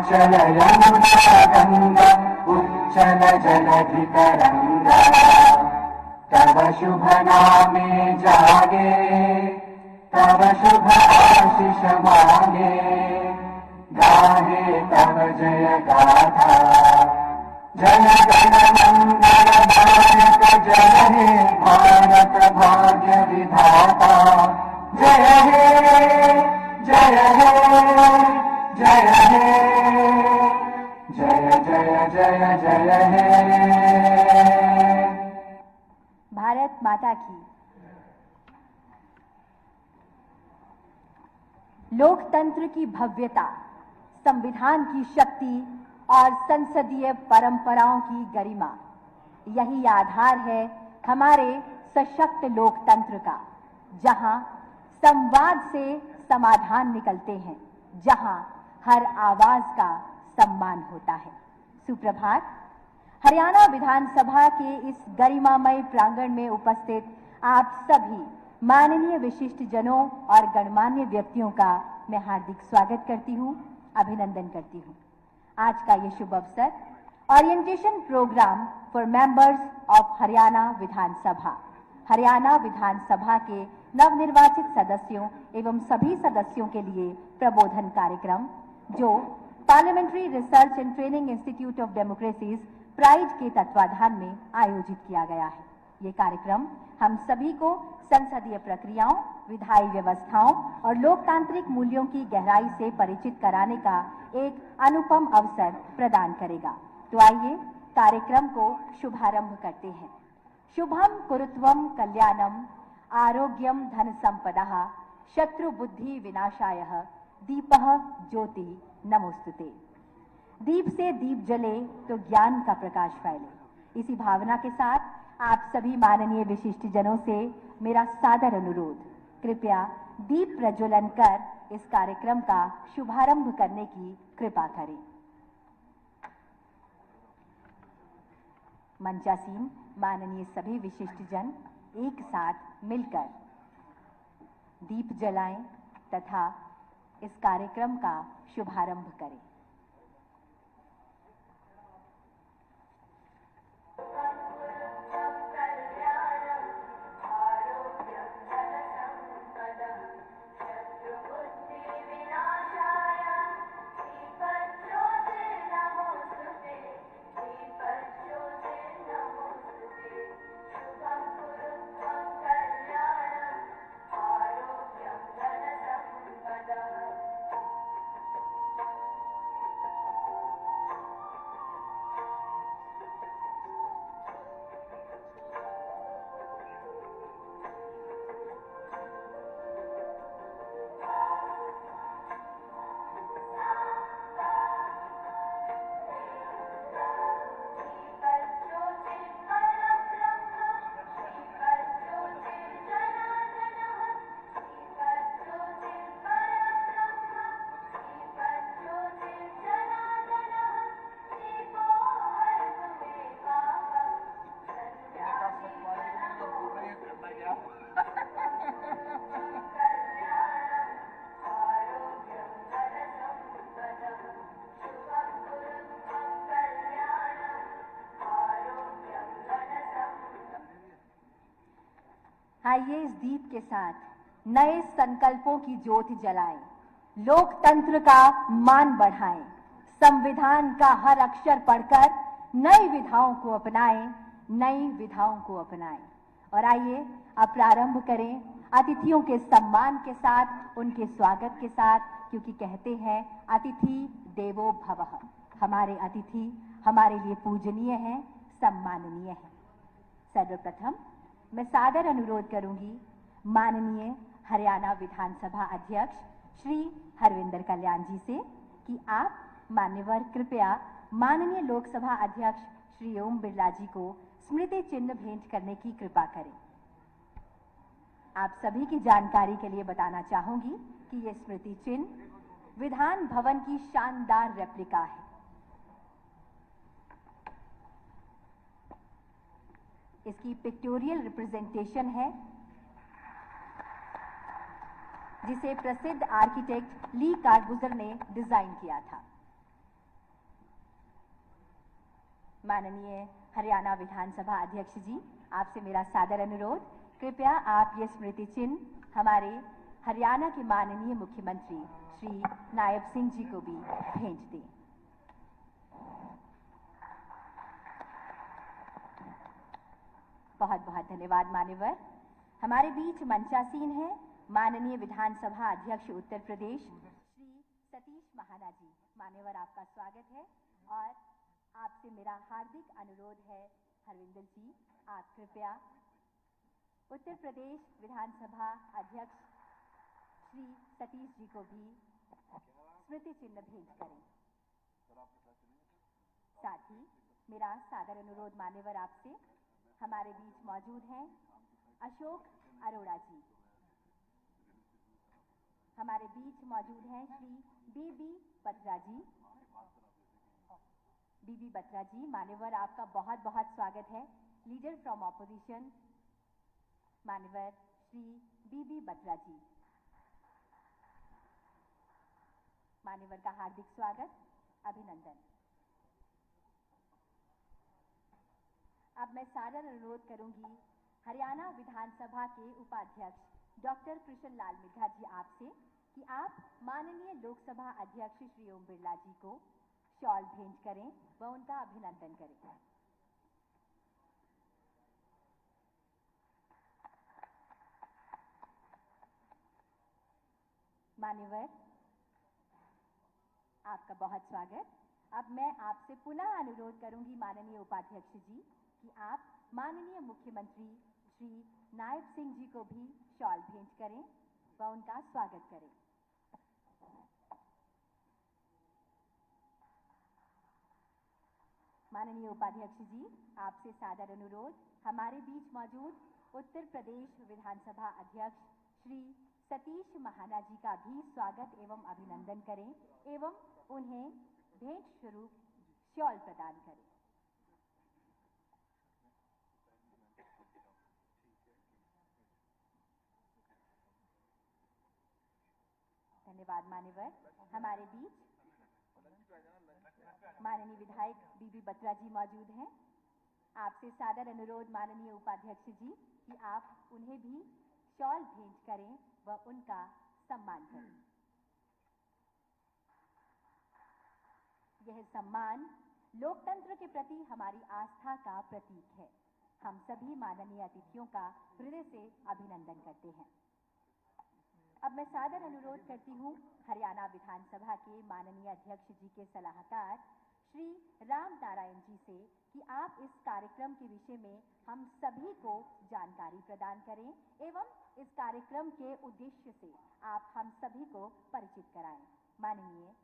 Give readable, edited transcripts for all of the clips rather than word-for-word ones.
चलयमुना उच्चल जलधितरंग तव शुभ नामे जागे तव शुभ आशीष मांगे गाहे तव जय गाथा जन गण मंगल भारत जय हे भारत भाग्य विधाता जय हे जय हे जय हे जय जय जय जय हे। भारत माता की। लोकतंत्र की भव्यता, संविधान की शक्ति और संसदीय परंपराओं की गरिमा, यही आधार है हमारे सशक्त लोकतंत्र का, जहां संवाद से समाधान निकलते हैं, जहां हर आवाज का सम्मान होता है। सुप्रभात। हरियाणा विधानसभा के इस गरिमामय प्रांगण में उपस्थित आप सभी माननीय विशिष्ट जनों और गणमान्य व्यक्तियों का मैं हार्दिक स्वागत करती हूं, अभिनंदन करती हूं। आज का ये शुभ अवसर orientation programme for members of Haryana Vidhan Sabha के नवनिर्वाचित सदस्यों एवं सभी सदस्यों के लिए प्रबोधन कार्यक्रम, जो parliamentary research and training institute of democracies pride के तत्वाधान में आयोजित किया गया है। ये कार्यक्रम हम सभी को संसदीय प्रक्रियाओं, विधायी व्यवस्थाओं और लोकतांत्रिक मूल्यों की गहराई से परिचित कराने का एक अनुपम अवसर प्रदान करेगा। तो आइए कार्यक्रम को शुभारंभ करते हैं। शुभम कुरुत्वम कल्याणम आरोग्यम धन संपदा शत्रु बुद्धि विनाशाय दीपः ज्योति नमोस्तुते। दीप से दीप जले तो ज्ञान का प्रकाश फैले। इसी भावना के साथ आप सभी माननीय विशिष्ट जनों से मेरा सादर अनुरोध, कृपया दीप प्रज्वलन कर इस कार्यक्रम का शुभारंभ करने की कृपा करें। मंचासीन माननीय सभी विशिष्ट जन एक साथ मिलकर दीप जलाएं तथा इस कार्यक्रम का शुभारंभ करें। आइए इस दीप के साथ नए संकल्पों की ज्योत जलाएं, लोकतंत्र का मान बढ़ाएं, संविधान का हर अक्षर पढ़कर नई विधाओं को अपनाएं। और आइए अब प्रारंभ करें अतिथियों के सम्मान के साथ, उनके स्वागत के साथ, क्योंकि कहते हैं अतिथि देवो भवः। हमारे अतिथि हमारे लिए पूजनीय हैं, सम्माननीय हैं। सर्वप्रथम मैं सादर अनुरोध करूंगी माननीय हरियाणा विधानसभा अध्यक्ष श्री हरविंदर कल्याण जी से कि आप मान्यवर कृपया माननीय लोकसभा अध्यक्ष श्री ओम बिरला जी को स्मृति चिन्ह भेंट करने की कृपा करें। आप सभी की जानकारी के लिए बताना चाहूंगी कि यह स्मृति चिन्ह विधान भवन की शानदार रेप्लिका है। इसकी पिक्टोरियल रिप्रेजेंटेशन है, जिसे प्रसिद्ध आर्किटेक्ट ली कार्बुजर ने डिजाइन किया था। माननीय हरियाणा विधानसभा अध्यक्ष जी, आपसे मेरा सादर अनुरोध, कृपया आप ये स्मृति चिन्ह हमारे हरियाणा के माननीय मुख्यमंत्री श्री नायब सिंह जी को भी भेंट दें। बहुत बहुत धन्यवाद मान्यवर। हमारे बीच मंचासीन है माननीय विधानसभा अध्यक्ष उत्तर प्रदेश श्री सतीश महाना जी। मान्यवर, आपका स्वागत है और आपसे मेरा हार्दिक अनुरोध है हरविंदर जी, आप कृपया उत्तर प्रदेश विधानसभा अध्यक्ष श्री सतीश जी को भी स्मृति चिन्ह भेंट करें। साथ ही मेरा सादर अनुरोध मान्यवर आपसे, हमारे बीच मौजूद हैं अशोक अरोड़ा जी, हमारे बीच मौजूद हैं श्री बीबी बत्रा जी। बीबी बत्रा जी, मान्यवर आपका बहुत बहुत स्वागत है। लीडर फ्रॉम ऑपोजिशन मान्यवर श्री बीबी बत्रा जी, मान्यवर का हार्दिक स्वागत, अभिनंदन। अब मैं सादर अनुरोध करूंगी हरियाणा विधानसभा के उपाध्यक्ष डॉक्टर कृष्ण लाल मिड्ढा जी आपसे कि आप माननीय लोकसभा अध्यक्ष श्री ओम बिरला जी को शॉल भेंट करें व उनका अभिनंदन करें। मान्यवर, आपका बहुत स्वागत। अब मैं आपसे पुनः अनुरोध करूंगी माननीय उपाध्यक्ष जी कि आप माननीय मुख्यमंत्री श्री नायब सिंह जी को भी शॉल भेंट करें व उनका स्वागत करें। माननीय उपाध्यक्ष जी, आपसे सादर अनुरोध, हमारे बीच मौजूद उत्तर प्रदेश विधानसभा अध्यक्ष श्री सतीश महाना जी का भी स्वागत एवं अभिनंदन करें एवं उन्हें भेंट स्वरूप शॉल प्रदान करें। धन्यवाद मान्यवर। हमारे बीच माननीय विधायक बीबी बत्रा जी मौजूद हैं। आपसे सादर अनुरोध माननीय उपाध्यक्ष जी कि आप उन्हें भी शॉल भेंट करें व उनका सम्मान करें। यह सम्मान लोकतंत्र के प्रति हमारी आस्था का प्रतीक है। हम सभी माननीय अतिथियों का हृदय से अभिनंदन करते हैं। अब मैं सादर अनुरोध करती हूं हरियाणा विधानसभा के माननीय अध्यक्ष जी के सलाहकार श्री राम नारायण जी से कि आप इस कार्यक्रम के विषय में हम सभी को जानकारी प्रदान करें एवं इस कार्यक्रम के उद्देश्य से आप हम सभी को परिचित कराएं। माननीय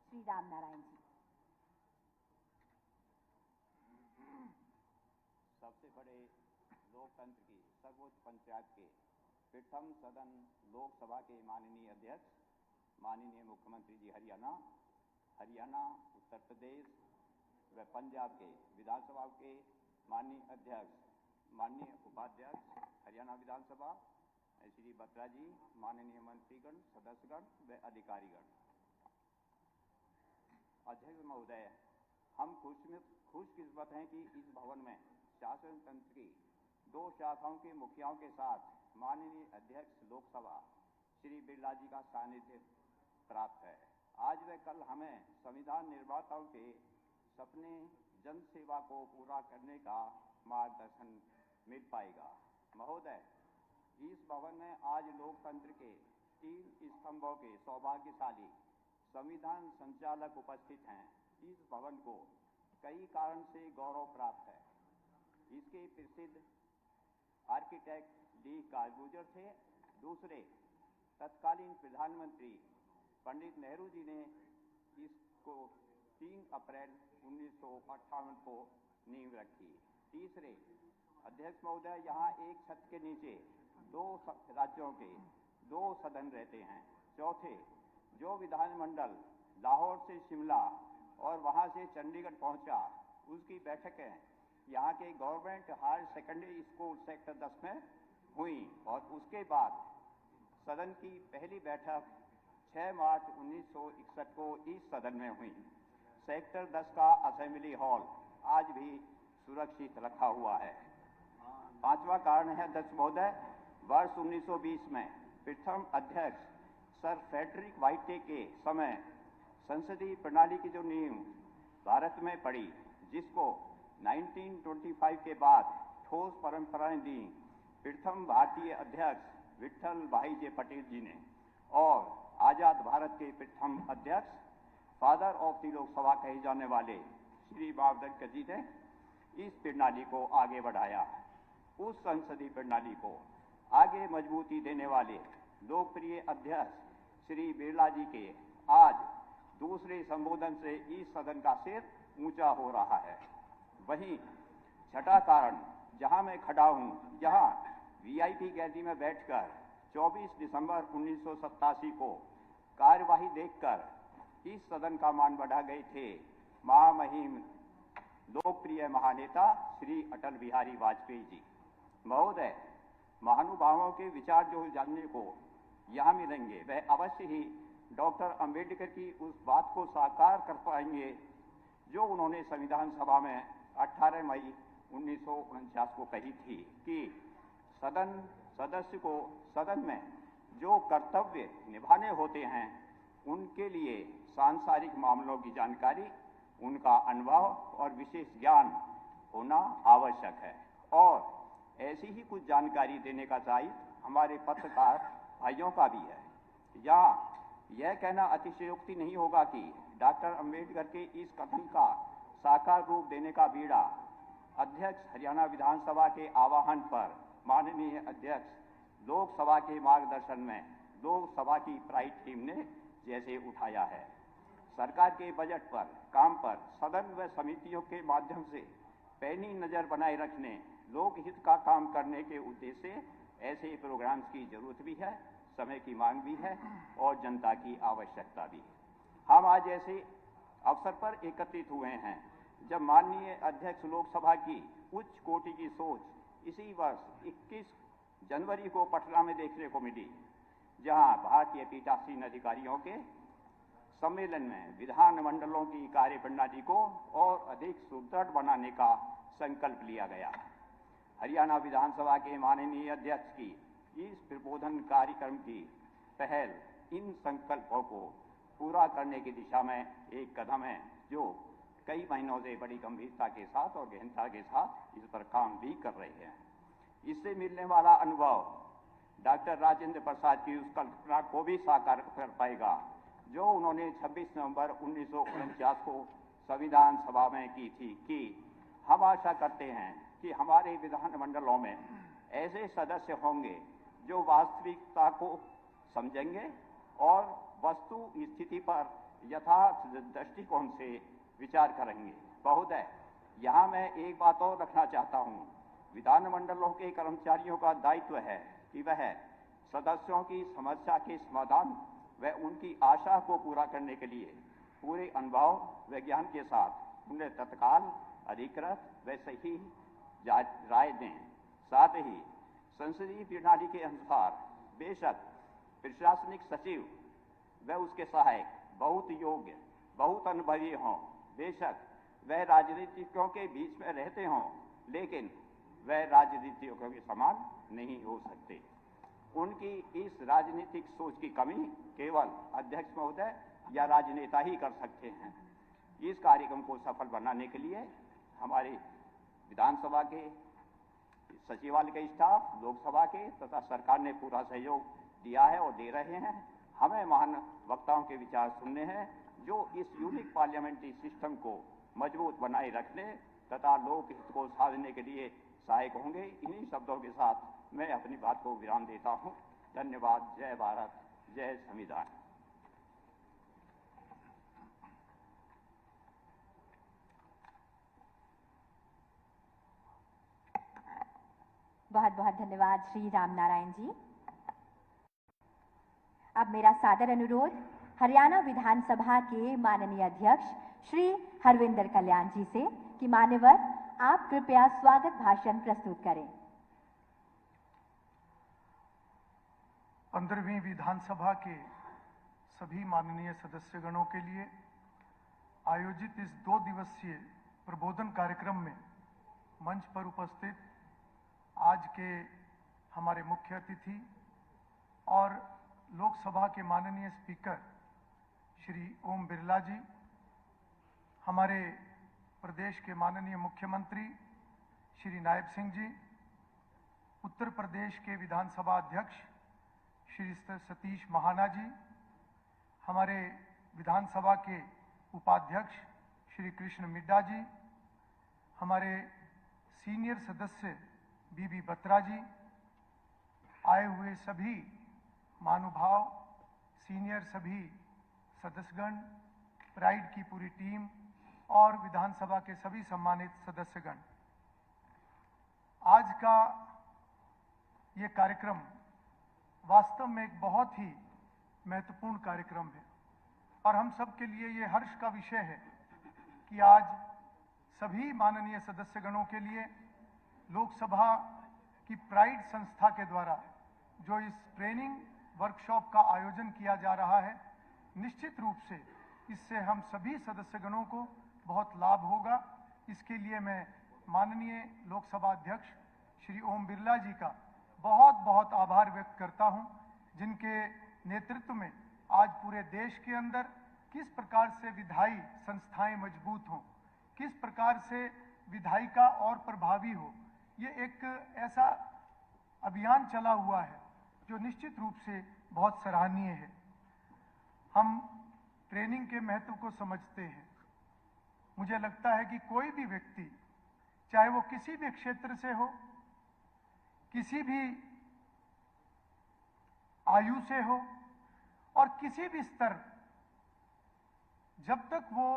श्री राम नारायण जी। सबसे बड़े लोकतंत्र की सर्वोच्च पंचायत के प्रथम सदन लोकसभा के माननीय अध्यक्ष माननीय मुख्यमंत्री जी हरियाणा, उत्तर प्रदेश व पंजाब के विधानसभा के माननीय अध्यक्ष, माननीय उपाध्यक्ष हरियाणा विधानसभा श्री बत्रा जी, माननीय मंत्रीगण, सदस्यगण व अधिकारीगण। अध्यक्ष महोदय, हम खुशकिस्मत हैं कि इस भवन में शासन तंत्र की दो शाखाओं के मुखियाओं के साथ माननीय अध्यक्ष लोकसभा श्री बिरला जी का सानिध्य प्राप्त है। आज व कल हमें संविधान निर्माताओं के सपने जन सेवा को पूरा करने का मार्गदर्शन मिल पाएगा। महोदय, इस भवन में आज लोकतंत्र के 3 स्तंभों के सौभाग्यशाली संविधान संचालक उपस्थित हैं। इस भवन को कई कारण से गौरव प्राप्त है। इसके प्रसिद्ध आर्किटेक्ट डी कारगुजर थे। दूसरे, तत्कालीन प्रधानमंत्री पंडित नेहरू जी ने इसको 3 अप्रैल 1958 को नींव रखी। तीसरे, अध्यक्ष महोदय, यहाँ एक छत के नीचे 2 राज्यों के 2 सदन रहते हैं। चौथे, जो विधानमंडल लाहौर से शिमला और वहाँ से चंडीगढ़ पहुँचा, उसकी बैठकें यहाँ के government higher secondary school sector 10 में हुई और उसके बाद सदन की पहली बैठक 6 मार्च 1961 को इस सदन में हुई। सेक्टर 10 का असेंबली हॉल आज भी सुरक्षित रखा हुआ है। पांचवा कारण है अध्यक्ष महोदय, वर्ष 1920 में प्रथम अध्यक्ष सर फ्रेडरिक व्हाइटे के समय संसदीय प्रणाली की जो नींव भारत में पड़ी, जिसको 1925 के बाद ठोस परंपराएं दी प्रथम भारतीय अध्यक्ष विट्ठल भाई जे पटेल जी ने, और आजाद भारत के प्रथम अध्यक्ष फादर ऑफ द लोकसभा कहे जाने वाले श्री बावधनकर जी ने इस प्रणाली को आगे बढ़ाया। उस संसदीय प्रणाली को आगे मजबूती देने वाले लोकप्रिय अध्यक्ष श्री बिरला जी के आज दूसरे संबोधन से इस सदन का सिर ऊंचा हो रहा है। वहीं छठा कारण जहां मैं खड़ा हूं, जहां वीआईपी गैलरी में बैठकर 24 दिसंबर 1987 को कार्यवाही देखकर इस सदन का मान बढ़ा गए थे महामहिम लोकप्रिय महानेता श्री अटल बिहारी वाजपेयी जी। महोदय, महानुभावों के विचार जो जानने को यहाँ मिलेंगे, वह अवश्य ही डॉक्टर अंबेडकर की उस बात को साकार कर पाएंगे जो उन्होंने संविधान सभा में 18 मई 1949 को कही थी कि सदस्य को सदन में जो कर्तव्य निभाने होते हैं उनके लिए सांसारिक मामलों की जानकारी, उनका अनुभव और विशेष ज्ञान होना आवश्यक है। और ऐसी ही कुछ जानकारी देने का दायित्व हमारे पत्रकार भाइयों का भी है। यहाँ यह कहना अतिशयोक्ति नहीं होगा कि डॉक्टर अंबेडकर के इस कथन का साकार रूप देने का बीड़ा अध्यक्ष हरियाणा विधानसभा के आह्वान पर माननीय अध्यक्ष लोकसभा के मार्गदर्शन में लोकसभा की प्राइड टीम ने जैसे उठाया है। सरकार के बजट पर काम पर सदन व समितियों के माध्यम से पैनी नजर बनाए रखने, लोकहित का काम करने के उद्देश्य से ऐसे प्रोग्राम्स की जरूरत भी है, समय की मांग भी है और जनता की आवश्यकता भी है। हम आज ऐसे अवसर पर एकत्रित हुए हैं जब माननीय अध्यक्ष लोकसभा की उच्च कोटि की सोच इसी वर्ष 21 जनवरी को पटना में देखने को मिली, जहां भारतीय पीठासीन अधिकारियों के सम्मेलन में विधानमंडलों की कार्यप्रणाली को और अधिक सुदृढ़ बनाने का संकल्प लिया गया। हरियाणा विधानसभा के माननीय अध्यक्ष की इस प्रबोधन कार्यक्रम की पहल इन संकल्पों को पूरा करने की दिशा में एक कदम है, जो कई महीनों से बड़ी गंभीरता के साथ और गहनता के साथ इस पर काम भी कर रहे हैं। इससे मिलने वाला अनुभव डॉक्टर राजेंद्र प्रसाद की उस कल्पना को भी साकार कर पाएगा जो उन्होंने 26 नवंबर 1949 को संविधान सभा में की थी कि हम आशा करते हैं कि हमारे विधानमंडलों में ऐसे सदस्य होंगे जो वास्तविकता को समझेंगे और वस्तु स्थिति पर यथार्थ दृष्टिकोण से विचार करेंगे। महोदय, यहाँ मैं एक बात और रखना चाहता हूँ। विधानमंडलों के कर्मचारियों का दायित्व है कि वह सदस्यों की समस्या के समाधान व उनकी आशा को पूरा करने के लिए पूरे अनुभव व ज्ञान के साथ उन्हें तत्काल अधिकृत व सही राय दें। साथ ही संसदीय प्रणाली के अनुसार बेशक प्रशासनिक सचिव व उसके सहायक बहुत योग्य, बहुत अनुभवी हों, बेशक वह राजनीतिज्ञों के बीच में रहते हों, लेकिन वह राजनीतिज्ञों के समान नहीं हो सकते। उनकी इस राजनीतिक सोच की कमी केवल अध्यक्ष महोदय या राजनेता ही कर सकते हैं। इस कार्यक्रम को सफल बनाने के लिए हमारे विधानसभा के सचिवालय के स्टाफ, लोकसभा के तथा सरकार ने पूरा सहयोग दिया है और दे रहे हैं। हमें महान वक्ताओं के विचार सुनने हैं जो इस यूनिक पार्लियामेंट्री सिस्टम को मजबूत बनाए रखने तथा लोकहित को साधने के लिए सहायक होंगे। इन्हीं शब्दों के साथ मैं अपनी बात को विराम देता हूं। धन्यवाद। जय भारत, जय संविधान। बहुत बहुत धन्यवाद श्री रामनारायण जी। अब मेरा सादर अनुरोध हरियाणा विधानसभा के माननीय अध्यक्ष श्री हरविंदर कल्याण जी से कि मान्यवर आप कृपया स्वागत भाषण प्रस्तुत करें। 15वीं विधानसभा के सभी माननीय सदस्यगणों के लिए आयोजित इस 2 दिवसीय प्रबोधन कार्यक्रम में मंच पर उपस्थित आज के हमारे मुख्य अतिथि और लोकसभा के माननीय स्पीकर श्री ओम बिरला जी, हमारे प्रदेश के माननीय मुख्यमंत्री श्री नायब सिंह जी, उत्तर प्रदेश के विधानसभा अध्यक्ष श्री सतीश महाना जी, हमारे विधानसभा के उपाध्यक्ष श्री कृष्ण मिड्डा जी, हमारे सीनियर सदस्य बीबी बत्रा जी, आए हुए सभी महानुभाव, सीनियर सभी सदस्यगण, प्राइड की पूरी टीम और विधानसभा के सभी सम्मानित सदस्यगण, आज का ये कार्यक्रम वास्तव में एक बहुत ही महत्वपूर्ण कार्यक्रम है और हम सब के लिए ये हर्ष का विषय है कि आज सभी माननीय सदस्यगणों के लिए लोकसभा की प्राइड संस्था के द्वारा जो इस ट्रेनिंग वर्कशॉप का आयोजन किया जा रहा है, निश्चित रूप से इससे हम सभी सदस्यगणों को बहुत लाभ होगा। इसके लिए मैं माननीय लोकसभा अध्यक्ष श्री ओम बिरला जी का बहुत बहुत आभार व्यक्त करता हूं, जिनके नेतृत्व में आज पूरे देश के अंदर किस प्रकार से विधायी संस्थाएं मजबूत हों, किस प्रकार से विधायिका और प्रभावी हो, ये एक ऐसा अभियान चला हुआ है जो निश्चित रूप से बहुत सराहनीय है। हम ट्रेनिंग के महत्व को समझते हैं। मुझे लगता है कि कोई भी व्यक्ति, चाहे वो किसी भी क्षेत्र से हो, किसी भी आयु से हो और किसी भी स्तर, जब तक वो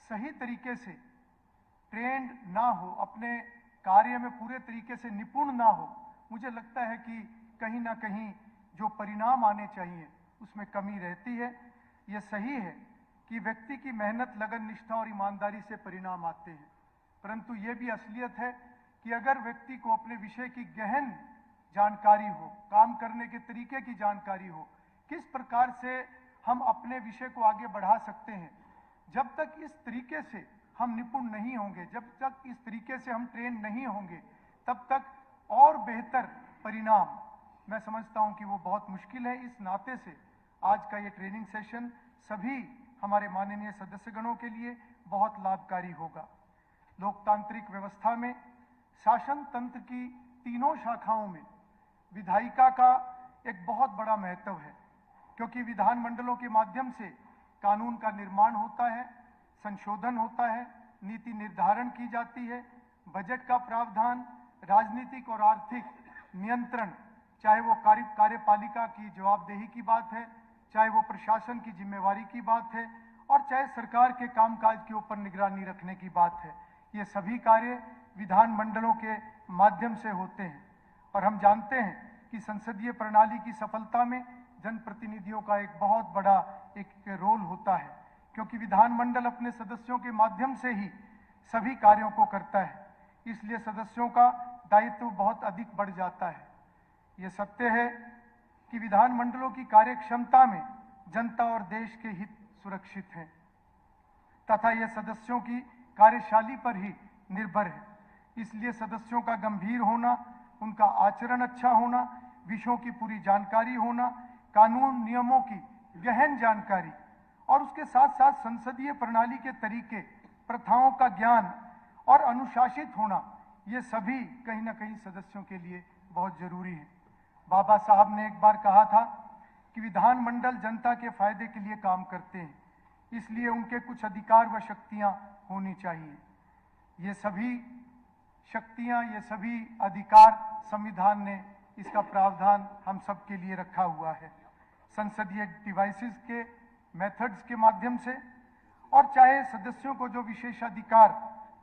सही तरीके से ट्रेंड ना हो, अपने कार्य में पूरे तरीके से निपुण ना हो, मुझे लगता है कि कहीं ना कहीं जो परिणाम आने चाहिए उसमें कमी रहती है। ये सही है कि व्यक्ति की मेहनत, लगन, निष्ठा और ईमानदारी से परिणाम आते हैं, परंतु ये भी असलियत है कि अगर व्यक्ति को अपने विषय की गहन जानकारी हो, काम करने के तरीके की जानकारी हो, किस प्रकार से हम अपने विषय को आगे बढ़ा सकते हैं, जब तक इस तरीके से हम निपुण नहीं होंगे, जब तक इस तरीके से हम ट्रेन नहीं होंगे, तब तक और बेहतर परिणाम मैं समझता हूं कि वो बहुत मुश्किल है। इस नाते से आज का ये ट्रेनिंग सेशन सभी हमारे माननीय सदस्यगणों के लिए बहुत लाभकारी होगा। लोकतांत्रिक व्यवस्था में शासन तंत्र की तीनों शाखाओं में विधायिका का एक बहुत बड़ा महत्व है, क्योंकि विधानमंडलों के माध्यम से कानून का निर्माण होता है, संशोधन होता है, नीति निर्धारण की जाती है, बजट का प्रावधान, राजनीतिक और आर्थिक नियंत्रण, चाहे वो कार्यपालिका की जवाबदेही की बात है, चाहे वो प्रशासन की जिम्मेवारी की बात है और चाहे सरकार के कामकाज के ऊपर निगरानी रखने की बात है, ये सभी कार्य विधानमंडलों के माध्यम से होते हैं। और हम जानते हैं कि संसदीय प्रणाली की सफलता में जनप्रतिनिधियों का एक बहुत बड़ा एक रोल होता है, क्योंकि विधानमंडल अपने सदस्यों के माध्यम से ही सभी कार्यों को करता है, इसलिए सदस्यों का दायित्व बहुत अधिक बढ़ जाता है। ये सत्य है कि विधानमंडलों की कार्यक्षमता में जनता और देश के हित सुरक्षित हैं तथा ये सदस्यों की कार्यशैली पर ही निर्भर है। इसलिए सदस्यों का गंभीर होना, उनका आचरण अच्छा होना, विषयों की पूरी जानकारी होना, कानून नियमों की गहन जानकारी और उसके साथ साथ संसदीय प्रणाली के तरीके, प्रथाओं का ज्ञान और अनुशासित होना, ये सभी कहीं ना कहीं सदस्यों के लिए बहुत जरूरी है। बाबा साहब ने एक बार कहा था कि विधानमंडल जनता के फायदे के लिए काम करते हैं, इसलिए उनके कुछ अधिकार व शक्तियां होनी चाहिए। ये सभी शक्तियां, ये सभी अधिकार संविधान ने इसका प्रावधान हम सब के लिए रखा हुआ है। संसदीय डिवाइसेस के मेथड्स के माध्यम से और चाहे सदस्यों को जो विशेषाधिकार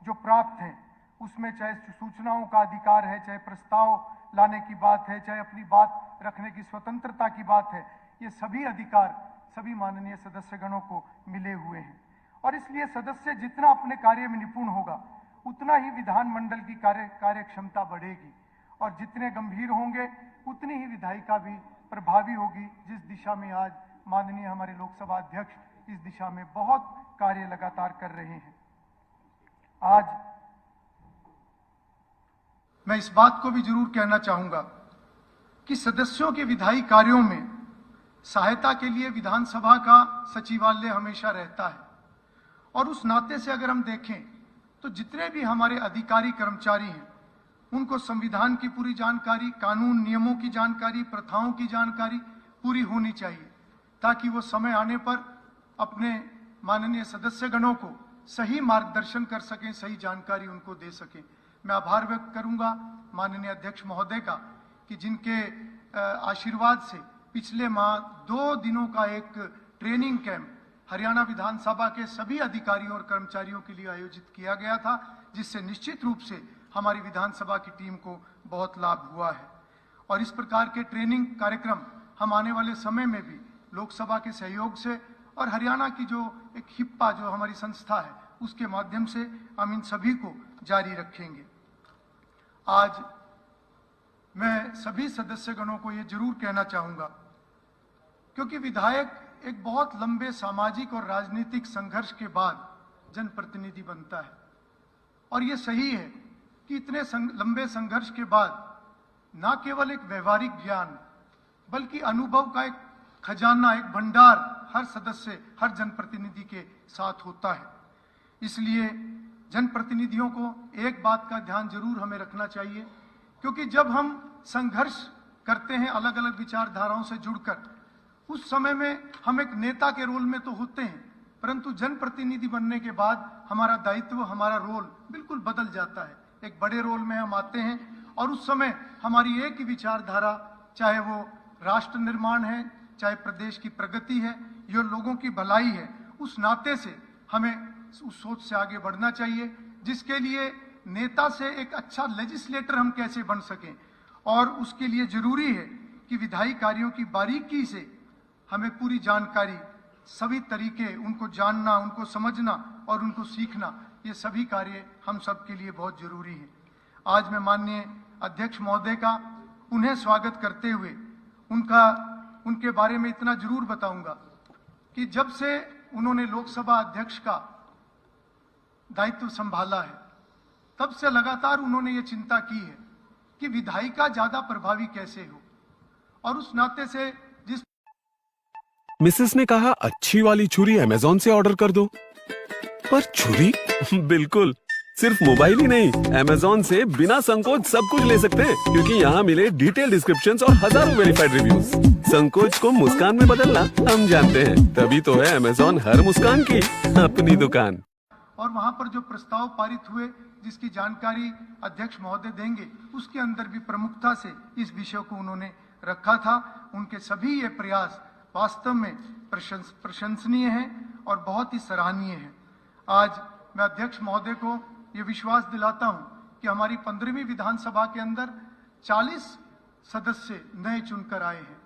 जो प्राप्त हैं, उसमें चाहे सूचनाओं का अधिकार है, चाहे प्रस्ताव लाने की बात है, चाहे अपनी बात रखने की स्वतंत्रता की बात है, ये सभी अधिकार सभी माननीय सदस्यगणों को मिले हुए हैं। और इसलिए सदस्य जितना अपने कार्य में निपुण होगा, उतना ही विधानमंडल की कार्य क्षमता बढ़ेगी और जितने गंभीर होंगे उतनी ही विधायिका भी प्रभावी होगी, जिस दिशा में आज माननीय हमारे लोकसभा अध्यक्ष इस दिशा में बहुत कार्य लगातार कर रहे हैं। आज मैं इस बात को भी जरूर कहना चाहूंगा कि सदस्यों के विधायी कार्यों में सहायता के लिए विधानसभा का सचिवालय हमेशा रहता है और उस नाते से अगर हम देखें तो जितने भी हमारे अधिकारी कर्मचारी हैं उनको संविधान की पूरी जानकारी, कानून नियमों की जानकारी, प्रथाओं की जानकारी पूरी होनी चाहिए ताकि वो समय आने पर अपने माननीय सदस्यगणों को सही मार्गदर्शन कर सकें, सही जानकारी उनको दे सकें। मैं आभार व्यक्त करूंगा माननीय अध्यक्ष महोदय का कि जिनके आशीर्वाद से पिछले माह 2 दिनों का एक ट्रेनिंग कैंप हरियाणा विधानसभा के सभी अधिकारियों और कर्मचारियों के लिए आयोजित किया गया था, जिससे निश्चित रूप से हमारी विधानसभा की टीम को बहुत लाभ हुआ है। और इस प्रकार के ट्रेनिंग कार्यक्रम हम आने वाले समय में भी लोकसभा के सहयोग से और हरियाणा की जो एक हिप्पा जो हमारी संस्था है उसके माध्यम से हम इन सभी को जारी रखेंगे। आज मैं सभी सदस्यगणों को ये जरूर कहना चाहूंगा क्योंकि विधायक एक बहुत लंबे सामाजिक और राजनीतिक संघर्ष के बाद जनप्रतिनिधि बनता है और ये सही है कि इतने लंबे संघर्ष के बाद न केवल एक व्यवहारिक ज्ञान बल्कि अनुभव का एक खजाना, एक भंडार हर सदस्य, हर जनप्रतिनिधि के साथ होता है। इसलिए जनप्रतिनिधियों को एक बात का ध्यान जरूर हमें रखना चाहिए क्योंकि जब हम संघर्ष करते हैं अलग अलग विचारधाराओं से जुड़कर, उस समय में हम एक नेता के रोल में तो होते हैं, परंतु जनप्रतिनिधि बनने के बाद हमारा दायित्व, हमारा रोल बिल्कुल बदल जाता है। एक बड़े रोल में हम आते हैं और उस समय हमारी एक ही विचारधारा, चाहे वो राष्ट्र निर्माण है, चाहे प्रदेश की प्रगति है, या लोगों की भलाई है, उस नाते से हमें उस सोच से आगे बढ़ना चाहिए जिसके लिए नेता से एक अच्छा लेजिस्लेटर हम कैसे बन सकें। और उसके लिए जरूरी है कि विधायी कार्यों की बारीकी से हमें पूरी जानकारी, सभी तरीके उनको जानना, उनको समझना और उनको सीखना, ये सभी कार्य हम सब के लिए बहुत जरूरी है। आज मैं माननीय अध्यक्ष महोदय का उन्हें स्वागत करते हुए उनके बारे में इतना जरूर बताऊंगा कि जब से उन्होंने लोकसभा अध्यक्ष का दायित्व संभाला है तब से लगातार उन्होंने ये चिंता की है कि विधायिका ज्यादा प्रभावी कैसे हो और उस नाते से जिस मिसेस ने कहा अच्छी वाली छुरी अमेज़न से ऑर्डर कर दो, पर छुरी बिल्कुल सिर्फ मोबाइल ही नहीं, अमेज़न से बिना संकोच सब कुछ ले सकते हैं क्योंकि यहाँ मिले डिटेल डिस्क्रिप्शंस और हजारों वेरीफाइड रिव्यूज। संकोच को मुस्कान में बदलना हम जानते हैं, तभी तो है अमेज़न हर मुस्कान की अपनी दुकान। और वहां पर जो प्रस्ताव पारित हुए जिसकी जानकारी अध्यक्ष महोदय देंगे, उसके अंदर भी प्रमुखता से इस विषय को उन्होंने रखा था। उनके सभी ये प्रयास वास्तव में प्रशंसनीय है और बहुत ही सराहनीय है। आज मैं अध्यक्ष महोदय को ये विश्वास दिलाता हूं कि हमारी 15वीं विधानसभा के अंदर 40 सदस्य नए चुनकर आए हैं।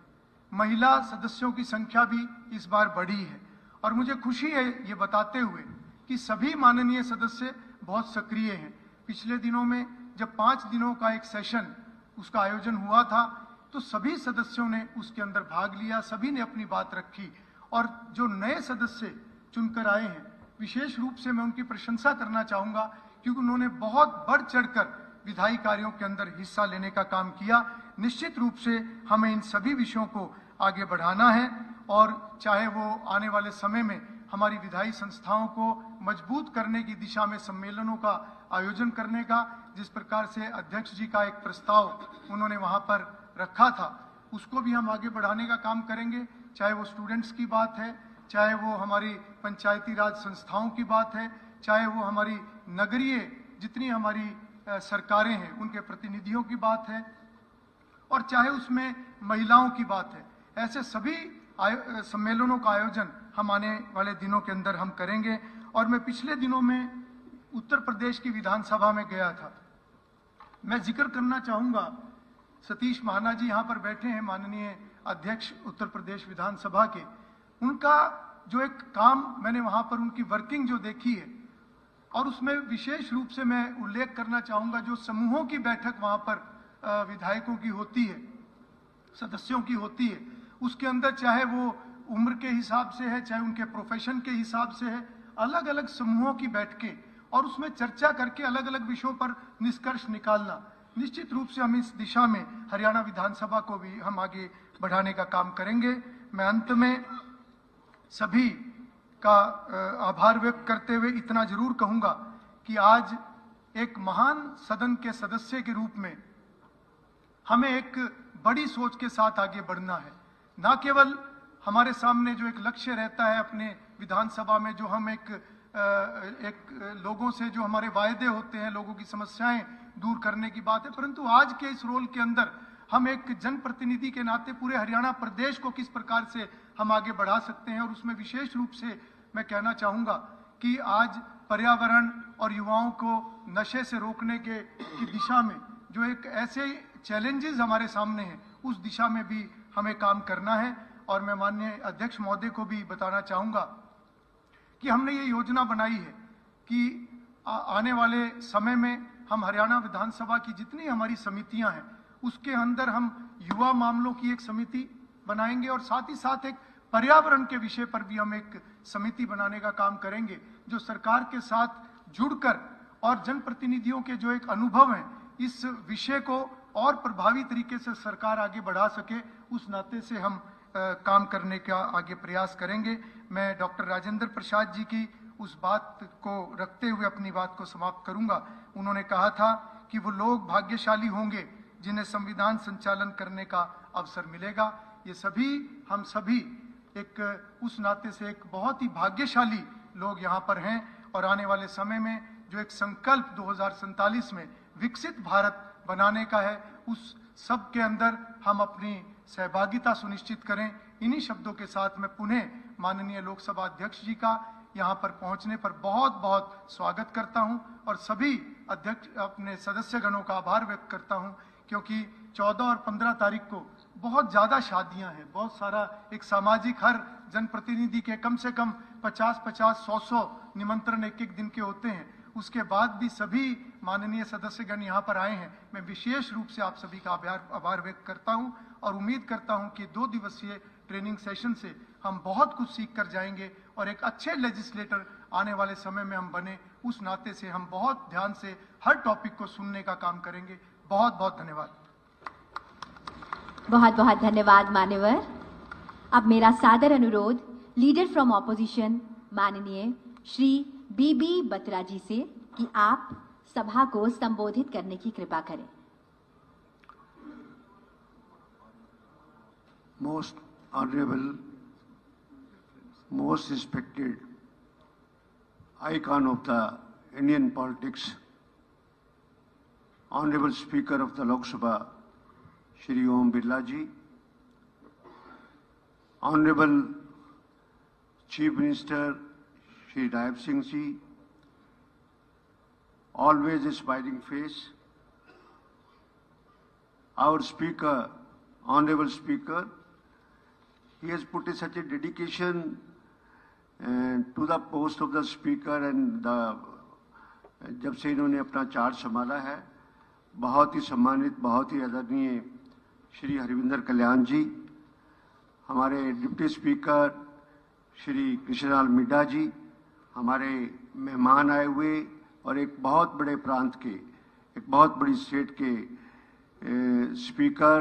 महिला सदस्यों की संख्या भी इस बार बढ़ी है और मुझे खुशी है ये बताते हुए कि सभी माननीय सदस्य बहुत सक्रिय हैं। पिछले दिनों में जब 5 दिनों का एक सेशन उसका आयोजन हुआ था तो सभी सदस्यों ने उसके अंदर भाग लिया, सभी ने अपनी बात रखी और जो नए सदस्य चुनकर आए हैं विशेष रूप से मैं उनकी प्रशंसा करना चाहूंगा क्योंकि उन्होंने बहुत बढ़ चढ़कर विधायी कार्यों के अंदर हिस्सा लेने का काम किया। निश्चित रूप से हमें इन सभी विषयों को आगे बढ़ाना है और चाहे वो आने वाले समय में हमारी विधायी संस्थाओं को मजबूत करने की दिशा में सम्मेलनों का आयोजन करने का, जिस प्रकार से अध्यक्ष जी का एक प्रस्ताव उन्होंने वहां पर रखा था, उसको भी हम आगे बढ़ाने का काम करेंगे। चाहे वो स्टूडेंट्स की बात है, चाहे वो हमारी पंचायती राज संस्थाओं की बात है, चाहे वो हमारी नगरीय जितनी हमारी सरकारें हैं उनके प्रतिनिधियों की बात है और चाहे उसमें महिलाओं की बात है। ऐसे सभी सम्मेलनों का आयोजन हम आने वाले दिनों के अंदर हम करेंगे। और मैं पिछले दिनों में उत्तर प्रदेश की विधानसभा में गया था। मैं जिक्र करना चाहूंगा, सतीश महाना जी यहाँ पर बैठे हैं, माननीय अध्यक्ष उत्तर प्रदेश विधानसभा के। उनका जो एक काम मैंने वहां पर उनकी वर्किंग जो देखी है और उसमें विशेष रूप से मैं उल्लेख करना चाहूंगा जो समूहों की बैठक वहां पर विधायकों की होती है, सदस्यों की होती है, उसके अंदर चाहे वो उम्र के हिसाब से है, चाहे उनके प्रोफेशन के हिसाब से है, अलग अलग समूहों की बैठकें और उसमें चर्चा करके अलग अलग विषयों पर निष्कर्ष निकालना। निश्चित रूप से हम इस दिशा में हरियाणा विधानसभा को भी हम आगे बढ़ाने का काम करेंगे। मैं अंत में सभी का आभार व्यक्त करते हुए इतना जरूर कहूंगा कि आज एक महान सदन के सदस्य के रूप में हमें एक बड़ी सोच के साथ आगे बढ़ना है। न केवल हमारे सामने जो एक लक्ष्य रहता है अपने विधानसभा में, जो हम एक लोगों से जो हमारे वायदे होते हैं, लोगों की समस्याएं दूर करने की बात है, परंतु आज के इस रोल के अंदर हम एक जनप्रतिनिधि के नाते पूरे हरियाणा प्रदेश को किस प्रकार से हम आगे बढ़ा सकते हैं। और उसमें विशेष रूप से मैं कहना चाहूंगा कि आज पर्यावरण और युवाओं को नशे से रोकने की दिशा में जो एक ऐसे चैलेंजेस हमारे सामने हैं, उस दिशा में भी हमें काम करना है। और मैं माननीय अध्यक्ष महोदय को भी बताना चाहूंगा कि हमने ये योजना बनाई है कि आने वाले समय में हम हरियाणा विधानसभा की जितनी हमारी समितियां हैं उसके अंदर हम युवा मामलों की एक समिति बनाएंगे और साथ ही साथ एक पर्यावरण के विषय पर भी हम एक समिति बनाने का काम करेंगे, जो सरकार के साथ जुड़कर और जनप्रतिनिधियों के जो एक अनुभव है इस विषय को और प्रभावी तरीके से सरकार आगे बढ़ा सके, उस नाते से हम काम करने का आगे प्रयास करेंगे। मैं डॉक्टर राजेंद्र प्रसाद जी की उस बात को रखते हुए अपनी बात को समाप्त करूंगा। उन्होंने कहा था कि वो लोग भाग्यशाली होंगे जिन्हें संविधान संचालन करने का अवसर मिलेगा। ये सभी हम सभी एक उस नाते से एक बहुत ही भाग्यशाली लोग यहाँ पर हैं और आने वाले समय में जो एक संकल्प 2047 में विकसित भारत बनाने का है, उस सब के अंदर हम अपनी सहभागिता सुनिश्चित करें। इन्हीं शब्दों के साथ मैं पुनः माननीय लोकसभा अध्यक्ष जी का यहाँ पर पहुँचने पर बहुत बहुत स्वागत करता हूँ और सभी अध्यक्ष अपने सदस्यगणों का आभार व्यक्त करता हूँ, क्योंकि 14 और 15 तारीख को बहुत ज़्यादा शादियां हैं, बहुत सारा एक सामाजिक हर जनप्रतिनिधि के कम से कम 50-50, 100-100 निमंत्रण एक दिन के होते हैं। उसके बाद भी सभी माननीय सदस्यगण यहाँ पर आए हैं। मैं विशेष रूप से आप सभी का आभार व्यक्त करता हूँ और उम्मीद करता हूँ कि 2 दिवसीय ट्रेनिंग सेशन से हम बहुत कुछ सीख कर जाएंगे और एक अच्छे लेजिस्लेटर आने वाले समय में हम बने, उस नाते से हम बहुत ध्यान से हर टॉपिक को सुनने का काम करेंगे। बहुत बहुत धन्यवाद। बहुत बहुत धन्यवाद मान्यवर। अब मेरा सादर अनुरोध लीडर फ्रॉम ऑपोजिशन माननीय श्री बीबी बत्रा जी से कि आप सभा को संबोधित करने की कृपा करें। Most honorable, most respected icon of the Indian politics, Honorable Speaker of the Lok Sabha, Shri Om Birla ji, Honorable Chief Minister Shri Raib Singh ji, always a smiling face, our Speaker, Honorable Speaker, he has put such a dedication to the post of the Speaker and जब से इन्होंने अपना charge संभाला है, बहुत ही सम्मानित, बहुत ही आदरणीय श्री हरविंदर कल्याण जी, हमारे डिप्टी स्पीकर श्री कृष्णलाल मिड्डा जी, हमारे मेहमान आए हुए और एक बहुत बड़े प्रांत के, एक बहुत बड़ी स्टेट के स्पीकर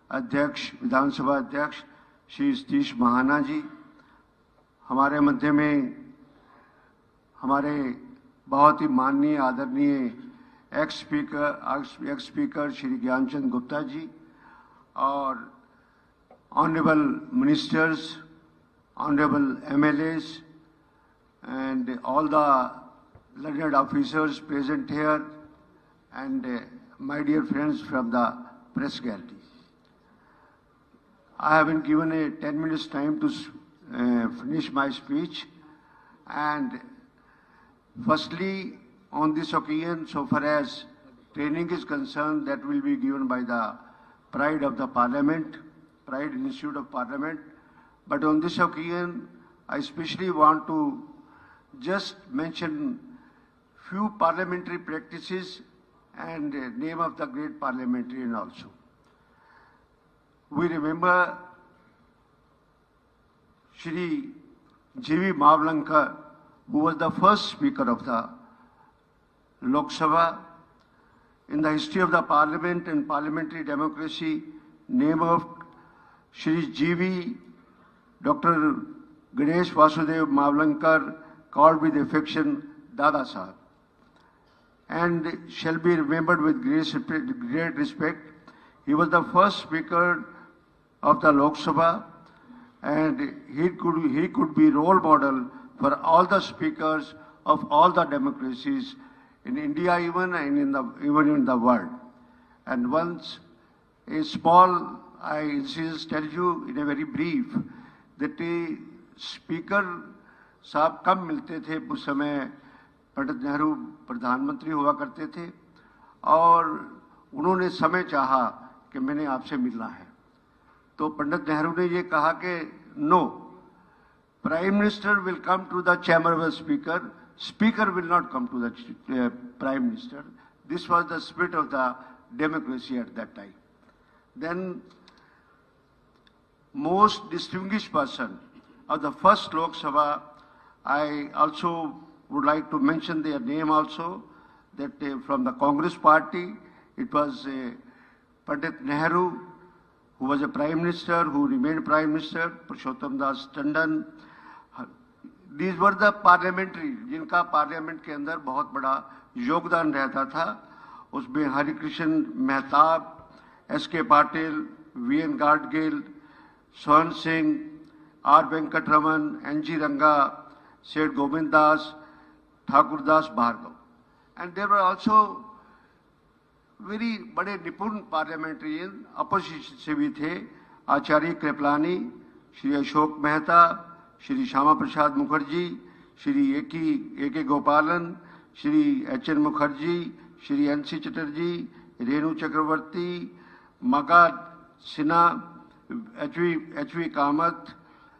अध्यक्ष, विधानसभा अध्यक्ष श्री सतीश महाना जी, हमारे मध्य में हमारे बहुत ही माननीय आदरणीय एक्स स्पीकर श्री ज्ञानचंद गुप्ता जी और honourable ministers, honourable MLAs and all the learned officers present here and my dear friends from the press gallery. I have been given a 10 minutes time to finish my speech, and firstly on this occasion, so far as training is concerned, that will be given by the Pride of the Parliament, Pride Institute of Parliament. But on this occasion, I especially want to just mention few parliamentary practices and name of the great parliamentarian also. We remember Shri G.V. Mavlankar, who was the first Speaker of the Lok Sabha. In the history of the Parliament and parliamentary democracy, name of Shri G.V. Dr. Ganesh Vasudev Mavlankar, called with affection Dada Sahab, and shall be remembered with great respect. He was the first Speaker of the Lok Sabha, and he could be role model for all the speakers of all the democracies in India even and even in the world. And once a small, I insist, tell you in a very brief that a speaker साहब कम मिलते थे। उस समय पंडित नेहरू प्रधानमंत्री हुआ करते थे और उन्होंने समय चाहा कि मैंने आपसे मिलना है, तो पंडित नेहरू ने ये कहा कि no, prime minister will come to the chamber of the speaker, speaker will not come to the prime minister. This was the spirit of the democracy at that time. Then most distinguished person of the first Lok Sabha, I also would like to mention their name also, that from the Congress party, it was Pandit Nehru, who was a Prime Minister, who remained Prime Minister, Purushottam Das Tandon. These were the parliamentary, जिनका parliament के अंदर बहुत बड़ा योगदान रहता था. उसमें Harikrishna Mehtab, S.K. Patil, V.N. Gadgil, Sohan Singh, R Venkataraman, N.G. Ranga, Seth Govind Das, Thakurdas Bhargava. And there were also very बड़े निपुण पार्लियामेंट्रियन अपोजिशन से भी थे. Acharya Kripalani, Shri Ashok Mehta, Shri Shyama Prasad Mukherjee, Shri A K. Gopalan, Shri H.N. Mukherjee, Shri N.C. Chatterjee, Renu चक्रवर्ती, मगा Sinha, H.V. Kamath,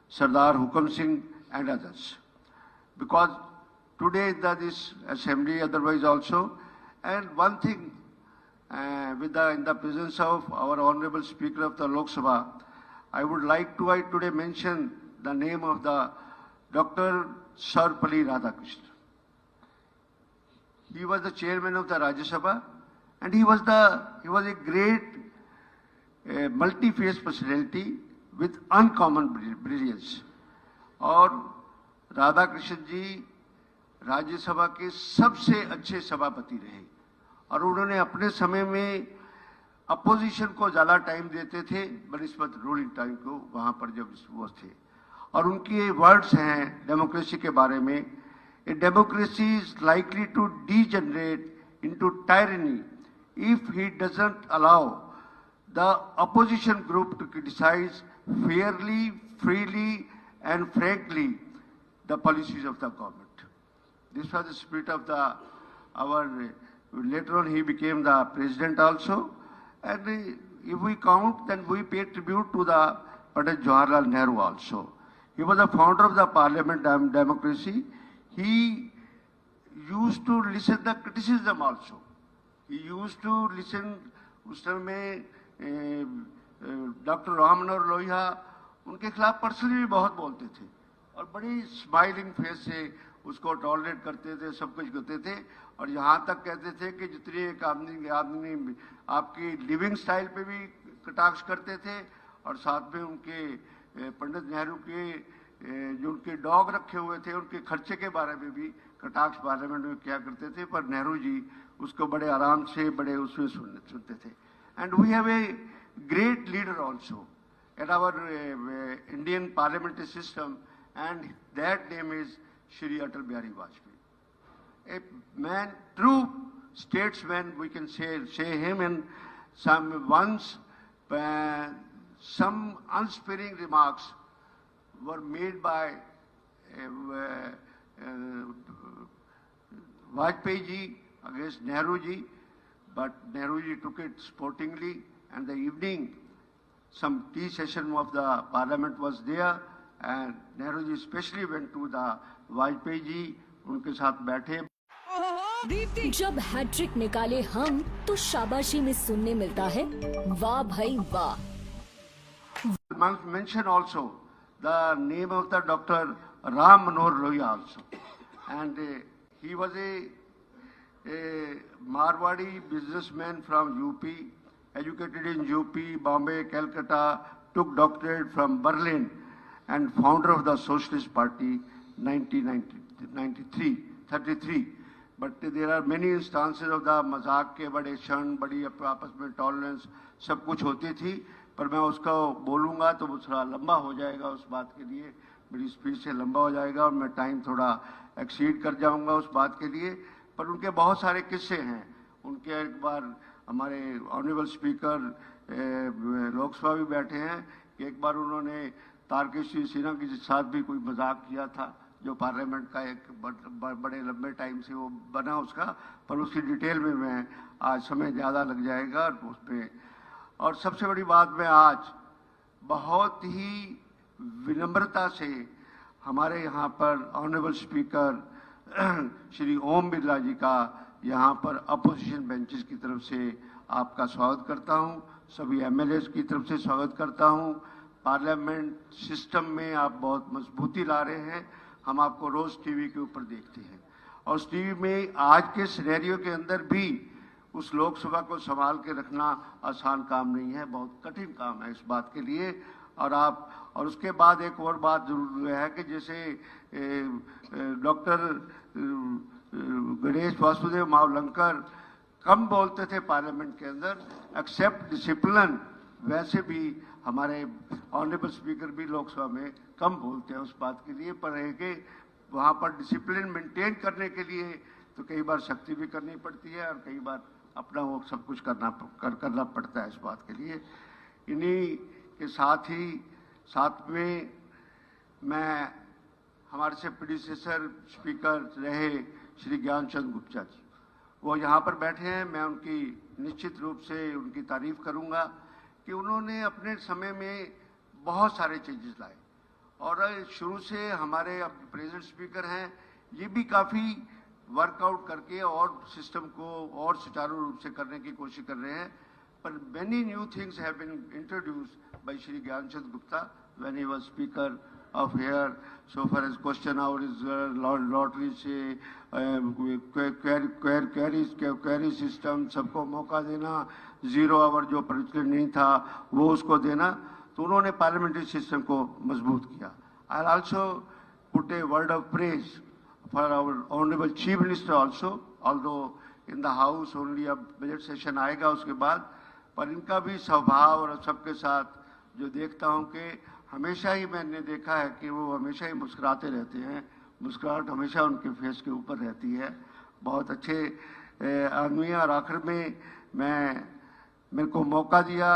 Sardar Hukam Singh, and others. Because today that is assembly, otherwise also, and one thing, in the presence of our honorable Speaker of the Lok Sabha, I would like to today mention the name of the Dr. Sarvapalli Radhakrishnan. He was the chairman of the Rajya Sabha, and he was a great multi-faced personality with uncommon brilliance. और राधा कृष्ण जी राज्यसभा के सबसे अच्छे सभापति रहे और उन्होंने अपने समय में अपोजिशन को ज़्यादा टाइम देते थे बनिस्बत रूलिंग टाइम को, वहाँ पर जब वो थे. और उनके वर्ड्स हैं डेमोक्रेसी के बारे में, a democracy is likely to degenerate into tyranny if he doesn't allow the opposition group to criticize fairly, freely, and frankly the policies of the government. This was the spirit of later on he became the president also. And if we count, then we pay tribute to the Pandit Jawaharlal Nehru also. He was the founder of the parliament democracy. He used to listen the criticism also. He used to listen, उस समय doctor Ram Manohar Lohia उनके खिलाफ personally भी बहुत बोलते थे और बड़ी स्माइलिंग फेस से उसको टॉलरेट करते थे, सब कुछ करते थे. और यहाँ तक कहते थे कि जितने एक आदमी आपकी लिविंग स्टाइल पे भी कटाक्ष करते थे और साथ में उनके पंडित नेहरू के जो उनके डॉग रखे हुए थे उनके खर्चे के बारे में भी कटाक्ष पार्लियामेंट में क्या करते थे. पर नेहरू जी उसको बड़े आराम से बड़े उसमें सुनते थे. And we have a great leader also in our Indian parliamentary system, and that name is Shri Atal Bihari Vajpayee. A man, true statesman, we can say him. And some unsparing remarks were made by Vajpayee ji against Nehru ji. But Nehru ji took it sportingly, and the evening, some tea session of the parliament was there, and Nehru ji especially went to the Vajpayee ji, उनके साथ बैठे. जब hat trick निकाले हम तो शाबाशी में सुनने मिलता है वाह भाई वाह. Mention also the name of the Dr. Ram Manohar Lohia also, and he was a a Marwadi businessman from UP, educated in UP, Bombay, Calcutta, took doctorate from Berlin and founder of the Socialist Party 1933. But there are many instances of the मजाक के बड़े क्षण, बड़ी आपस में tolerance सब कुछ होती थी, पर मैं उसका बोलूँगा तो वो थोड़ा लंबा हो जाएगा, उस बात के लिए मेरी स्पीच से लंबा हो जाएगा और मैं टाइम थोड़ा एक्सीड कर जाऊँगा उस बात के लिए। पर उनके बहुत सारे किस्से हैं। उनके एक बार हमारे ऑनरेबल स्पीकर लोकसभा भी बैठे हैं कि एक बार उन्होंने तारकिशोर सिन्हा के साथ भी कोई मजाक किया था, जो पार्लियामेंट का एक बड़े लंबे टाइम से वो बना उसका, पर उसकी डिटेल में मैं आज समय ज़्यादा लग जाएगा उस पर। और सबसे बड़ी बात, मैं आज बहुत ही विनम्रता से हमारे यहाँ पर ऑनरेबल स्पीकर श्री ओम बिरला जी का यहाँ पर अपोजिशन बेंचेस की तरफ से आपका स्वागत करता हूँ, सभी एमएलएस की तरफ से स्वागत करता हूँ। पार्लियामेंट सिस्टम में आप बहुत मजबूती ला रहे हैं, हम आपको रोज टीवी के ऊपर देखते हैं और उस टीवी में आज के सिनेरियो के अंदर भी उस लोकसभा को संभाल के रखना आसान काम नहीं है, बहुत कठिन काम है इस बात के लिए। और उसके बाद एक और बात जरूर है कि जैसे डॉक्टर गणेश वासुदेव मावलंकर कम बोलते थे पार्लियामेंट के अंदर एक्सेप्ट डिसिप्लिन, वैसे भी हमारे ऑनरेबल स्पीकर भी लोकसभा में कम बोलते हैं उस बात के लिए, पर है कि वहाँ पर डिसिप्लिन मेंटेन करने के लिए तो कई बार शक्ति भी करनी पड़ती है और कई बार अपना वो सब कुछ करना पड़ता है इस बात के लिए। इन्हीं के साथ में मैं हमारे से प्रीडिसेसर स्पीकर रहे श्री ज्ञानचंद गुप्ता जी, वो यहाँ पर बैठे हैं। मैं उनकी निश्चित रूप से उनकी तारीफ करूँगा कि उन्होंने अपने समय में बहुत सारे चेंजेस लाए और शुरू से हमारे अब प्रेजेंट स्पीकर हैं, ये भी काफ़ी वर्कआउट करके और सिस्टम को और सुचारू रूप से करने की कोशिश कर रहे हैं। पर many new things have been introduced by Shri Gyanchand Gupta when he was speaker of here, so far as question hour is lottery से क्वेरी सिस्टम, सबको मौका देना, 0 आवर जो प्रचलित नहीं था वो उसको देना, तो उन्होंने पार्लियामेंट्री सिस्टम को मजबूत किया। I also put a word of praise for our honourable chief minister also, although in the house only अब बजट सेशन आएगा उसके बाद, पर इनका भी स्वभाव और सबके साथ जो देखता हूँ कि हमेशा ही मैंने देखा है कि वो हमेशा ही मुस्कुराते रहते हैं, मुस्कुराहट हमेशा उनके फेस के ऊपर रहती है, बहुत अच्छे आदमी। और आखिर में मेरे को मौका दिया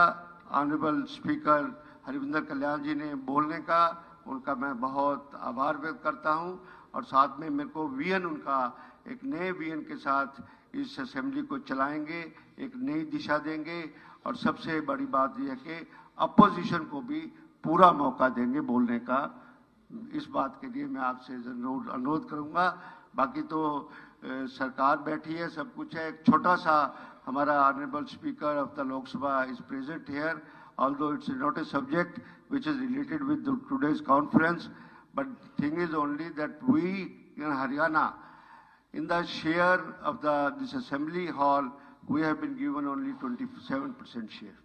ऑनरेबल स्पीकर हरविंदर कल्याण जी ने बोलने का, उनका मैं बहुत आभार व्यक्त करता हूं। और साथ में मेरे को विजन उनका एक नए विजन के साथ इस असेंबली को चलाएंगे, एक नई दिशा देंगे और सबसे बड़ी बात यह है कि अपोजिशन को भी पूरा मौका देंगे बोलने का। इस बात के लिए मैं आपसे अनुरोध करूंगा। बाकी तो सरकार बैठी है, सब कुछ है। एक छोटा सा हमारा honourable speaker of the Lok Sabha is present here, although it's not a subject which is related with today's conference, but thing is only that we in Haryana, in the share of this assembly hall, we have been given only 27% share,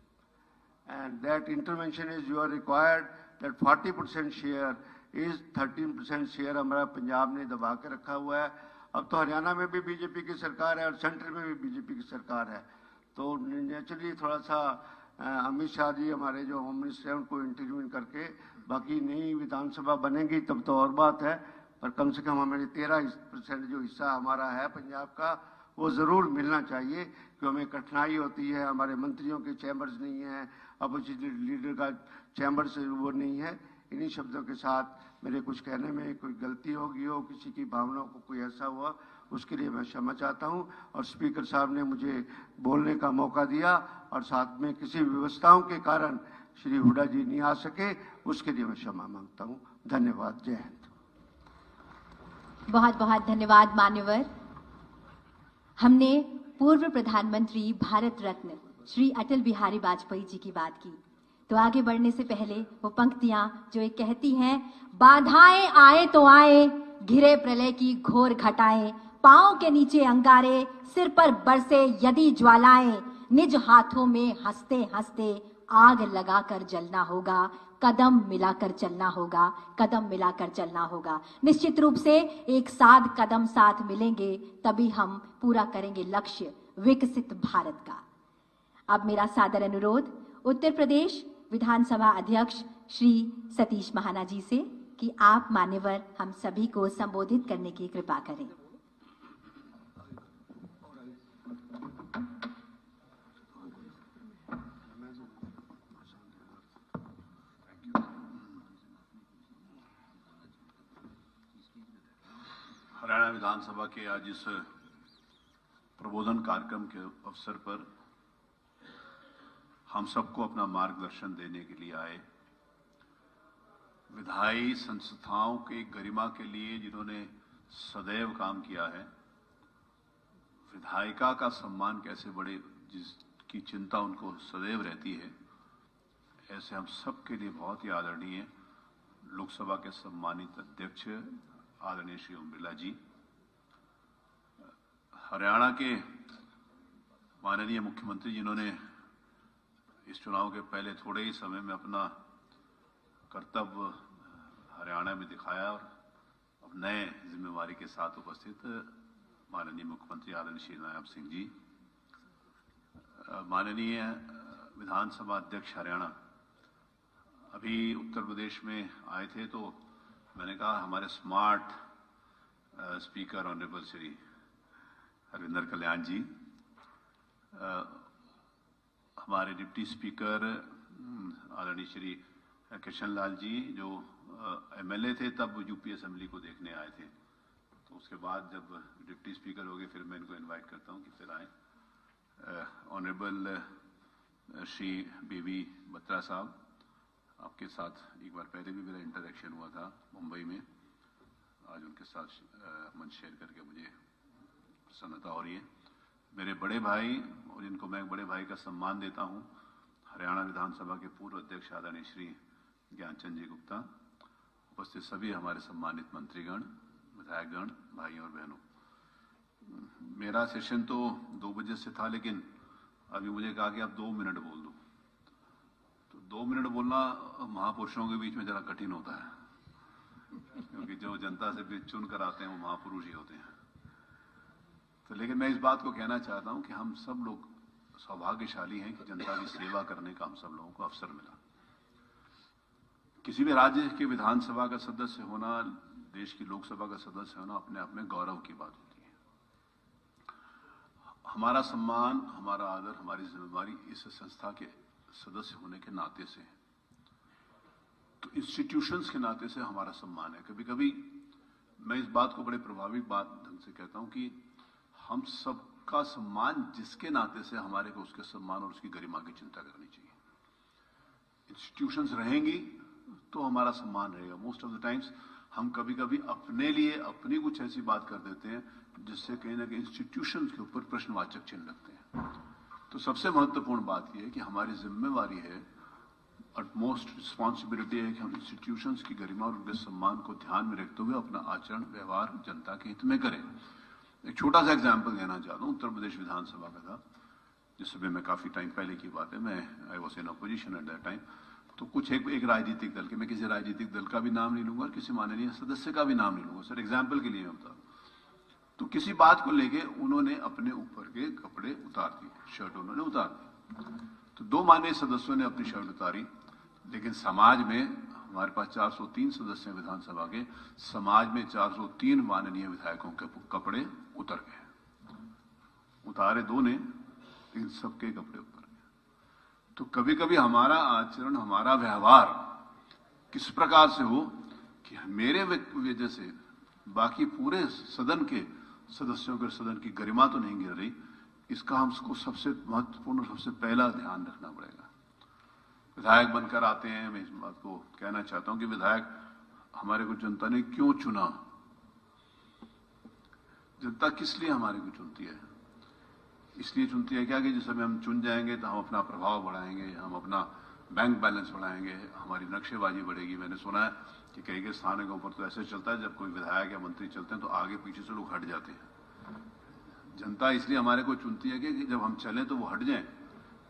and that intervention is you are required that 40% share is 13% share हमारा पंजाब ने दबा के रखा हुआ है। अब तो हरियाणा में भी बीजेपी की सरकार है और सेंटर में भी बीजेपी की सरकार है, तो नेचुरली थोड़ा सा अमित शाह जी हमारे जो होम मिनिस्टर हैं उनको इंटरव्यू करके बाकी नई विधानसभा बनेगी तब तो और बात है, पर कम से कम हमारे 13% जो हिस्सा हमारा है पंजाब का वो ज़रूर मिलना चाहिए, क्योंकि हमें कठिनाई होती है, हमारे मंत्रियों के चैम्बर्स नहीं हैं, अपोजिशन लीडर का चैम्बर से वो नहीं है। इन्हीं शब्दों के साथ मेरे कुछ कहने में कोई गलती होगी हो, किसी की भावनाओं को कोई ऐसा हुआ, उसके लिए मैं क्षमा चाहता हूं। और स्पीकर साहब ने मुझे बोलने का मौका दिया और साथ में किसी व्यवस्थाओं के कारण श्री हुड्डा जी नहीं आ सके, उसके लिए मैं क्षमा मांगता हूं। धन्यवाद। जय हिंद। बहुत बहुत धन्यवाद मान्यवर। हमने पूर्व प्रधानमंत्री भारत रत्न श्री अटल बिहारी वाजपेयी जी की बात की, तो आगे बढ़ने से पहले वो पंक्तियां जो एक कहती हैं, बाधाएं आए तो आए, घिरे प्रलय की घोर घटाएं, पांव के नीचे अंगारे, सिर पर बरसे यदि ज्वालाएं, निज हाथों में हंसते हंसते आग लगाकर जलना होगा, कदम मिलाकर चलना होगा, कदम मिलाकर चलना होगा। निश्चित रूप से एक साथ कदम साथ मिलेंगे तभी हम पूरा करेंगे लक्ष्य विकसित भारत का। अब मेरा सादर अनुरोध उत्तर प्रदेश विधानसभा अध्यक्ष श्री सतीश महाना जी से कि आप मान्यवर हम सभी को संबोधित करने की कृपा करें। हरियाणा विधानसभा के आज इस प्रबोधन कार्यक्रम के अवसर पर हम सबको अपना मार्गदर्शन देने के लिए आए। विधायी संस्थाओं की गरिमा के लिए जिन्होंने सदैव काम किया है, विधायिका का सम्मान कैसे बढ़े जिसकी चिंता उनको सदैव रहती है, ऐसे हम सब के लिए बहुत ही आदरणीय लोकसभा के सम्मानित अध्यक्ष आदरणीय श्री ओम बिरला जी, हरियाणा के माननीय मुख्यमंत्री जिन्होंने इस चुनाव के पहले थोड़े ही समय में अपना कर्तव्य हरियाणा में दिखाया और अब नए जिम्मेवारी के साथ उपस्थित माननीय मुख्यमंत्री आदरणीय श्री नायब सिंह जी, माननीय विधानसभा अध्यक्ष हरियाणा, अभी उत्तर प्रदेश में आए थे तो मैंने कहा हमारे smart speaker honourable Shri Harvinder Kalyan ji, हमारे डिप्टी स्पीकर आदरणीय श्री कृष्ण लाल जी जो एमएलए थे तब यूपी असेंबली को देखने आए थे, तो उसके बाद जब डिप्टी स्पीकर हो गए फिर मैं इनको इनवाइट करता हूं कि फिर आए। ऑनरेबल श्री बीवी बत्रा साहब, आपके साथ एक बार पहले भी मेरा इंटरेक्शन हुआ था मुंबई में, आज उनके साथ मंच शेयर करके मुझे प्रसन्नता हो रही है। मेरे बड़े भाई और जिनको मैं बड़े भाई का सम्मान देता हूं, हरियाणा विधानसभा के पूर्व अध्यक्ष आदरणीय श्री ज्ञानचंद जी गुप्ता, उपस्थित सभी हमारे सम्मानित मंत्रीगण, विधायकगण, भाई और बहनों, मेरा सेशन तो 2 बजे से था लेकिन अभी मुझे कहा कि आप 2 मिनट बोल दो, तो 2 मिनट बोलना महापुरुषों के बीच में जरा कठिन होता है, क्योंकि जो जनता से भी चुन कर आते हैं वो महापुरुष ही होते हैं। तो लेकिन मैं इस बात को कहना चाहता हूं कि हम सब लोग सौभाग्यशाली हैं कि जनता की सेवा करने का हम सब लोगों को अवसर मिला। किसी भी राज्य के विधानसभा का सदस्य होना, देश की लोकसभा का सदस्य होना अपने आप में गौरव की बात होती है। हमारा सम्मान, हमारा आदर, हमारी जिम्मेवारी इस संस्था के सदस्य होने के नाते से है, तो इंस्टीट्यूशंस के नाते से हमारा सम्मान है। कभी कभी मैं इस बात को बड़े प्रभावी बात ढंग से कहता हूं कि हम सबका सम्मान जिसके नाते से हमारे को उसके सम्मान और उसकी गरिमा की चिंता करनी चाहिए। इंस्टीट्यूशंस रहेंगी तो हमारा सम्मान रहेगा। मोस्ट ऑफ द टाइम्स हम कभी कभी अपने लिए अपनी कुछ ऐसी बात कर देते हैं जिससे कहीं ना कहीं इंस्टीट्यूशंस के ऊपर प्रश्नवाचक चिन्ह लगते हैं। तो सबसे महत्वपूर्ण बात यह है कि हमारी जिम्मेवारी है, अटमोस्ट रिस्पॉन्सिबिलिटी है कि हम इंस्टीट्यूशंस की गरिमा और उनके सम्मान को ध्यान में रखते हुए अपना आचरण व्यवहार जनता के हित में करें। एक छोटा सा एग्जाम्पल देना चाहता हूं। उत्तर प्रदेश विधानसभा का था, जिसमें मैं काफी टाइम पहले की बात है, मैं I was in opposition eight that time, तो कुछ एक राजनीतिक दल के, मैं किसी राजनीतिक दल का भी नाम नहीं लूंगा और किसी माननीय सदस्य का भी नाम नहीं लूंगा, सर एग्जाम्पल के लिए मैं बता रहा हूं। तो किसी बात को लेके उन्होंने अपने ऊपर के कपड़े उतार दिए, शर्ट उन्होंने उतार दी, तो 2 माननीय सदस्यों ने अपनी शर्ट उतारी, लेकिन समाज में हमारे पास 403 सदस्य हैं विधानसभा के, समाज में 403 माननीय विधायकों के कपड़े उतर गए। उतारे 2 ने, लेकिन सबके कपड़े उतर गए। तो कभी कभी हमारा आचरण, हमारा व्यवहार किस प्रकार से हो कि मेरे वजह से बाकी पूरे सदन के सदस्यों के सदन की गरिमा तो नहीं गिर रही, इसका हमको सबसे महत्वपूर्ण, सबसे पहला ध्यान रखना पड़ेगा। विधायक बनकर आते हैं, मैं इस बात को कहना चाहता हूं कि विधायक हमारे को जनता ने क्यों चुना, जनता किस लिए हमारे को चुनती है? इसलिए चुनती है क्या कि जिस समय हम चुन जाएंगे तो हम अपना प्रभाव बढ़ाएंगे, हम अपना बैंक बैलेंस बढ़ाएंगे, हमारी नक्शेबाजी बढ़ेगी। मैंने सुना है कि कई स्थानों के ऊपर तो ऐसे चलता है, जब कोई विधायक या मंत्री चलते हैं तो आगे पीछे से लोग हट जाते हैं, जनता इसलिए हमारे को चुनती है कि जब हम चलें तो वो हट जाएं।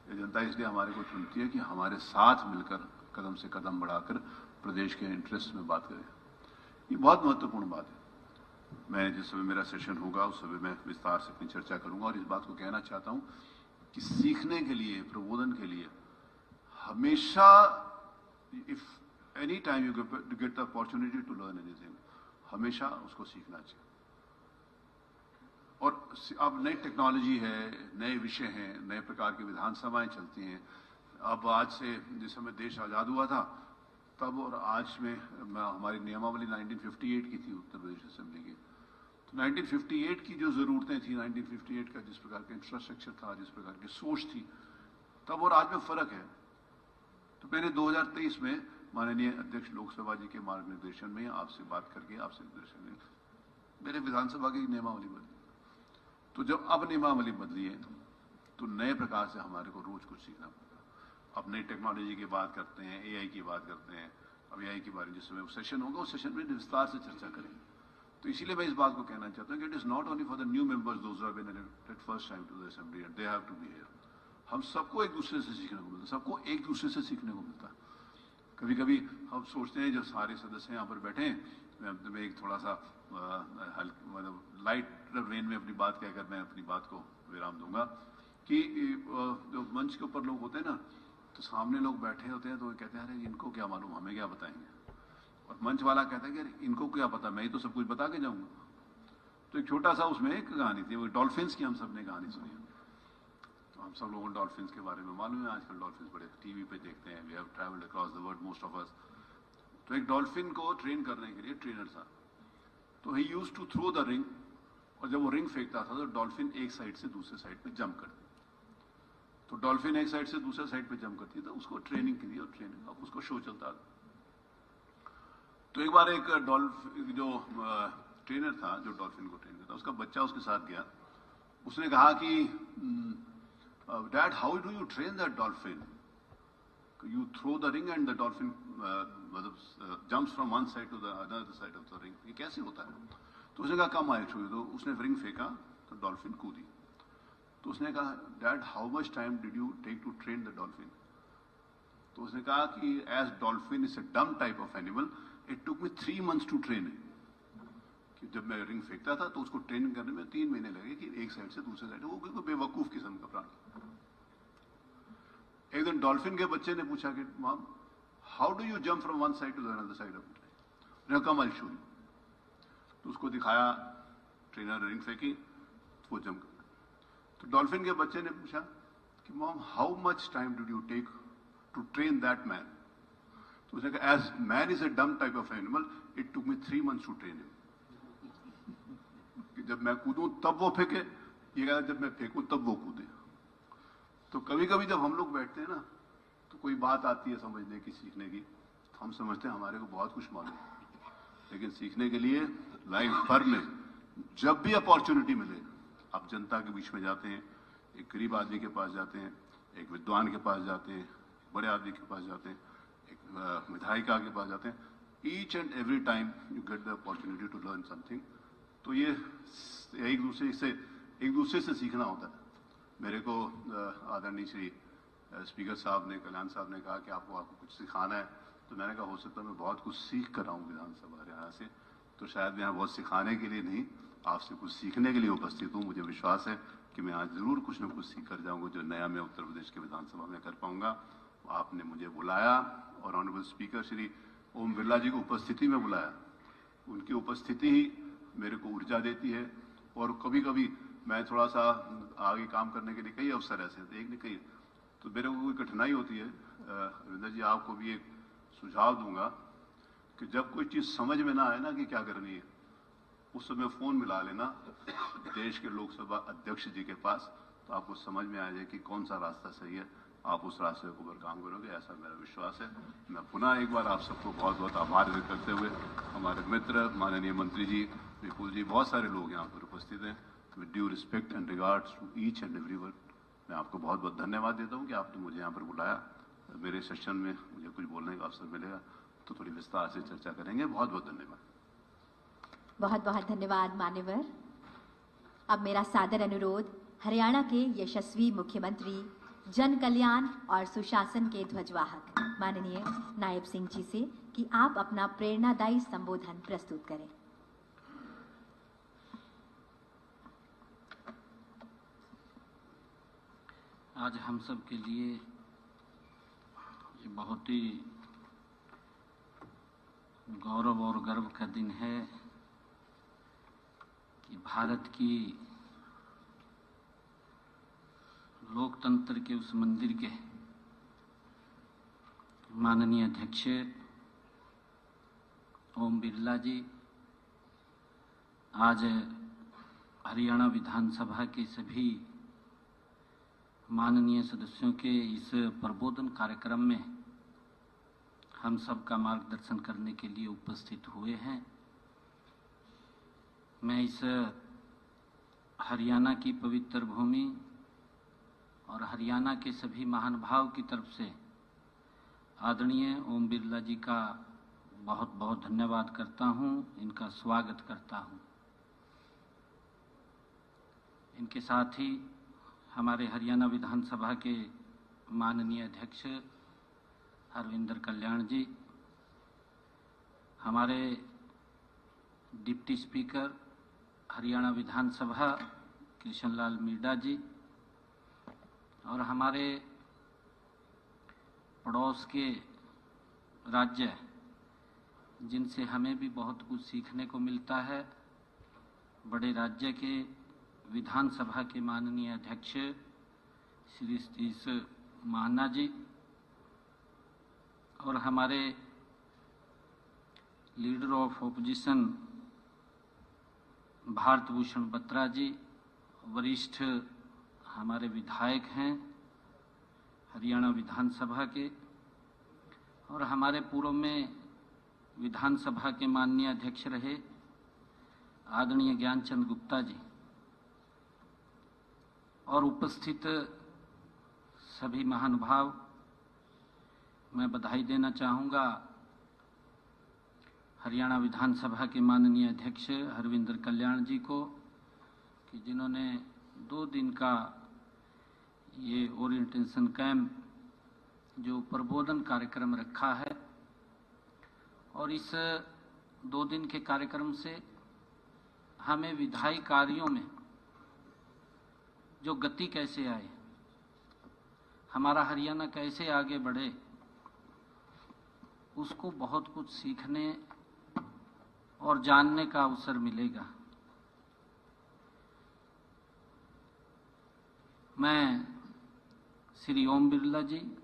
जनता इसलिए हमारे को चुनती है कि हमारे साथ मिलकर कदम से कदम बढ़ाकर प्रदेश के इंटरेस्ट में बात करें। ये बहुत महत्वपूर्ण बात है। मैं जिस समय मेरा सेशन होगा उस समय मैं विस्तार से अपनी चर्चा करूंगा और इस बात को कहना चाहता हूं कि सीखने के लिए, प्रबोधन के लिए हमेशा, if any time you get the opportunity to learn anything, हमेशा उसको सीखना चाहिए। और अब नई टेक्नोलॉजी है, नए विषय हैं, नए प्रकार की विधानसभाएं चलती हैं। अब आज से जिस समय देश आज़ाद हुआ था तब और आज में हमारी नियमावली 1958 की थी उत्तर प्रदेश असेंबली की। तो 1958 की जो ज़रूरतें थी, 1958 का जिस प्रकार का इंफ्रास्ट्रक्चर था, जिस प्रकार की सोच थी, तब और आज में फ़र्क है। तो मैंने 2023 में माननीय अध्यक्ष लोकसभा जी के मार्गनिर्देशन में आपसे बात करके आपसे निर्देशन में मेरे विधानसभा की नियमावली बदली। तो जब अब नियमावली बदली है तो नए प्रकार से हमारे को रोज कुछ सीखना पड़ेगा। अब नई टेक्नोलॉजी की बात करते हैं, एआई की बात करते हैं। अब एआई के बारे में जिस समय सेशन होगा उस सेशन में विस्तार से चर्चा करेंगे। तो इसीलिए मैं इस बात को कहना चाहता हूँ कि it is not only for the new members those who have been elected first time to the assembly and they have to be here. हम सबको एक दूसरे से सीखने को मिलता है, सबको एक दूसरे से सीखने को मिलता है। कभी कभी हम सोचते हैं जब सारे सदस्य यहाँ पर बैठे हैं, मैं एक थोड़ा सा मतलब लाइट वेन में अपनी बात कहकर मैं अपनी बात को विराम दूंगा कि जो मंच के ऊपर लोग होते हैं ना, तो सामने लोग बैठे होते हैं तो वो कहते हैं अरे इनको क्या मालूम, हमें क्या बताएंगे। और मंच वाला कहता है कि अरे इनको क्या पता, मैं ही तो सब कुछ बता के जाऊंगा। तो एक छोटा सा उसमें एक कहानी थी, वो डॉल्फिन्स की हम सब ने कहानी सुनी है। तो हम सब लोगों को डॉल्फिन्स के बारे में मालूम है, आजकल डॉल्फिन्स बड़े टीवी पे देखते हैं। We have travelled across the world most of us. तो एक डॉल्फिन को ट्रेन करने के लिए ट्रेनर था, तो he used to throw the ring, और जब वो रिंग फेंकता था तो डॉल्फिन एक साइड से दूसरे साइड पे जंप करती। तो डॉल्फिन एक साइड से दूसरे साइड पे जंप करती, तो उसको ट्रेनिंग के लिए, और ट्रेनिंग अब उसको शो चलता था। तो एक बार एक डॉल्फिन जो ट्रेनर था, जो डॉल्फिन को ट्रेन करता, उसका बच्चा उसके साथ गया। उसने कहा कि dad how do you train that dolphin, you throw the ring and the dolphin jumps from one side to the other side of the ring, ये कैसे होता है। तो उसने कहा कम आई शो यू। तो उसने रिंग फेंका तो डॉल्फिन कूदी। तो उसने कहा dad how much time did you take to train the dolphin. तो उसने कहा कि as dolphin is a dumb type of animal, it took me 3 months to train it. कि जब मैं रिंग फेंकता था तो उसको ट्रेनिंग करने में 3 महीने लगे कि एक साइड से दूसरे साइड, वो बिल्कुल बेवकूफ किस्म का प्राणी। एक दिन डॉल्फिन के बच्चे ने पूछा कि mom how do you jump from one side to the other side of the ring. Come I show you. तो उसको दिखाया, ट्रेनर रिंग फेंकी, वो जंप कर। तो डॉल्फिन के बच्चे ने पूछा कि mom how much time did you take to train that man. तो उसने कहा as man is a dumb type of animal, it took me 3 months to train him. कि जब मैं कूदूं तब वो फेंके, ये कहा जब मैं फेंकूं तब वो कूदे। तो कभी कभी जब हम लोग बैठते हैं ना, तो कोई बात आती है समझने की, सीखने की, तो हम समझते हैं हमारे को बहुत कुछ मालूम है। लेकिन सीखने के लिए लाइफ भर में जब भी अपॉर्चुनिटी मिले, आप जनता के बीच में जाते हैं, एक गरीब आदमी के पास जाते हैं, एक विद्वान के पास जाते हैं, बड़े आदमी के पास जाते हैं, एक विधायिका के पास जाते हैं, each and every time you get the opportunity to learn something. तो ये एक दूसरे से सीखना होता है। मेरे को आदरणीय श्री स्पीकर साहब ने, कल्याण साहब ने कहा कि आपको कुछ सिखाना है, तो मैंने कहा हो सकता है मैं बहुत कुछ सीख कर आऊँ विधानसभा हरियाणा से। तो शायद मैं यहाँ बहुत सिखाने के लिए नहीं, आपसे कुछ सीखने के लिए उपस्थित हूँ। मुझे विश्वास है कि मैं आज जरूर कुछ न कुछ सीख कर जाऊँगा, जो नया मैं उत्तर प्रदेश के विधानसभा में कर पाऊँगा। आपने मुझे बुलाया और ऑनरेबल स्पीकर श्री ओम बिरला जी को उपस्थिति में बुलाया। उनकी उपस्थिति ही मेरे को ऊर्जा देती है। और कभी कभी मैं थोड़ा सा आगे काम करने के लिए कई अवसर ऐसे थे, एक नहीं कई, तो मेरे को कोई कठिनाई होती है। रविंदर जी, आपको भी एक सुझाव दूंगा कि जब कोई चीज़ समझ में ना आए ना कि क्या करनी है, उस समय फ़ोन मिला लेना देश के लोकसभा अध्यक्ष जी के पास, तो आपको समझ में आ जाए कि कौन सा रास्ता सही है, आप उस रास्ते के ऊपर काम करोगे, ऐसा मेरा विश्वास है। मैं पुनः एक बार आप सबको बहुत बहुत आभार व्यक्त करते हुए, हमारे मित्र माननीय मंत्री जी, विपुल जी, बहुत सारे लोग यहाँ पर उपस्थित हैं, with due respect and regards to each and everyone, मैं आपको बहुत बहुत धन्यवाद देता हूँ कि आपने मुझे यहाँ पर बुलाया। मेरे सेशन में मुझे कुछ बोलने का अवसर मिलेगा तो थोड़ी विस्तार से चर्चा करेंगे। बहुत बहुत धन्यवाद। बहुत बहुत धन्यवाद मान्यवर। अब मेरा सादर अनुरोध हरियाणा के यशस्वी मुख्यमंत्री, जन कल्याण और सुशासन के ध्वजवाहक माननीय नायब सिंह जी से कि आप अपना प्रेरणादायी संबोधन प्रस्तुत करें। आज हम सब के लिए ये बहुत ही गौरव और गर्व का दिन है कि भारत की लोकतंत्र के उस मंदिर के माननीय अध्यक्ष ओम बिरला जी आज हरियाणा विधानसभा के सभी माननीय सदस्यों के इस प्रबोधन कार्यक्रम में हम सब का मार्गदर्शन करने के लिए उपस्थित हुए हैं। मैं इस हरियाणा की पवित्र भूमि और हरियाणा के सभी महानुभाव की तरफ से आदरणीय ओम बिरला जी का बहुत बहुत धन्यवाद करता हूं, इनका स्वागत करता हूं। इनके साथ ही हमारे हरियाणा विधानसभा के माननीय अध्यक्ष हरविंदर कल्याण जी, हमारे डिप्टी स्पीकर हरियाणा विधानसभा कृष्णलाल मीणा जी और हमारे पड़ोस के राज्य जिनसे हमें भी बहुत कुछ सीखने को मिलता है, बड़े राज्य के विधानसभा के माननीय अध्यक्ष श्री सतीश महाना जी और हमारे leader of opposition Bharat Bhushan Batra ji, वरिष्ठ हमारे विधायक हैं हरियाणा विधानसभा के, और हमारे पूर्व में विधानसभा के माननीय अध्यक्ष रहे आदरणीय ज्ञानचंद गुप्ता जी, और उपस्थित सभी महानुभाव, मैं बधाई देना चाहूँगा हरियाणा विधानसभा के माननीय अध्यक्ष हरविंदर कल्याण जी को कि जिन्होंने 2 दिन का ये ओरिएंटेशन कैंप जो प्रबोधन कार्यक्रम रखा है, और इस 2 दिन के कार्यक्रम से हमें विधायी कार्यों में जो गति कैसे आए, हमारा हरियाणा कैसे आगे बढ़े, उसको बहुत कुछ सीखने और जानने का अवसर मिलेगा। मैं श्री ओम बिरला जी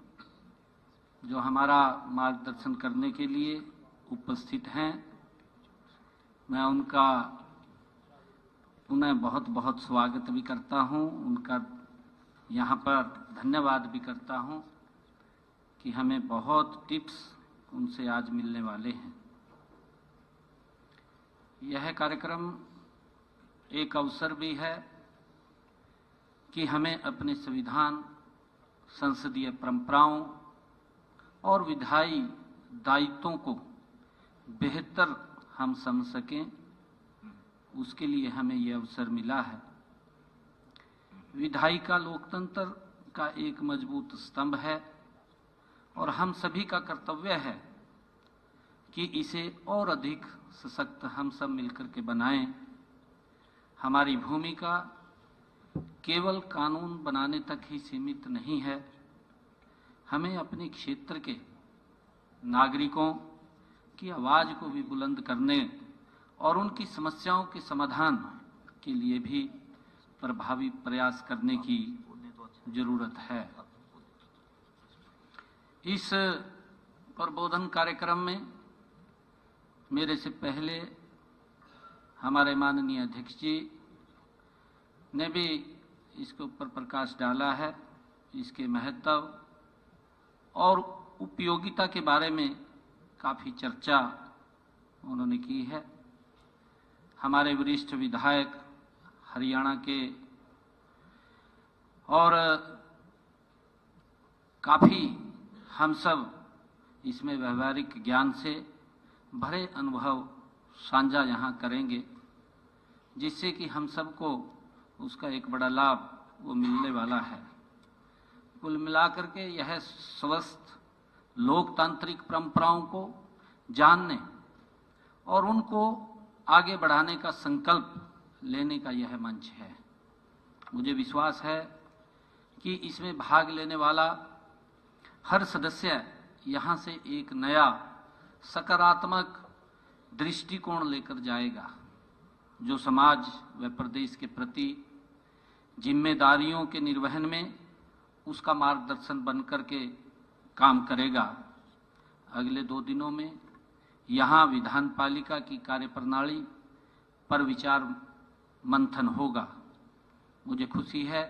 जो हमारा मार्गदर्शन करने के लिए उपस्थित हैं, मैं उनका पुनः बहुत बहुत स्वागत भी करता हूं, उनका यहाँ पर धन्यवाद भी करता हूं कि हमें बहुत टिप्स उनसे आज मिलने वाले हैं। यह कार्यक्रम एक अवसर भी है कि हमें अपने संविधान, संसदीय परंपराओं और विधायी दायित्वों को बेहतर हम समझ सकें, उसके लिए हमें यह अवसर मिला है। विधायी का लोकतंत्र का एक मजबूत स्तंभ है और हम सभी का कर्तव्य है कि इसे और अधिक सशक्त हम सब मिलकर के बनाएं। हमारी भूमिका केवल कानून बनाने तक ही सीमित नहीं है, हमें अपने क्षेत्र के नागरिकों की आवाज़ को भी बुलंद करने और उनकी समस्याओं के समाधान के लिए भी प्रभावी प्रयास करने की जरूरत है। इस प्रबोधन कार्यक्रम में मेरे से पहले हमारे माननीय अध्यक्ष जी ने भी इसके ऊपर प्रकाश डाला है, इसके महत्व और उपयोगिता के बारे में काफ़ी चर्चा उन्होंने की है। हमारे वरिष्ठ विधायक हरियाणा के और काफ़ी हम सब इसमें व्यवहारिक ज्ञान से भरे अनुभव साझा यहाँ करेंगे, जिससे कि हम सबको उसका एक बड़ा लाभ वो मिलने वाला है। कुल मिलाकर के यह स्वस्थ लोकतांत्रिक परंपराओं को जानने और उनको आगे बढ़ाने का संकल्प लेने का यह मंच है। मुझे विश्वास है कि इसमें भाग लेने वाला हर सदस्य यहाँ से एक नया सकारात्मक दृष्टिकोण लेकर जाएगा, जो समाज व प्रदेश के प्रति जिम्मेदारियों के निर्वहन में उसका मार्गदर्शन बनकर के काम करेगा। अगले 2 दिनों में यहाँ विधान पालिका की कार्यप्रणाली पर विचार मंथन होगा। मुझे खुशी है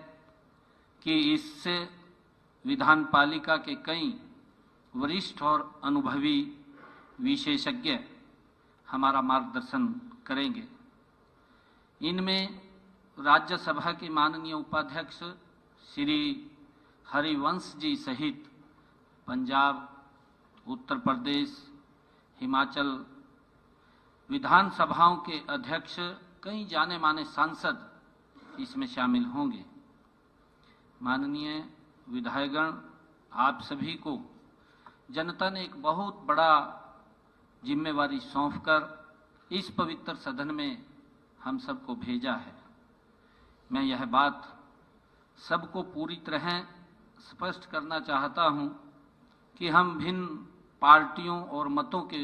कि इससे विधान पालिका के कई वरिष्ठ और अनुभवी विशेषज्ञ हमारा मार्गदर्शन करेंगे। इनमें राज्यसभा के माननीय उपाध्यक्ष श्री हरिवंश जी सहित पंजाब, उत्तर प्रदेश, हिमाचल विधानसभाओं के अध्यक्ष, कई जाने माने सांसद इसमें शामिल होंगे। माननीय विधायकगण, आप सभी को जनता ने एक बहुत बड़ा जिम्मेवारी सौंपकर इस पवित्र सदन में हम सबको भेजा है। मैं यह बात सबको पूरी तरह स्पष्ट करना चाहता हूं कि हम भिन्न पार्टियों और मतों के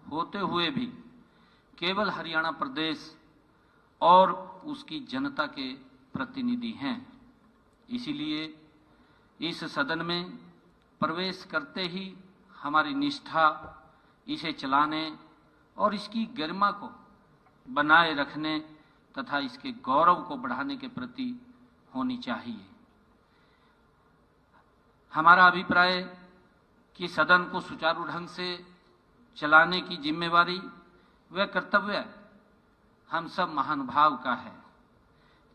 होते हुए भी केवल हरियाणा प्रदेश और उसकी जनता के प्रतिनिधि हैं। इसीलिए इस सदन में प्रवेश करते ही हमारी निष्ठा इसे चलाने और इसकी गरिमा को बनाए रखने तथा इसके गौरव को बढ़ाने के प्रति होनी चाहिए। हमारा अभिप्राय कि सदन को सुचारू ढंग से चलाने की जिम्मेवारी व कर्तव्य हम सब महानुभाव का है।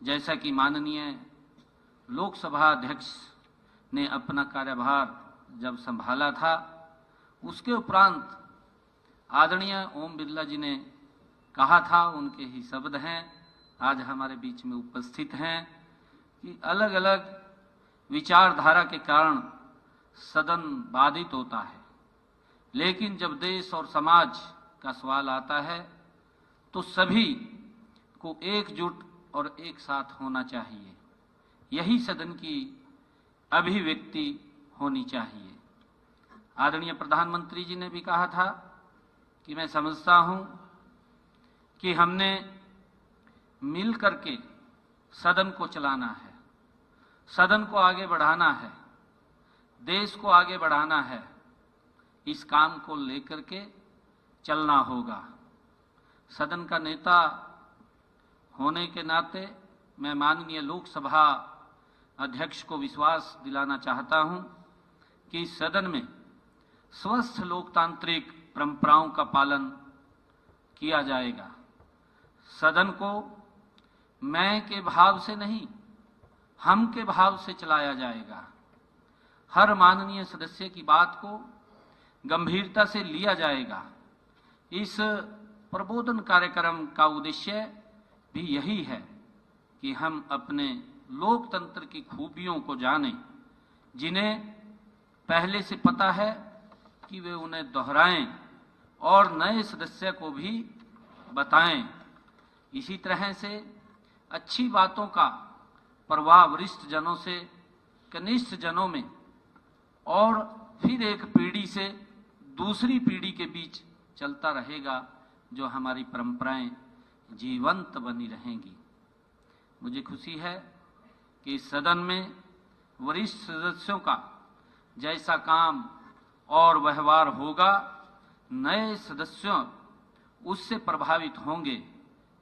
जैसा कि माननीय लोकसभा अध्यक्ष ने अपना कार्यभार जब संभाला था, उसके उपरांत आदरणीय ओम बिरला जी ने कहा था, उनके ही शब्द हैं, आज हमारे बीच में उपस्थित हैं, कि अलग अलग विचारधारा के कारण सदन बाधित होता है, लेकिन जब देश और समाज का सवाल आता है तो सभी को एकजुट और एक साथ होना चाहिए। यही सदन की अभिव्यक्ति होनी चाहिए। आदरणीय प्रधानमंत्री जी ने भी कहा था कि मैं समझता हूं कि हमने मिल करके सदन को चलाना है, सदन को आगे बढ़ाना है, देश को आगे बढ़ाना है। इस काम को लेकर के चलना होगा। सदन का नेता होने के नाते मैं माननीय लोकसभा अध्यक्ष को विश्वास दिलाना चाहता हूं कि इस सदन में स्वस्थ लोकतांत्रिक परंपराओं का पालन किया जाएगा। सदन को मैं के भाव से नहीं, हम के भाव से चलाया जाएगा। हर माननीय सदस्य की बात को गंभीरता से लिया जाएगा। इस प्रबोधन कार्यक्रम का उद्देश्य भी यही है कि हम अपने लोकतंत्र की खूबियों को जानें, जिन्हें पहले से पता है कि वे उन्हें दोहराएं और नए सदस्य को भी बताएं। इसी तरह से अच्छी बातों का प्रवाह वरिष्ठ जनों से कनिष्ठ जनों में और फिर एक पीढ़ी से दूसरी पीढ़ी के बीच चलता रहेगा, जो हमारी परंपराएं जीवंत बनी रहेंगी। मुझे खुशी है कि इस सदन में वरिष्ठ सदस्यों का जैसा काम और व्यवहार होगा, नए सदस्यों उससे प्रभावित होंगे।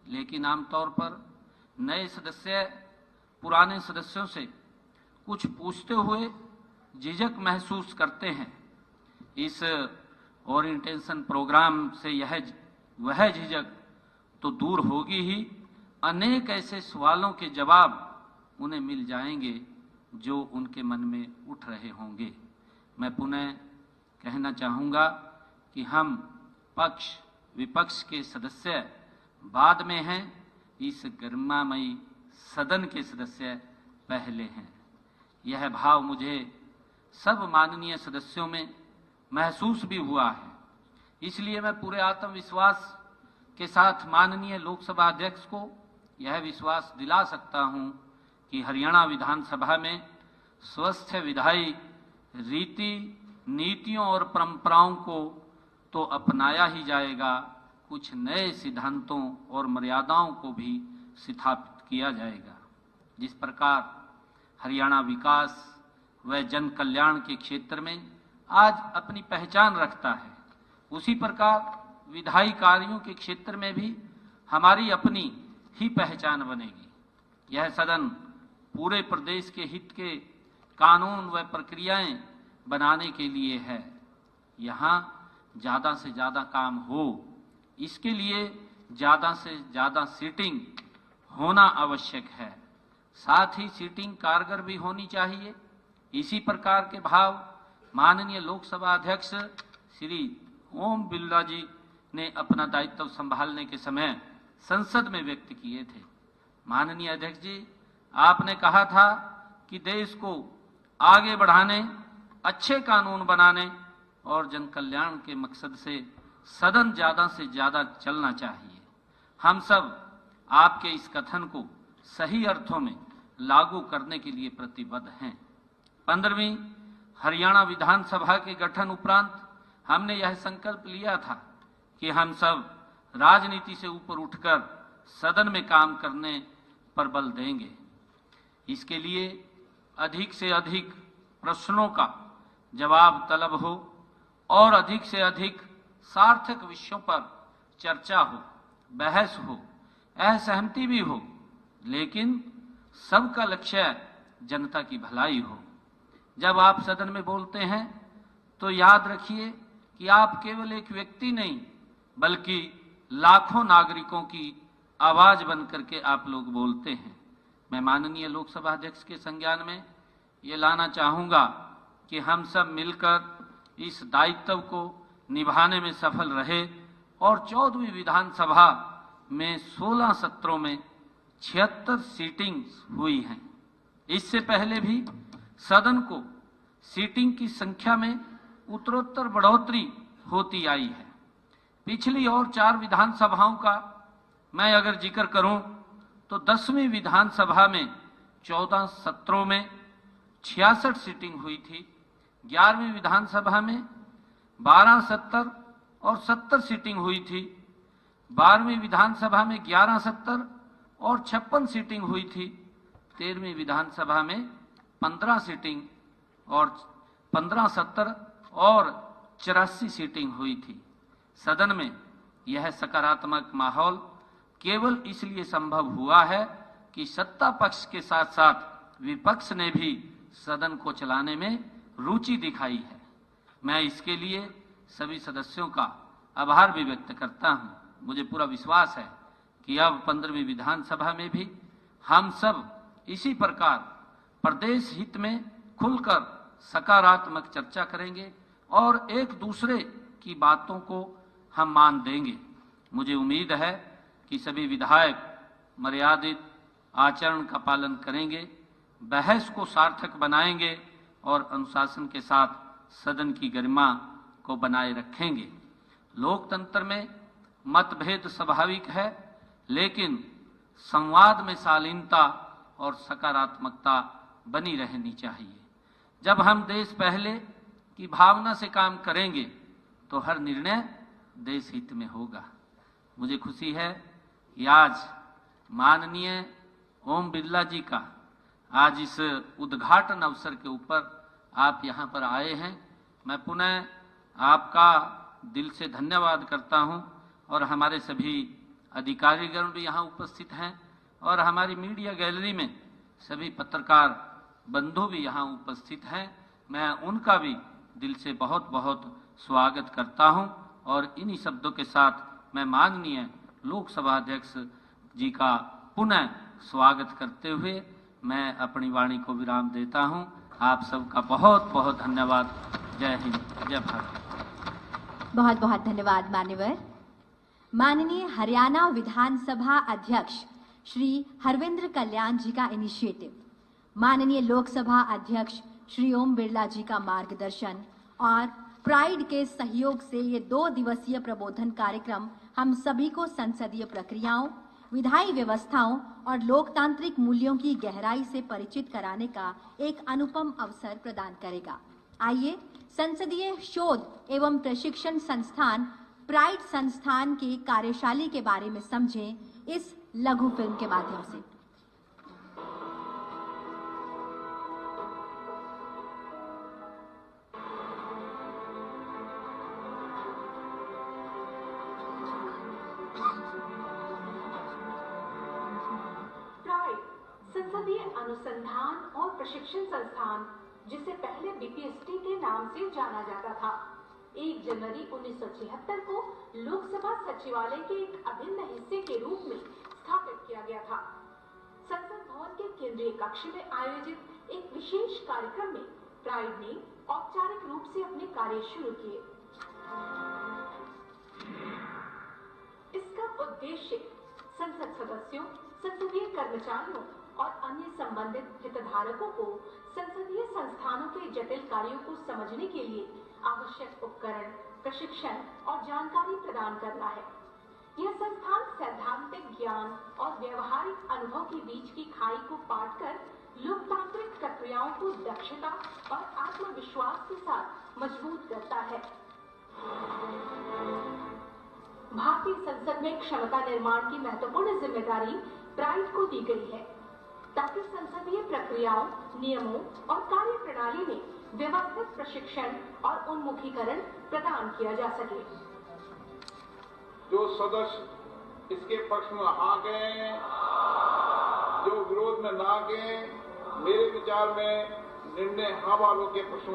लेकिन आमतौर पर नए सदस्य पुराने सदस्यों से कुछ पूछते हुए झिझक महसूस करते हैं। इस ओरिएंटेशन प्रोग्राम से वह झिझक तो दूर होगी ही, अनेक ऐसे सवालों के जवाब उन्हें मिल जाएंगे जो उनके मन में उठ रहे होंगे। मैं पुनः कहना चाहूँगा कि हम पक्ष विपक्ष के सदस्य बाद में हैं, इस गरिमामयी सदन के सदस्य पहले हैं। यह भाव मुझे सब माननीय सदस्यों में महसूस भी हुआ है। इसलिए मैं पूरे आत्मविश्वास के साथ माननीय लोकसभा अध्यक्ष को यह विश्वास दिला सकता हूं कि हरियाणा विधानसभा में स्वस्थ विधायी रीति, नीतियों और परंपराओं को तो अपनाया ही जाएगा, कुछ नए सिद्धांतों और मर्यादाओं को भी स्थापित किया जाएगा। जिस प्रकार हरियाणा विकास व जन कल्याण के क्षेत्र में आज अपनी पहचान रखता है, उसी प्रकार विधायी कार्यों के क्षेत्र में भी हमारी अपनी ही पहचान बनेगी। यह सदन पूरे प्रदेश के हित के कानून व प्रक्रियाएं बनाने के लिए है। यहाँ ज़्यादा से ज़्यादा काम हो, इसके लिए ज़्यादा से ज़्यादा सीटिंग होना आवश्यक है। साथ ही सीटिंग कारगर भी होनी चाहिए। इसी प्रकार के भाव माननीय लोकसभा अध्यक्ष श्री ओम बिरला जी ने अपना दायित्व संभालने के समय संसद में व्यक्त किए थे। माननीय अध्यक्ष जी, आपने कहा था कि देश को आगे बढ़ाने, अच्छे कानून बनाने और जन कल्याण के मकसद से सदन ज़्यादा से ज़्यादा चलना चाहिए। हम सब आपके इस कथन को सही अर्थों में लागू करने के लिए प्रतिबद्ध हैं। 15वीं हरियाणा विधानसभा के गठन उपरांत हमने यह संकल्प लिया था कि हम सब राजनीति से ऊपर उठकर सदन में काम करने पर बल देंगे। इसके लिए अधिक से अधिक प्रश्नों का जवाब तलब हो और अधिक से अधिक सार्थक विषयों पर चर्चा हो, बहस हो, असहमति भी हो, लेकिन सबका लक्ष्य जनता की भलाई हो। जब आप सदन में बोलते हैं तो याद रखिए कि आप केवल एक व्यक्ति नहीं बल्कि लाखों नागरिकों की आवाज बन करके आप लोग बोलते हैं। मैं माननीय लोकसभा अध्यक्ष के संज्ञान में ये लाना चाहूँगा कि हम सब मिलकर इस दायित्व को निभाने में सफल रहे और 14वीं विधानसभा में 16 सत्रों में 76 सीटिंग हुई हैं। इससे पहले भी सदन को सीटिंग की संख्या में उत्तरोत्तर बढ़ोतरी होती आई है। पिछली और 4 विधानसभाओं का मैं अगर जिक्र करूं तो 10वीं विधानसभा में 14 सत्रों में 66 सीटिंग हुई थी। 11वीं विधानसभा में 12 सत्र और 70 सीटिंग हुई थी। 12वीं विधानसभा में 11 सत्र और 56 सीटिंग हुई थी। 13वीं विधानसभा में 15 सीटिंग और 15 सत्र और 84 सीटिंग हुई थी। सदन में यह सकारात्मक माहौल केवल इसलिए संभव हुआ है कि सत्ता पक्ष के साथ साथ विपक्ष ने भी सदन को चलाने में रुचि दिखाई है। मैं इसके लिए सभी सदस्यों का आभार भी व्यक्त करता हूं। मुझे पूरा विश्वास है कि अब 15वीं विधानसभा में भी हम सब इसी प्रकार प्रदेश हित में खुलकर सकारात्मक चर्चा करेंगे और एक दूसरे की बातों को हम मान देंगे। मुझे उम्मीद है कि सभी विधायक मर्यादित आचरण का पालन करेंगे, बहस को सार्थक बनाएंगे और अनुशासन के साथ सदन की गरिमा को बनाए रखेंगे। लोकतंत्र में मतभेद स्वाभाविक है, लेकिन संवाद में शालीनता और सकारात्मकता बनी रहनी चाहिए। जब हम देश पहले की भावना से काम करेंगे तो हर निर्णय देश हित में होगा। मुझे खुशी है कि आज माननीय ओम बिरला जी का आज इस उद्घाटन अवसर के ऊपर आप यहाँ पर आए हैं। मैं पुनः आपका दिल से धन्यवाद करता हूँ और हमारे सभी अधिकारीगण भी यहाँ उपस्थित हैं और हमारी मीडिया गैलरी में सभी पत्रकार बंधु भी यहाँ उपस्थित हैं। मैं उनका भी दिल से बहुत बहुत स्वागत करता हूँ और इन्हीं शब्दों के साथ मैं माननीय लोकसभा अध्यक्ष जी का पुनः स्वागत करते हुए मैं अपनी वाणी को विराम देता हूँ। आप सबका बहुत बहुत धन्यवाद। जय हिंद, जय भारत। बहुत बहुत धन्यवाद मान्यवर। माननीय हरियाणा विधानसभा अध्यक्ष श्री हरविंद्र कल्याण जी का इनिशिएटिव, माननीय लोकसभा अध्यक्ष श्री ओम बिरला जी का मार्गदर्शन और प्राइड के सहयोग से ये 2 दिवसीय प्रबोधन कार्यक्रम हम सभी को संसदीय प्रक्रियाओं, विधायी व्यवस्थाओं और लोकतांत्रिक मूल्यों की गहराई से परिचित कराने का एक अनुपम अवसर प्रदान करेगा। आइए संसदीय शोध एवं प्रशिक्षण संस्थान प्राइड संस्थान की कार्यशाला के बारे में समझें इस लघु फिल्म के माध्यम से। संसदीय अनुसंधान और प्रशिक्षण संस्थान, जिसे पहले बीपीएसटी के नाम से जाना जाता था, 1 जनवरी 1976 को लोकसभा सचिवालय के एक अभिन्न हिस्से के रूप में स्थापित किया गया था। संसद भवन के केंद्रीय कक्ष में आयोजित एक विशेष कार्यक्रम में प्राइड ने औपचारिक रूप से अपने कार्य शुरू किए। इसका उद्देश्य संसद सदस्यों, संसदीय कर्मचारियों और अन्य संबंधित हितधारकों को संसदीय संस्थानों के जटिल कार्यों को समझने के लिए आवश्यक उपकरण, प्रशिक्षण और जानकारी प्रदान करना है। यह संस्थान सैद्धांतिक ज्ञान और व्यवहारिक अनुभव के बीच की खाई को पाटकर लोकतांत्रिक प्रक्रियाओं को दक्षता और आत्मविश्वास के साथ मजबूत करता है। भारतीय संसद में क्षमता निर्माण की महत्वपूर्ण जिम्मेदारी प्राइड को दी गई है, ताकि संसदीय प्रक्रियाओं, नियमों और कार्य प्रणाली में व्यवस्थित प्रशिक्षण और उन्मुखीकरण प्रदान किया जा सके। जो सदस्य इसके पक्ष में आ गए, जो विरोध में ना गए, मेरे विचार में निर्णय हाँ वालों के पक्ष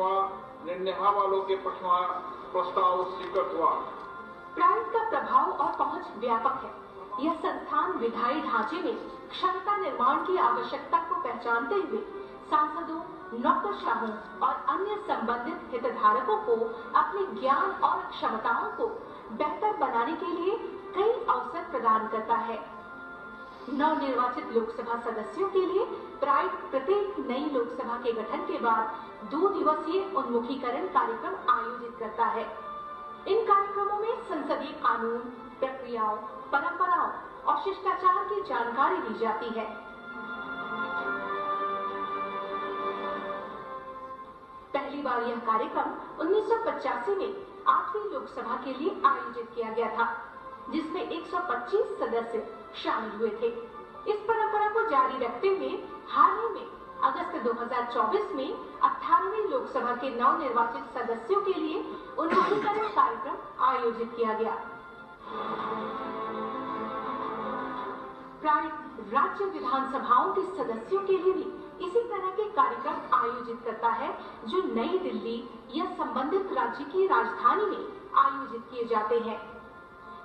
में प्रस्ताव स्वीकृत हुआ। प्राइड का प्रभाव और पहुंच व्यापक है। यह संस्थान विधायी ढांचे में क्षमता निर्माण की आवश्यकता को पहचानते हुए सांसदों, नौकरशाहों और अन्य संबंधित हितधारकों को अपने ज्ञान और क्षमताओं को बेहतर बनाने के लिए कई अवसर प्रदान करता है। नवनिर्वाचित लोकसभा सदस्यों के लिए प्राइड प्रत्येक नई लोकसभा के गठन के बाद 2 दिवसीय उन्मुखीकरण कार्यक्रम आयोजित करता है। इन कार्यक्रमों में संसदीय कानून, प्रक्रियाओं, परंपराओं और शिष्टाचार की जानकारी दी जाती है। पहली बार यह कार्यक्रम 1985 में 8वीं लोकसभा के लिए आयोजित किया गया था, जिसमें 125 सदस्य शामिल हुए थे। इस परंपरा को जारी रखते हुए हाल ही में अगस्त 2024 में 18वीं लोकसभा के नवनिर्वाचित सदस्यों के लिए उन्मुखीकरण कार्यक्रम आयोजित किया गया। प्राइड राज्य विधानसभाओं के सदस्यों के लिए भी इसी तरह के कार्यक्रम आयोजित करता है, जो नई दिल्ली या संबंधित राज्य की राजधानी में आयोजित किए जाते हैं।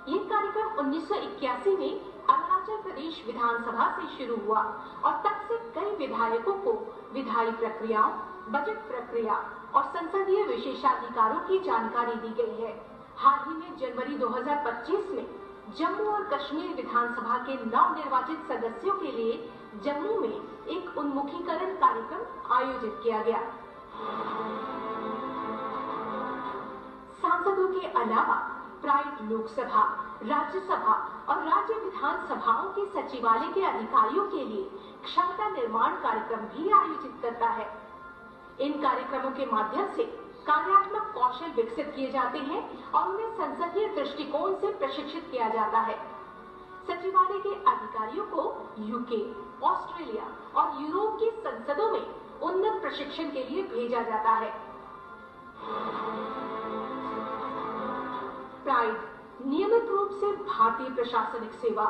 ये कार्यक्रम 1981 में अरुणाचल प्रदेश विधानसभा से शुरू हुआ और तब से कई विधायकों को विधायी प्रक्रियाओं, बजट प्रक्रिया और संसदीय विशेषाधिकारों की जानकारी दी गई है। हाल ही में जनवरी 2025 में जम्मू और कश्मीर विधानसभा के नवनिर्वाचित सदस्यों के लिए जम्मू में एक उन्मुखीकरण कार्यक्रम आयोजित किया गया। सांसदों के अलावा प्राइड लोकसभा, राज्यसभा और राज्य विधानसभाओं के सचिवालय के अधिकारियों के लिए क्षमता निर्माण कार्यक्रम भी आयोजित करता है। इन कार्यक्रमों के माध्यम से कार्यात्मक कौशल विकसित किए जाते हैं और उन्हें संसदीय दृष्टिकोण से प्रशिक्षित किया जाता है। सचिवालय के अधिकारियों को यूके, ऑस्ट्रेलिया और यूरोप की संसदों में उन्नत प्रशिक्षण के लिए भेजा जाता है। प्राइड नियमित रूप से भारतीय प्रशासनिक सेवा,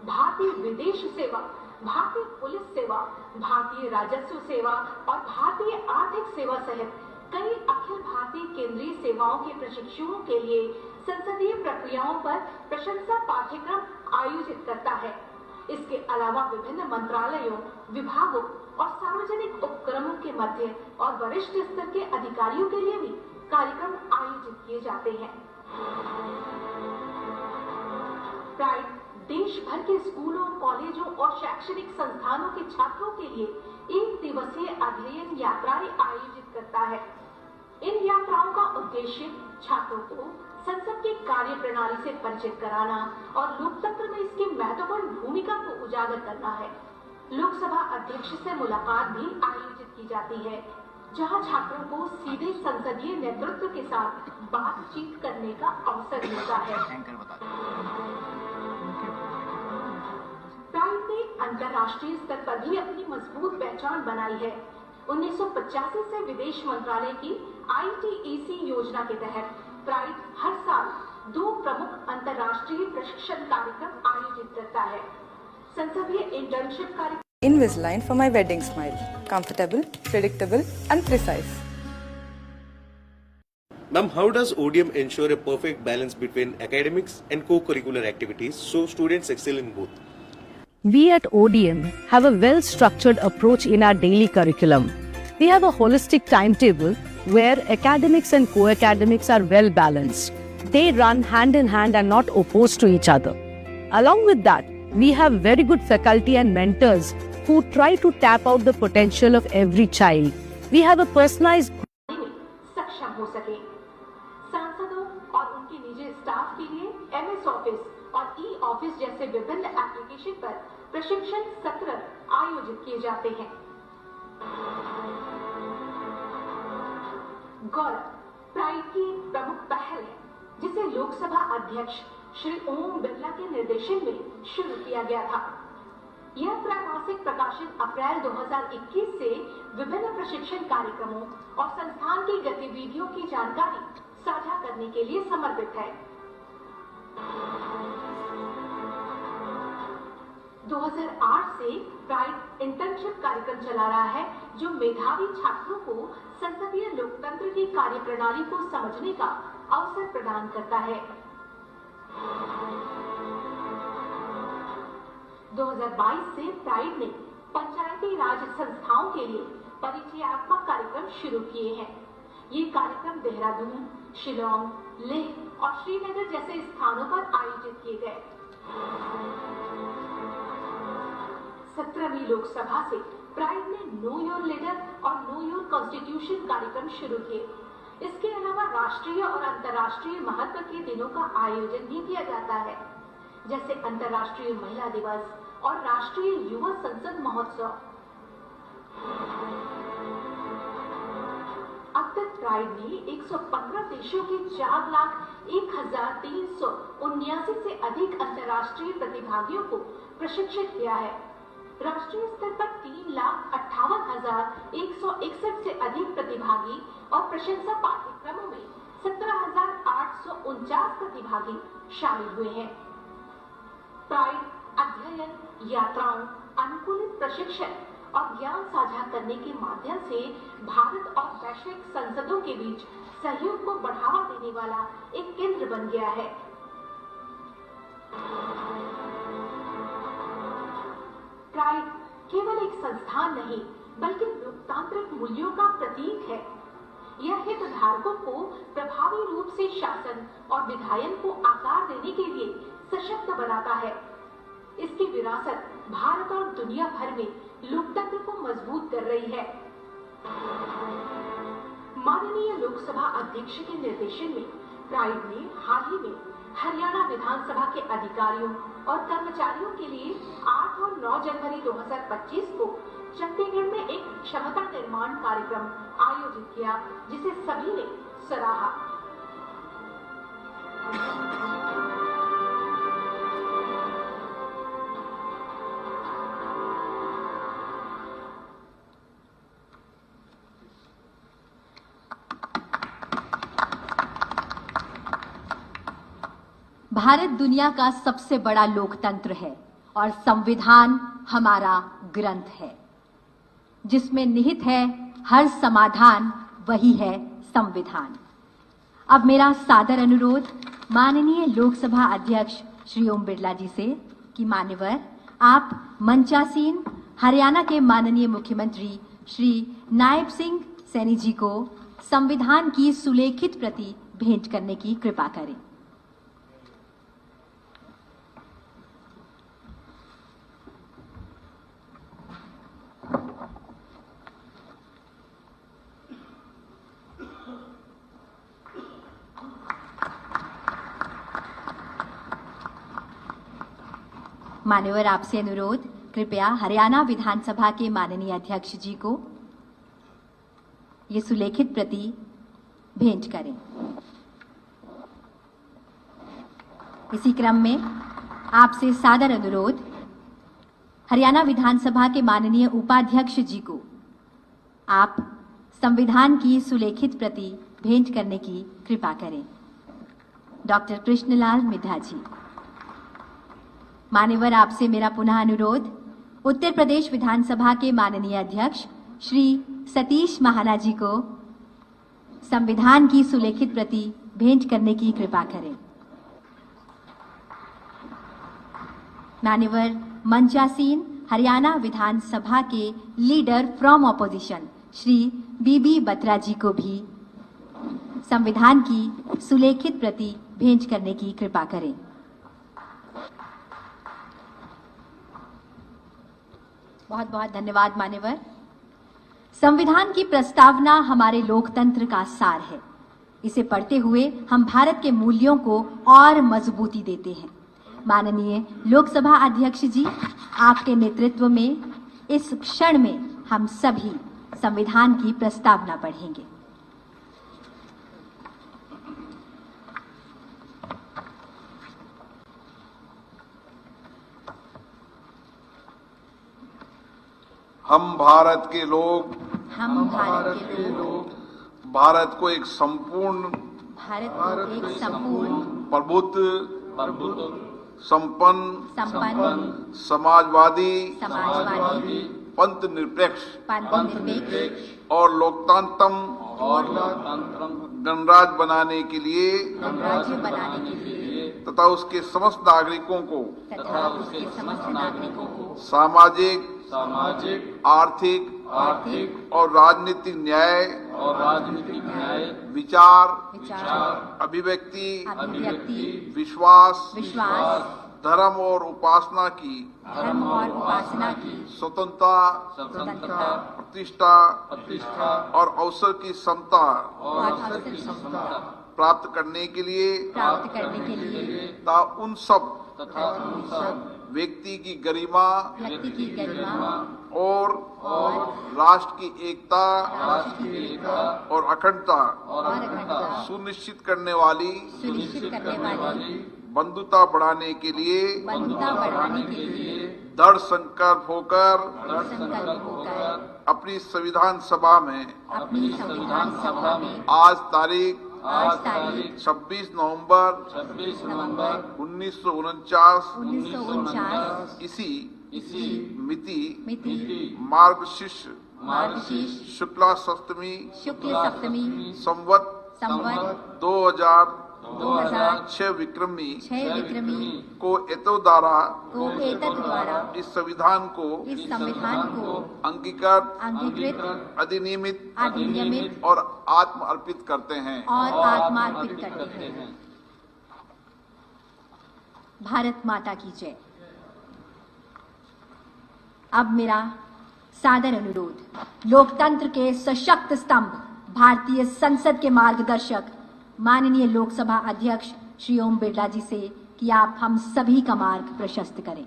भारतीय विदेश सेवा, भारतीय पुलिस सेवा, भारतीय राजस्व सेवा और भारतीय आर्थिक सेवा सहित कई अखिल भारतीय केंद्रीय सेवाओं के प्रशिक्षुओं के लिए संसदीय प्रक्रियाओं पर प्रशंसा पाठ्यक्रम आयोजित करता है। इसके अलावा विभिन्न मंत्रालयों, विभागों और सार्वजनिक उपक्रमों के मध्य और वरिष्ठ स्तर के अधिकारियों के लिए भी कार्यक्रम आयोजित किए जाते हैं। प्राइड देश भर के स्कूलों, कॉलेजों और शैक्षणिक संस्थानों के छात्रों के लिए 1 दिवसीय अध्ययन यात्राएं आयोजित करता है। इन यात्राओं का उद्देश्य छात्रों को संसद की कार्य प्रणाली से परिचित कराना और लोकतंत्र में इसकी महत्वपूर्ण भूमिका को उजागर करना है। लोकसभा अध्यक्ष से मुलाकात भी आयोजित की जाती है, जहां छात्रों को सीधे संसदीय नेतृत्व के साथ बातचीत करने का अवसर मिलता है। प्राइड ने अंतर्राष्ट्रीय स्तर पर भी अपनी मजबूत पहचान बनाई है। 1985 से विदेश मंत्रालय की ITEC योजना के तहत प्राइड हर साल 2 प्रमुख अंतर्राष्ट्रीय प्रशिक्षण कार्यक्रम आयोजित करता है। संसदीय इंटर्नशिप कार्यक्रम Invisalign for my wedding smile. Comfortable, predictable and precise. Ma'am, how does ODM ensure a perfect balance between academics and co-curricular activities so students excel in both? We at ODM have a well-structured approach in our daily curriculum. We have a holistic timetable where academics and co-academics are well balanced. They run hand in hand and not opposed to each other. Along with that, we have very good faculty and mentors who try to tap out the potential of every child. We have a personalized सक्षम हो सके। सांसदों और उनके निजी staff के लिए MS office और E-ऑफिस जैसे विभिन्न एप्लीकेशन पर प्रशिक्षण सत्र आयोजित किए जाते हैं। गौरव प्राइड की प्रमुख पहल है, जिसे लोकसभा अध्यक्ष श्री ओम बिरला के निर्देशन में शुरू किया गया था। यह त्रैमासिक प्रकाशन अप्रैल 2021 से विभिन्न प्रशिक्षण कार्यक्रमों और संस्थान की गतिविधियों की जानकारी साझा करने के लिए समर्पित है। 2008 से प्राइड इंटर्नशिप कार्यक्रम चला रहा है, जो मेधावी छात्रों को संसदीय लोकतंत्र की कार्यप्रणाली को समझने का अवसर प्रदान करता है। 2022 से प्राइड ने पंचायती राज संस्थाओं के लिए परिचयात्मक कार्यक्रम शुरू किए हैं। ये कार्यक्रम देहरादून, शिलोंग, लेह और श्रीनगर जैसे स्थानों पर आयोजित किए गए। 17वीं लोकसभा से प्राइड ने नो योर लीडर और नो योर कॉन्स्टिट्यूशन कार्यक्रम शुरू किए। इसके अलावा राष्ट्रीय और अंतर्राष्ट्रीय महत्व के दिनों का आयोजन भी किया जाता है, जैसे अंतर्राष्ट्रीय महिला दिवस और राष्ट्रीय युवा संसद महोत्सव। अब तक प्राइड ने 115 देशों के 4,01,379 से अधिक अंतर्राष्ट्रीय प्रतिभागियों को प्रशिक्षित किया है। राष्ट्रीय स्तर पर 3,58,161 से अधिक प्रतिभागी और प्रशंसा पाठ्यक्रमों में 17,849 प्रतिभागी शामिल हुए हैं। प्राइड अध्ययन, यात्राओं, अनुकूलित प्रशिक्षण और ज्ञान साझा करने के माध्यम से भारत और वैश्विक संसदों के बीच सहयोग को बढ़ावा देने वाला एक केंद्र बन गया है। प्राइड केवल एक संस्थान नहीं, बल्कि लोकतांत्रिक मूल्यों का प्रतीक है। यह हितधारकों को प्रभावी रूप से शासन और विधायन को आकार देने के लिए सशक्त बनाता है। इसकी विरासत भारत और दुनिया भर में लोकतंत्र को मजबूत कर रही है। माननीय लोकसभा अध्यक्ष के निर्देशन में प्राइड ने हाल ही में हरियाणा विधानसभा के अधिकारियों और कर्मचारियों के लिए 8 और 9 जनवरी 2025 को चंडीगढ़ में एक क्षमता निर्माण कार्यक्रम आयोजित किया, जिसे सभी ने सराहा। भारत दुनिया का सबसे बड़ा लोकतंत्र है और संविधान हमारा ग्रंथ है, जिसमें निहित है हर समाधान, वही है संविधान। अब मेरा सादर अनुरोध माननीय लोकसभा अध्यक्ष श्री ओम बिरला जी से कि मान्यवर आप मंचासीन हरियाणा के माननीय मुख्यमंत्री श्री नायब सिंह सैनी जी को संविधान की सुलेखित प्रति भेंट करने की कृपा करें। मान्यवर आपसे अनुरोध, कृपया हरियाणा विधानसभा के माननीय अध्यक्ष जी को ये सुलेखित प्रति भेंट करें। इसी क्रम में आपसे सादर अनुरोध, हरियाणा विधानसभा के माननीय उपाध्यक्ष जी को आप संविधान की सुलेखित प्रति भेंट करने की कृपा करें। डॉक्टर कृष्णलाल मिड्ढा जी। मान्यवर आपसे मेरा पुनः अनुरोध, उत्तर प्रदेश विधानसभा के माननीय अध्यक्ष श्री सतीश महाना जी को संविधान की सुलेखित प्रति भेंट करने की कृपा करें। मान्यवर मंचासीन हरियाणा विधानसभा के लीडर फ्रॉम ऑपोजिशन श्री बीबी बत्रा जी को भी संविधान की सुलेखित प्रति भेंट करने की कृपा करें। बहुत बहुत धन्यवाद मान्यवर। संविधान की प्रस्तावना हमारे लोकतंत्र का सार है। इसे पढ़ते हुए हम भारत के मूल्यों को और मजबूती देते हैं। माननीय लोकसभा अध्यक्ष जी, आपके नेतृत्व में इस क्षण में हम सभी संविधान की प्रस्तावना पढ़ेंगे। हम भारत के लोग भारत को एक संपूर्ण प्रभुत्व संपन्न समाजवादी पंथ निरपेक्ष और लोकतंत्र गणराज्य बनाने के लिए तथा उसके समस्त नागरिकों को सामाजिक आर्थिक और राजनीतिक न्याय विचार अभिव्यक्ति विश्वास धर्म और उपासना की स्वतंत्रता प्रतिष्ठा और अवसर की समता प्राप्त करने के लिए तथा उन सब व्यक्ति की गरिमा और राष्ट्र की एकता और अखंडता सुनिश्चित करने वाली बंधुता बढ़ाने के लिए दृढ़ संकल्प होकर अपनी संविधान सभा में आज तारीख 26 नवंबर 1949 इसी मिति मार्गशीर्ष शुक्ला सप्तमी संवत 2006 विक्रमी को एतद द्वारा इस संविधान को अंगीकृत अधिनियमित और आत्म अर्पित करते हैं। भारत माता की जय। अब मेरा सादर अनुरोध, लोकतंत्र के सशक्त स्तंभ भारतीय संसद के मार्गदर्शक माननीय लोकसभा अध्यक्ष श्री ओम बिरला जी से कि आप हम सभी का मार्ग प्रशस्त करें।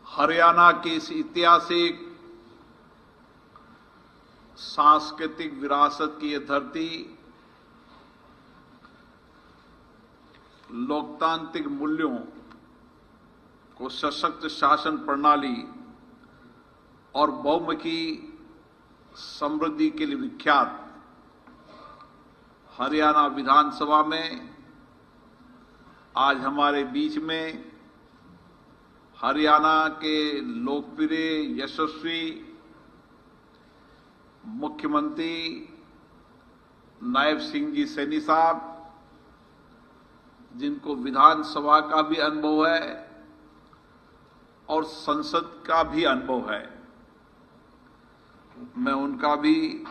हरियाणा की इस ऐतिहासिक सांस्कृतिक विरासत की यह धरती लोकतांत्रिक मूल्यों को सशक्त शासन प्रणाली और बहुमुखी समृद्धि के लिए विख्यात हरियाणा विधानसभा में आज हमारे बीच में हरियाणा के लोकप्रिय यशस्वी मुख्यमंत्री नायब सिंह जी सैनी साहब, जिनको विधानसभा का भी अनुभव है और संसद का भी अनुभव है, मैं उनका भी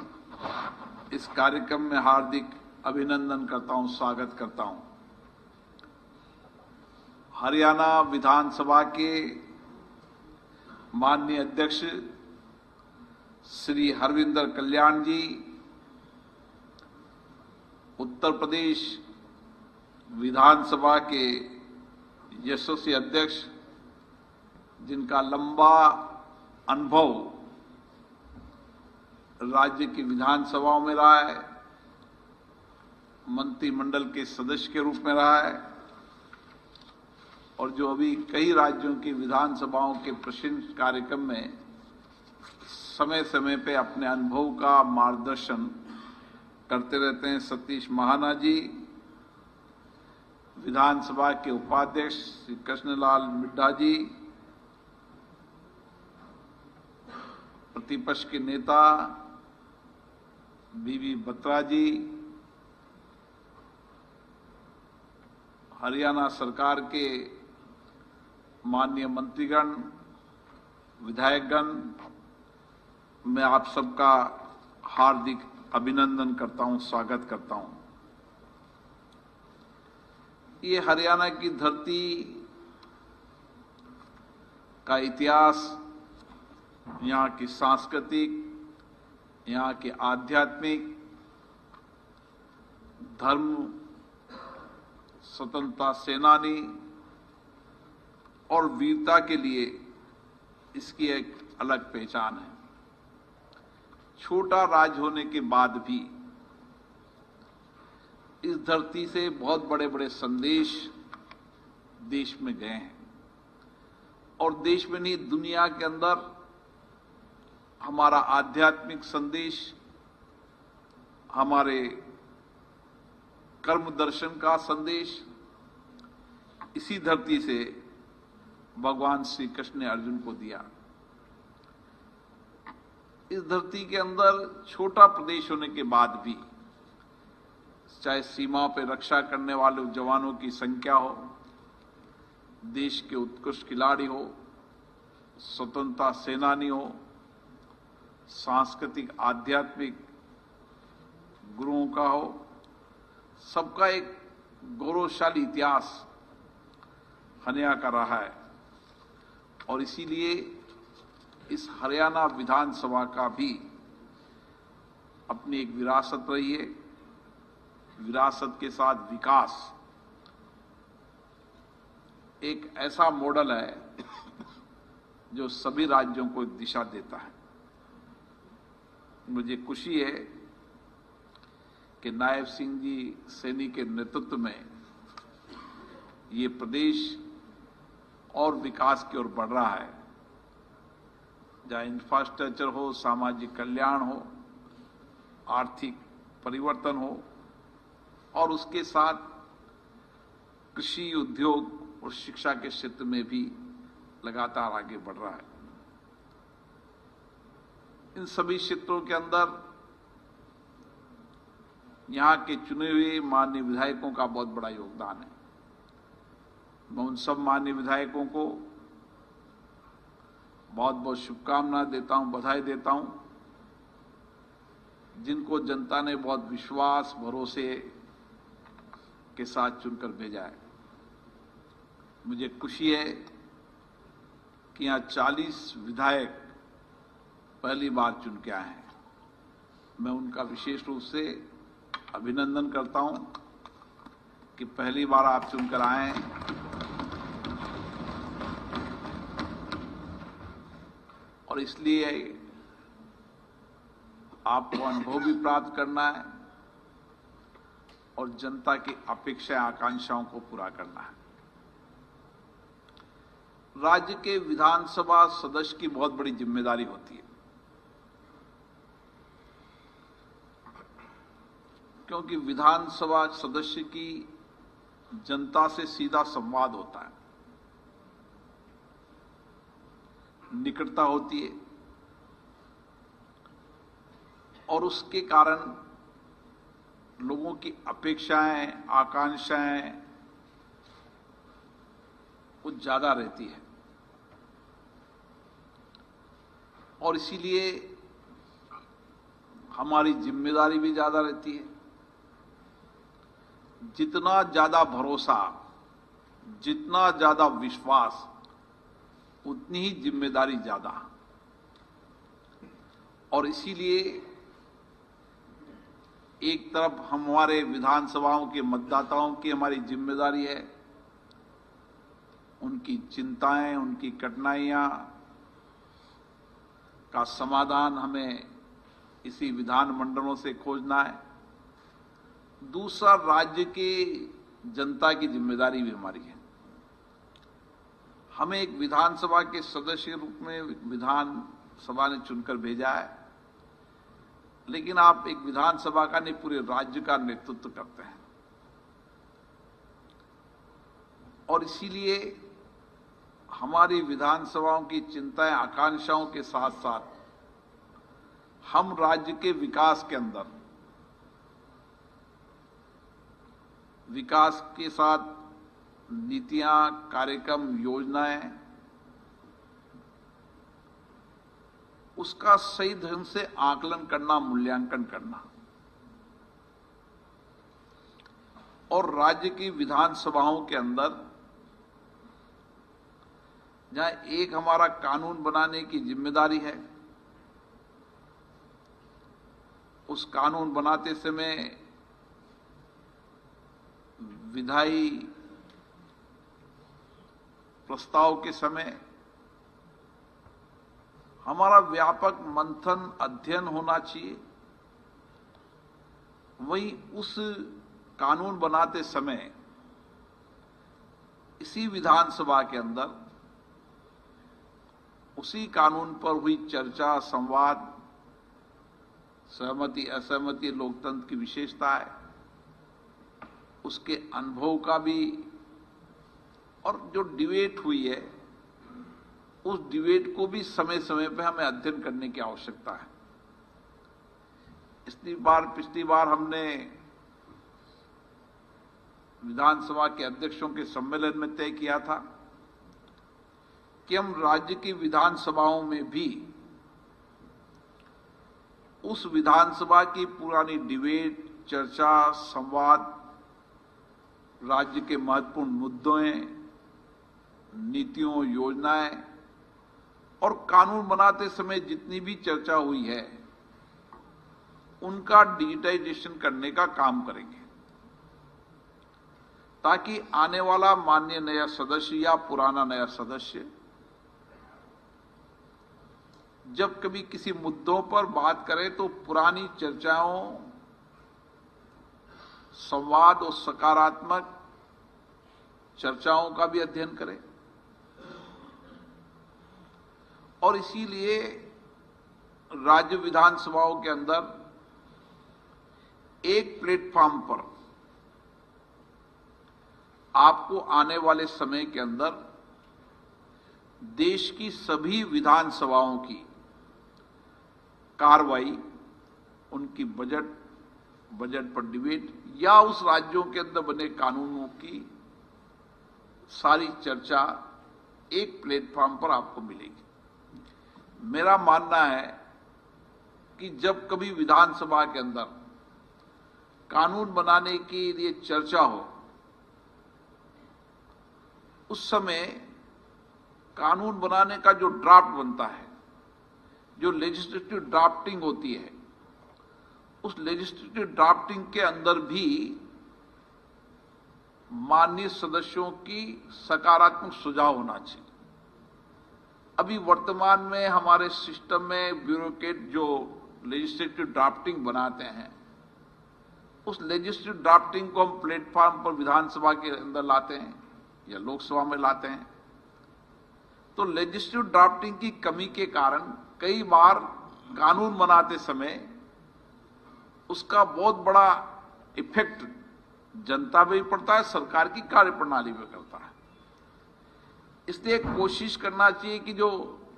इस कार्यक्रम में हार्दिक अभिनंदन करता हूं, स्वागत करता हूं। हरियाणा विधानसभा के माननीय अध्यक्ष श्री हरविंदर कल्याण जी, उत्तर प्रदेश विधानसभा के यशस्वी अध्यक्ष, जिनका लंबा अनुभव राज्य की विधानसभाओं में रहा है, मंत्रिमंडल के सदस्य के रूप में रहा है और जो अभी कई राज्यों की विधानसभाओं के प्रशिक्षण कार्यक्रम में समय समय पे अपने अनुभव का मार्गदर्शन करते रहते हैं, सतीश महाना जी, विधानसभा के उपाध्यक्ष श्री कृष्णलाल मिड्ढा जी, प्रतिपक्ष के नेता बीबी बत्रा जी, हरियाणा सरकार के माननीय मंत्रीगण, विधायकगण, मैं आप सबका हार्दिक अभिनंदन करता हूं, स्वागत करता हूं। ये हरियाणा की धरती का इतिहास, यहाँ की सांस्कृतिक, यहाँ के आध्यात्मिक, धर्म, स्वतंत्रता सेनानी और वीरता के लिए इसकी एक अलग पहचान है। छोटा राज्य होने के बाद भी इस धरती से बहुत बड़े बड़े संदेश देश में गए हैं और देश में नहीं, दुनिया के अंदर हमारा आध्यात्मिक संदेश, हमारे कर्म दर्शन का संदेश इसी धरती से भगवान श्री कृष्ण ने अर्जुन को दिया। इस धरती के अंदर छोटा प्रदेश होने के बाद भी, चाहे सीमाओं पर रक्षा करने वाले जवानों की संख्या हो, देश के उत्कृष्ट खिलाड़ी हो, स्वतंत्रता सेनानी हो, सांस्कृतिक आध्यात्मिक गुरुओं का हो, सबका एक गौरवशाली इतिहास हरियाणा का रहा है और इसीलिए इस हरियाणा विधानसभा का भी अपनी एक विरासत रही है। विरासत के साथ विकास एक ऐसा मॉडल है जो सभी राज्यों को एक दिशा देता है। मुझे खुशी है कि नायब सिंह जी सैनी के नेतृत्व में ये प्रदेश और विकास की ओर बढ़ रहा है, जहां इंफ्रास्ट्रक्चर हो, सामाजिक कल्याण हो, आर्थिक परिवर्तन हो और उसके साथ कृषि, उद्योग और शिक्षा के क्षेत्र में भी लगातार आगे बढ़ रहा है। इन सभी क्षेत्रों के अंदर यहां के चुने हुए माननीय विधायकों का बहुत बड़ा योगदान है। मैं उन सब माननीय विधायकों को बहुत बहुत शुभकामनाएं देता हूं, बधाई देता हूं, जिनको जनता ने बहुत विश्वास, भरोसे के साथ चुनकर भेजा है। मुझे खुशी है कि यहां 40 विधायक पहली बार चुन के आए हैं। मैं उनका विशेष रूप से अभिनंदन करता हूं कि पहली बार आप चुनकर आए हैं और इसलिए आपको अनुभव भी प्राप्त करना है और जनता की अपेक्षा, आकांक्षाओं को पूरा करना है। राज्य के विधानसभा सदस्य की बहुत बड़ी जिम्मेदारी होती है, क्योंकि विधानसभा सदस्य की जनता से सीधा संवाद होता है, निकटता होती है और उसके कारण लोगों की अपेक्षाएं, आकांक्षाएं कुछ ज्यादा रहती है और इसीलिए हमारी जिम्मेदारी भी ज्यादा रहती है। जितना ज्यादा भरोसा, जितना ज्यादा विश्वास, उतनी ही जिम्मेदारी ज्यादा और इसीलिए एक तरफ हमारे विधानसभाओं के मतदाताओं की हमारी जिम्मेदारी है, उनकी चिंताएं, उनकी कठिनाइयां का समाधान हमें इसी विधानमंडलों से खोजना है। दूसरा, राज्य की जनता की जिम्मेदारी भी हमारी है। हमें एक विधानसभा के सदस्य के रूप में विधानसभा ने चुनकर भेजा है, लेकिन आप एक विधानसभा का नहीं, पूरे राज्य का नेतृत्व करते हैं। और इसीलिए हमारी विधानसभाओं की चिंताएं, आकांक्षाओं के साथ साथ हम राज्य के विकास के अंदर, विकास के साथ नीतियां, कार्यक्रम, योजनाएं, उसका सही ढंग से आकलन करना, मूल्यांकन करना, और राज्य की विधानसभाओं के अंदर जहां एक हमारा कानून बनाने की जिम्मेदारी है, उस कानून बनाते समय विधायी प्रस्ताव के समय हमारा व्यापक मंथन, अध्ययन होना चाहिए। वहीं उस कानून बनाते समय इसी विधानसभा के अंदर उसी कानून पर हुई चर्चा, संवाद, सहमति, असहमति, लोकतंत्र की विशेषता है, उसके अनुभव का भी, और जो डिबेट हुई है उस डिबेट को भी समय समय पर हमें अध्ययन करने की आवश्यकता है। पिछली बार हमने विधानसभा के अध्यक्षों के सम्मेलन में तय किया था कि हम राज्य की विधानसभाओं में भी उस विधानसभा की पुरानी डिबेट, चर्चा, संवाद, राज्य के महत्वपूर्ण मुद्दों, नीतियों, योजनाएं और कानून बनाते समय जितनी भी चर्चा हुई है, उनका डिजिटाइजेशन करने का काम करेंगे, ताकि आने वाला माननीय नया सदस्य या पुराना नया सदस्य जब कभी किसी मुद्दों पर बात करे तो पुरानी चर्चाओं, संवाद और सकारात्मक चर्चाओं का भी अध्ययन करें। और इसीलिए राज्य विधानसभाओं के अंदर एक प्लेटफॉर्म पर आपको आने वाले समय के अंदर देश की सभी विधानसभाओं की कार्रवाई, उनकी बजट पर डिबेट या उस राज्यों के अंदर बने कानूनों की सारी चर्चा एक प्लेटफॉर्म पर आपको मिलेगी। मेरा मानना है कि जब कभी विधानसभा के अंदर कानून बनाने के लिए चर्चा हो, उस समय कानून बनाने का जो ड्राफ्ट बनता है, जो लेजिस्लेटिव ड्राफ्टिंग होती है, उस लेजिस्लेटिव ड्राफ्टिंग के अंदर भी माननीय सदस्यों की सकारात्मक सुझाव होना चाहिए। अभी वर्तमान में हमारे सिस्टम में ब्यूरोक्रेट जो लेजिस्लेटिव ड्राफ्टिंग बनाते हैं, उस लेजिस्लेटिव ड्राफ्टिंग को हम प्लेटफॉर्म पर विधानसभा के अंदर लाते हैं या लोकसभा में लाते हैं, तो लेजिस्लेटिव ड्राफ्टिंग की कमी के कारण कई बार कानून बनाते समय उसका बहुत बड़ा इफेक्ट जनता पे भी पड़ता है, सरकार की कार्यप्रणाली में करता है। इसलिए कोशिश करना चाहिए कि जो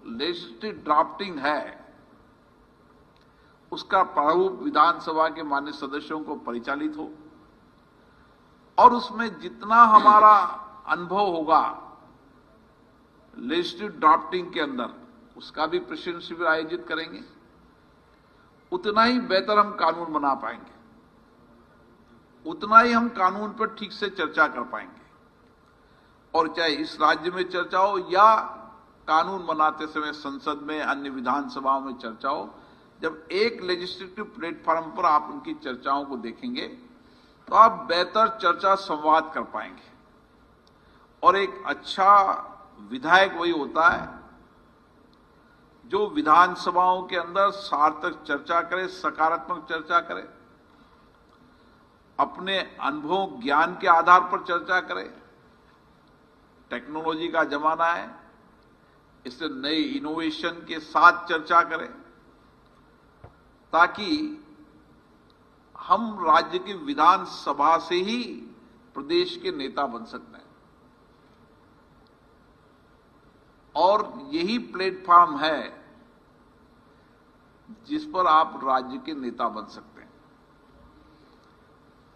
लेजिस्लेटिव ड्राफ्टिंग है उसका प्रारूप विधानसभा के माननीय सदस्यों को परिचालित हो, और उसमें जितना हमारा अनुभव होगा लेजिस्लेटिव ड्राफ्टिंग के अंदर, उसका भी प्रशिक्षण शिविर आयोजित करेंगे, उतना ही बेहतर हम कानून बना पाएंगे, उतना ही हम कानून पर ठीक से चर्चा कर पाएंगे। और चाहे इस राज्य में चर्चा हो या कानून बनाते समय संसद में, अन्य विधानसभाओं में चर्चा हो, जब एक लेजिस्लेटिव प्लेटफॉर्म पर आप उनकी चर्चाओं को देखेंगे तो आप बेहतर चर्चा संवाद कर पाएंगे। और एक अच्छा विधायक वही होता है जो विधानसभाओं के अंदर सार्थक चर्चा करे, सकारात्मक चर्चा करे, अपने अनुभव ज्ञान के आधार पर चर्चा करे। टेक्नोलॉजी का जमाना है, इससे नए इनोवेशन के साथ चर्चा करें ताकि हम राज्य की विधानसभा से ही प्रदेश के नेता बन सकते हैं। और यही प्लेटफॉर्म है जिस पर आप राज्य के नेता बन सकते हैं।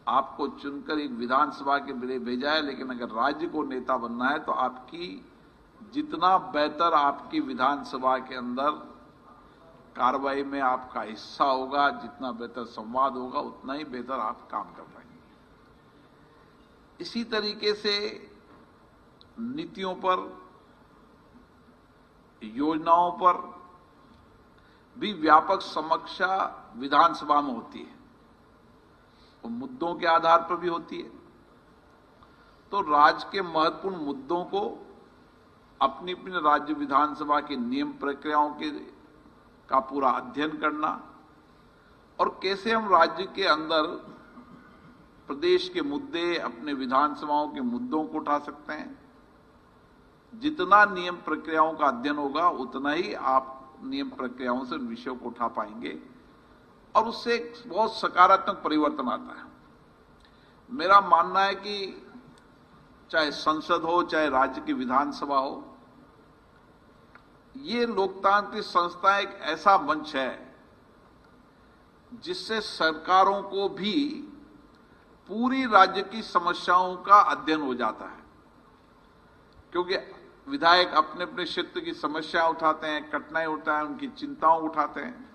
आपको चुनकर एक विधानसभा के लिए भेजा है, लेकिन अगर राज्य को नेता बनना है तो आपकी जितना बेहतर आपकी विधानसभा के अंदर कार्रवाई में आपका हिस्सा होगा, जितना बेहतर संवाद होगा, उतना ही बेहतर आप काम कर पाएंगे। इसी तरीके से नीतियों पर, योजनाओं पर भी व्यापक समीक्षा विधानसभा में होती है, वो मुद्दों के आधार पर भी होती है। तो राज्य के महत्वपूर्ण मुद्दों को अपनी अपनी राज्य विधानसभा की नियम प्रक्रियाओं का पूरा अध्ययन करना और कैसे हम राज्य के अंदर प्रदेश के मुद्दे, अपने विधानसभाओं के मुद्दों को उठा सकते हैं। जितना नियम प्रक्रियाओं का अध्ययन होगा उतना ही आप नियम प्रक्रियाओं से विषयों को उठा पाएंगे और उससे एक बहुत सकारात्मक परिवर्तन आता है। मेरा मानना है कि चाहे संसद हो, चाहे राज्य की विधानसभा हो, ये लोकतांत्रिक संस्था एक ऐसा मंच है जिससे सरकारों को भी पूरी राज्य की समस्याओं का अध्ययन हो जाता है। क्योंकि विधायक अपने अपने क्षेत्र की समस्या उठाते हैं, कठिनाई उठाते हैं, उनकी चिंताओं उठाते हैं।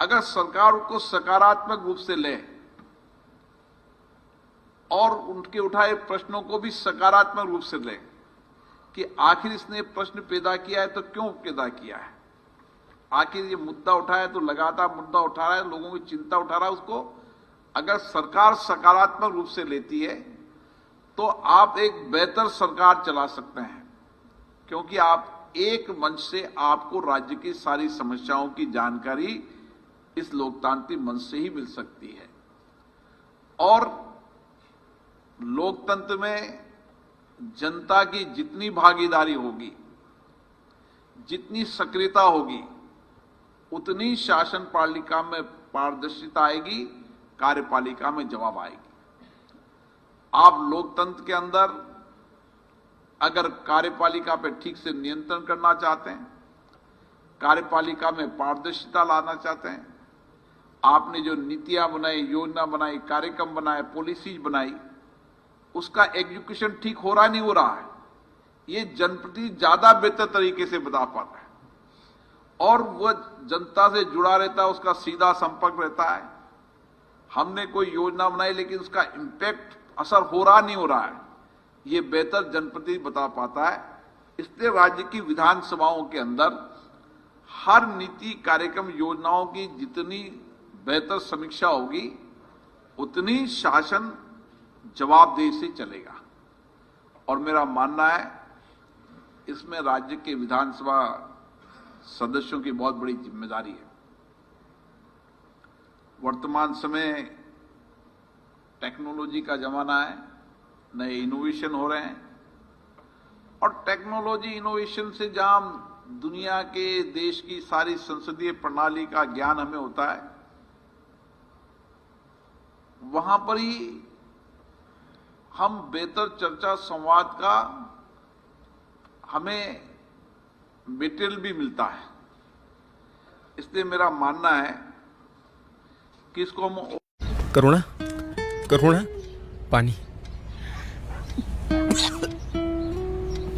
अगर सरकार उनको सकारात्मक रूप से ले और उनके उठाए प्रश्नों को भी सकारात्मक रूप से ले कि आखिर इसने प्रश्न पैदा किया है तो क्यों पैदा किया है, आखिर ये मुद्दा उठाया है तो लगातार मुद्दा उठा रहा है, लोगों की चिंता उठा रहा है, उसको अगर सरकार सकारात्मक रूप से लेती है तो आप एक बेहतर सरकार चला सकते हैं। क्योंकि आप एक मंच से आपको राज्य की सारी समस्याओं की जानकारी इस लोकतांत्रिक मंच से ही मिल सकती है। और लोकतंत्र में जनता की जितनी भागीदारी होगी, जितनी सक्रियता होगी, उतनी शासन पालिका में पारदर्शिता आएगी, कार्यपालिका में जवाब आएगी। आप लोकतंत्र के अंदर अगर कार्यपालिका पे ठीक से नियंत्रण करना चाहते हैं, कार्यपालिका में पारदर्शिता लाना चाहते हैं, आपने जो नीतियां बनाई, योजना बनाई, कार्यक्रम बनाए, पॉलिसीज बनाई, उसका एग्जीक्यूशन ठीक हो रहा नहीं हो रहा है, ये जनप्रतिनिधि ज्यादा बेहतर तरीके से बता पाता है और वह जनता से जुड़ा रहता है, उसका सीधा संपर्क रहता है। हमने कोई योजना बनाई लेकिन उसका इंपैक्ट, असर हो रहा नहीं हो रहा है, ये बेहतर जनप्रतिनिधि बता पाता है। इसलिए राज्य की विधानसभाओं के अंदर हर नीति, कार्यक्रम, योजनाओं की जितनी बेहतर समीक्षा होगी उतनी शासन जवाबदेही से चलेगा। और मेरा मानना है इसमें राज्य के विधानसभा सदस्यों की बहुत बड़ी जिम्मेदारी है। वर्तमान समय टेक्नोलॉजी का जमाना है, नए इनोवेशन हो रहे हैं और टेक्नोलॉजी इनोवेशन से जहां दुनिया के, देश की सारी संसदीय प्रणाली का ज्ञान हमें होता है, वहां पर ही हम बेहतर चर्चा संवाद का हमें मटेरियल भी मिलता है। इसलिए मेरा मानना है कि इसको हम करुणा, करुणा, पानी।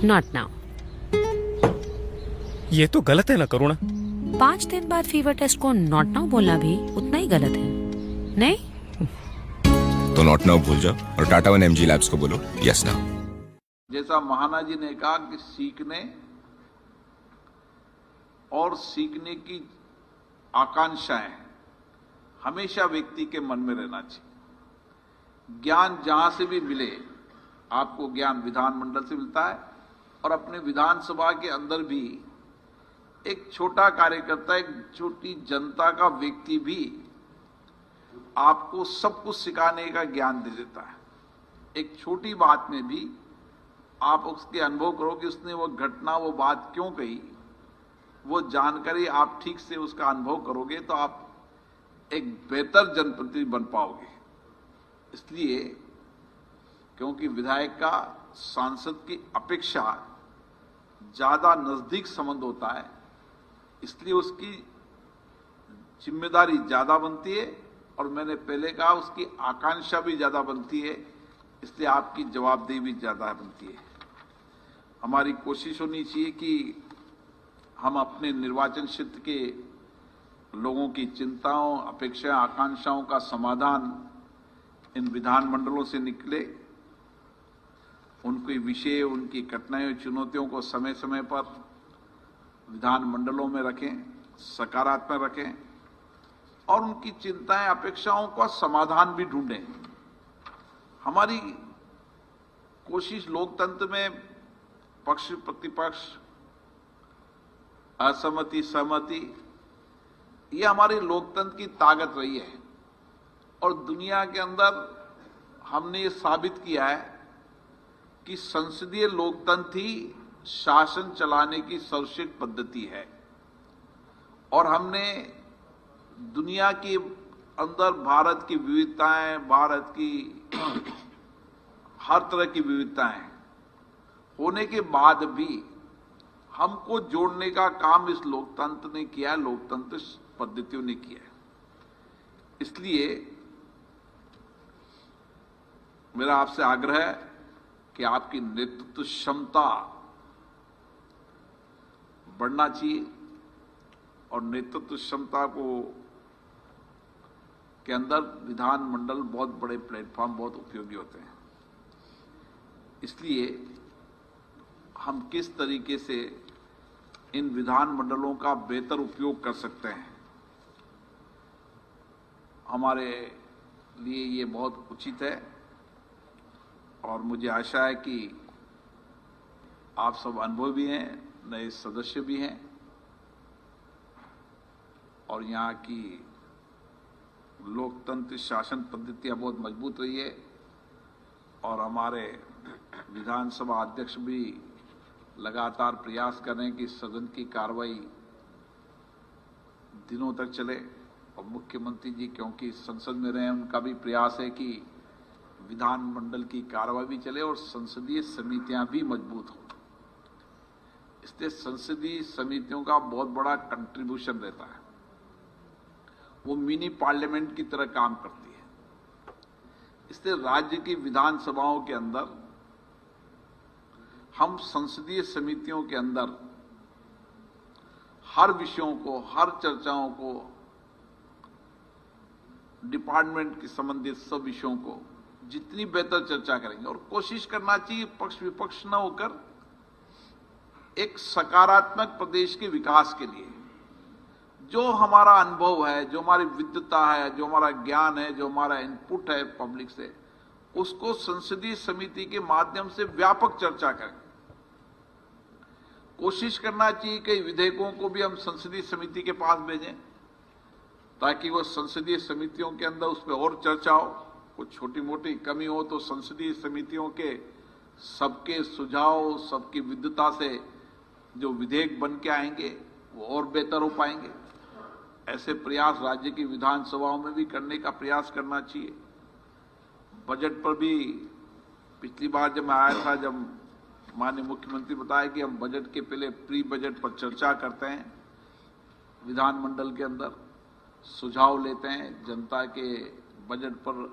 Not now. ये तो गलत है ना करुणा? 5 दिन बाद फीवर टेस्ट को नॉट नाउ बोलना भी उतना ही गलत है, नहीं? तो नॉट नाउ भूल जाओ और टाटा 1 MG लैब्स को बोलो यस नाउ। जैसा महाना जी ने कहा कि सीखने और सीखने की आकांक्षाएं हमेशा व्यक्ति के मन में रहना चाहिए। ज्ञान जहां से भी मिले, आपको ज्ञान विधानमंडल से मिलता है और अपने विधानसभा के अंदर भी एक छोटा कार्यकर्ता, एक छोटी जनता का व्यक्ति भी आपको सब कुछ सिखाने का ज्ञान दे देता है। एक छोटी बात में भी आप उसके अनुभव करो कि उसने वो घटना, वो बात क्यों कही, वो जानकारी आप ठीक से उसका अनुभव करोगे तो आप एक बेहतर जनप्रतिनिधि बन पाओगे। इसलिए क्योंकि विधायक का सांसद की अपेक्षा ज्यादा नजदीक संबंध होता है, इसलिए उसकी जिम्मेदारी ज्यादा बनती है और मैंने पहले कहा उसकी आकांक्षा भी ज्यादा बनती है, इसलिए आपकी जवाबदेही भी ज्यादा बनती है। हमारी कोशिश होनी चाहिए कि हम अपने निर्वाचन क्षेत्र के लोगों की चिंताओं, अपेक्षाएं, आकांक्षाओं का समाधान इन विधानमंडलों से निकले, उनके विषय, उनकी घटनाओं, चुनौतियों को समय समय पर विधानमंडलों में रखें, सकारात्मक रखें और उनकी चिंताएं, अपेक्षाओं का समाधान भी ढूंढें। हमारी कोशिश लोकतंत्र में पक्ष प्रतिपक्ष, असहमति सहमति, ये हमारी लोकतंत्र की ताकत रही है और दुनिया के अंदर हमने ये साबित किया है कि संसदीय लोकतंत्र ही शासन चलाने की सर्वश्रेष्ठ पद्धति है। और हमने दुनिया के अंदर भारत की विविधताएं, भारत की हर तरह की विविधताएं होने के बाद भी हमको जोड़ने का काम इस लोकतंत्र ने किया, लोकतंत्र पद्धतियों ने किया। इसलिए मेरा आपसे आग्रह है कि आपकी नेतृत्व क्षमता बढ़ना चाहिए और नेतृत्व क्षमता को के अंदर विधानमंडल बहुत बड़े प्लेटफॉर्म, बहुत उपयोगी होते हैं। इसलिए हम किस तरीके से इन विधानमंडलों का बेहतर उपयोग कर सकते हैं, हमारे लिए ये बहुत उचित है और मुझे आशा है कि आप सब अनुभवी हैं, नए सदस्य भी हैं और यहाँ की लोकतंत्र शासन पद्धतियां बहुत मजबूत रही है और हमारे विधानसभा अध्यक्ष भी लगातार प्रयास कर रहे हैं कि सदन की कार्रवाई दिनों तक चले और मुख्यमंत्री जी क्योंकि संसद में रहे हैं, उनका भी प्रयास है कि विधानमंडल की कार्रवाई भी चले और संसदीय समितियां भी मजबूत हों। इसलिए संसदीय समितियों का बहुत बड़ा कंट्रीब्यूशन रहता है, वो मिनी पार्लियामेंट की तरह काम करती है। इसलिए राज्य की विधानसभाओं के अंदर हम संसदीय समितियों के अंदर हर विषयों को, हर चर्चाओं को, डिपार्टमेंट के संबंधित सब विषयों को जितनी बेहतर चर्चा करेंगे और कोशिश करना चाहिए पक्ष विपक्ष न होकर एक सकारात्मक प्रदेश के विकास के लिए जो हमारा अनुभव है, जो हमारी विद्वता है, जो हमारा ज्ञान है, जो हमारा इनपुट है पब्लिक से, उसको संसदीय समिति के माध्यम से व्यापक चर्चा करें। कोशिश करना चाहिए कि विधेयकों को भी हम संसदीय समिति के पास भेजें ताकि वो संसदीय समितियों के अंदर उस पर और चर्चा हो। कुछ छोटी मोटी कमी हो तो संसदीय समितियों के सबके सुझाव, सबकी विद्वता से जो विधेयक बन के आएंगे वो और बेहतर हो पाएंगे। ऐसे प्रयास राज्य की विधानसभाओं में भी करने का प्रयास करना चाहिए। बजट पर भी पिछली बार जब मैं आया था, जब माननीय मुख्यमंत्री बताया कि हम बजट के पहले प्री बजट पर चर्चा करते हैं, विधानमंडल के अंदर सुझाव लेते हैं, जनता के बजट पर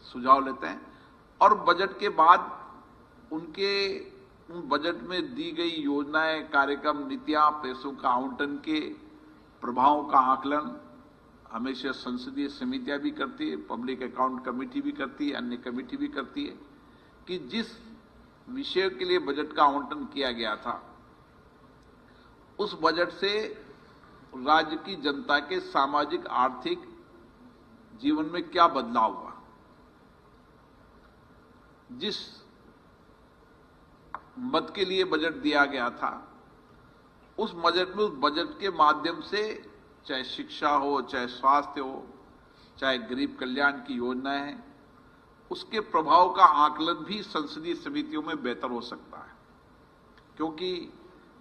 सुझाव लेते हैं और बजट के बाद उन बजट में दी गई योजनाएं, कार्यक्रम, नीतियां, पैसों का आवंटन के प्रभावों का आकलन हमेशा संसदीय समितियां भी करती है, पब्लिक अकाउंट कमेटी भी करती है, अन्य कमेटी भी करती है कि जिस विषय के लिए बजट का आवंटन किया गया था उस बजट से राज्य की जनता के सामाजिक आर्थिक जीवन में क्या बदलाव हुआ। जिस मद के लिए बजट दिया गया था, उस बजट के माध्यम से चाहे शिक्षा हो, चाहे स्वास्थ्य हो, चाहे गरीब कल्याण की योजनाएं हैं, उसके प्रभाव का आकलन भी संसदीय समितियों में बेहतर हो सकता है, क्योंकि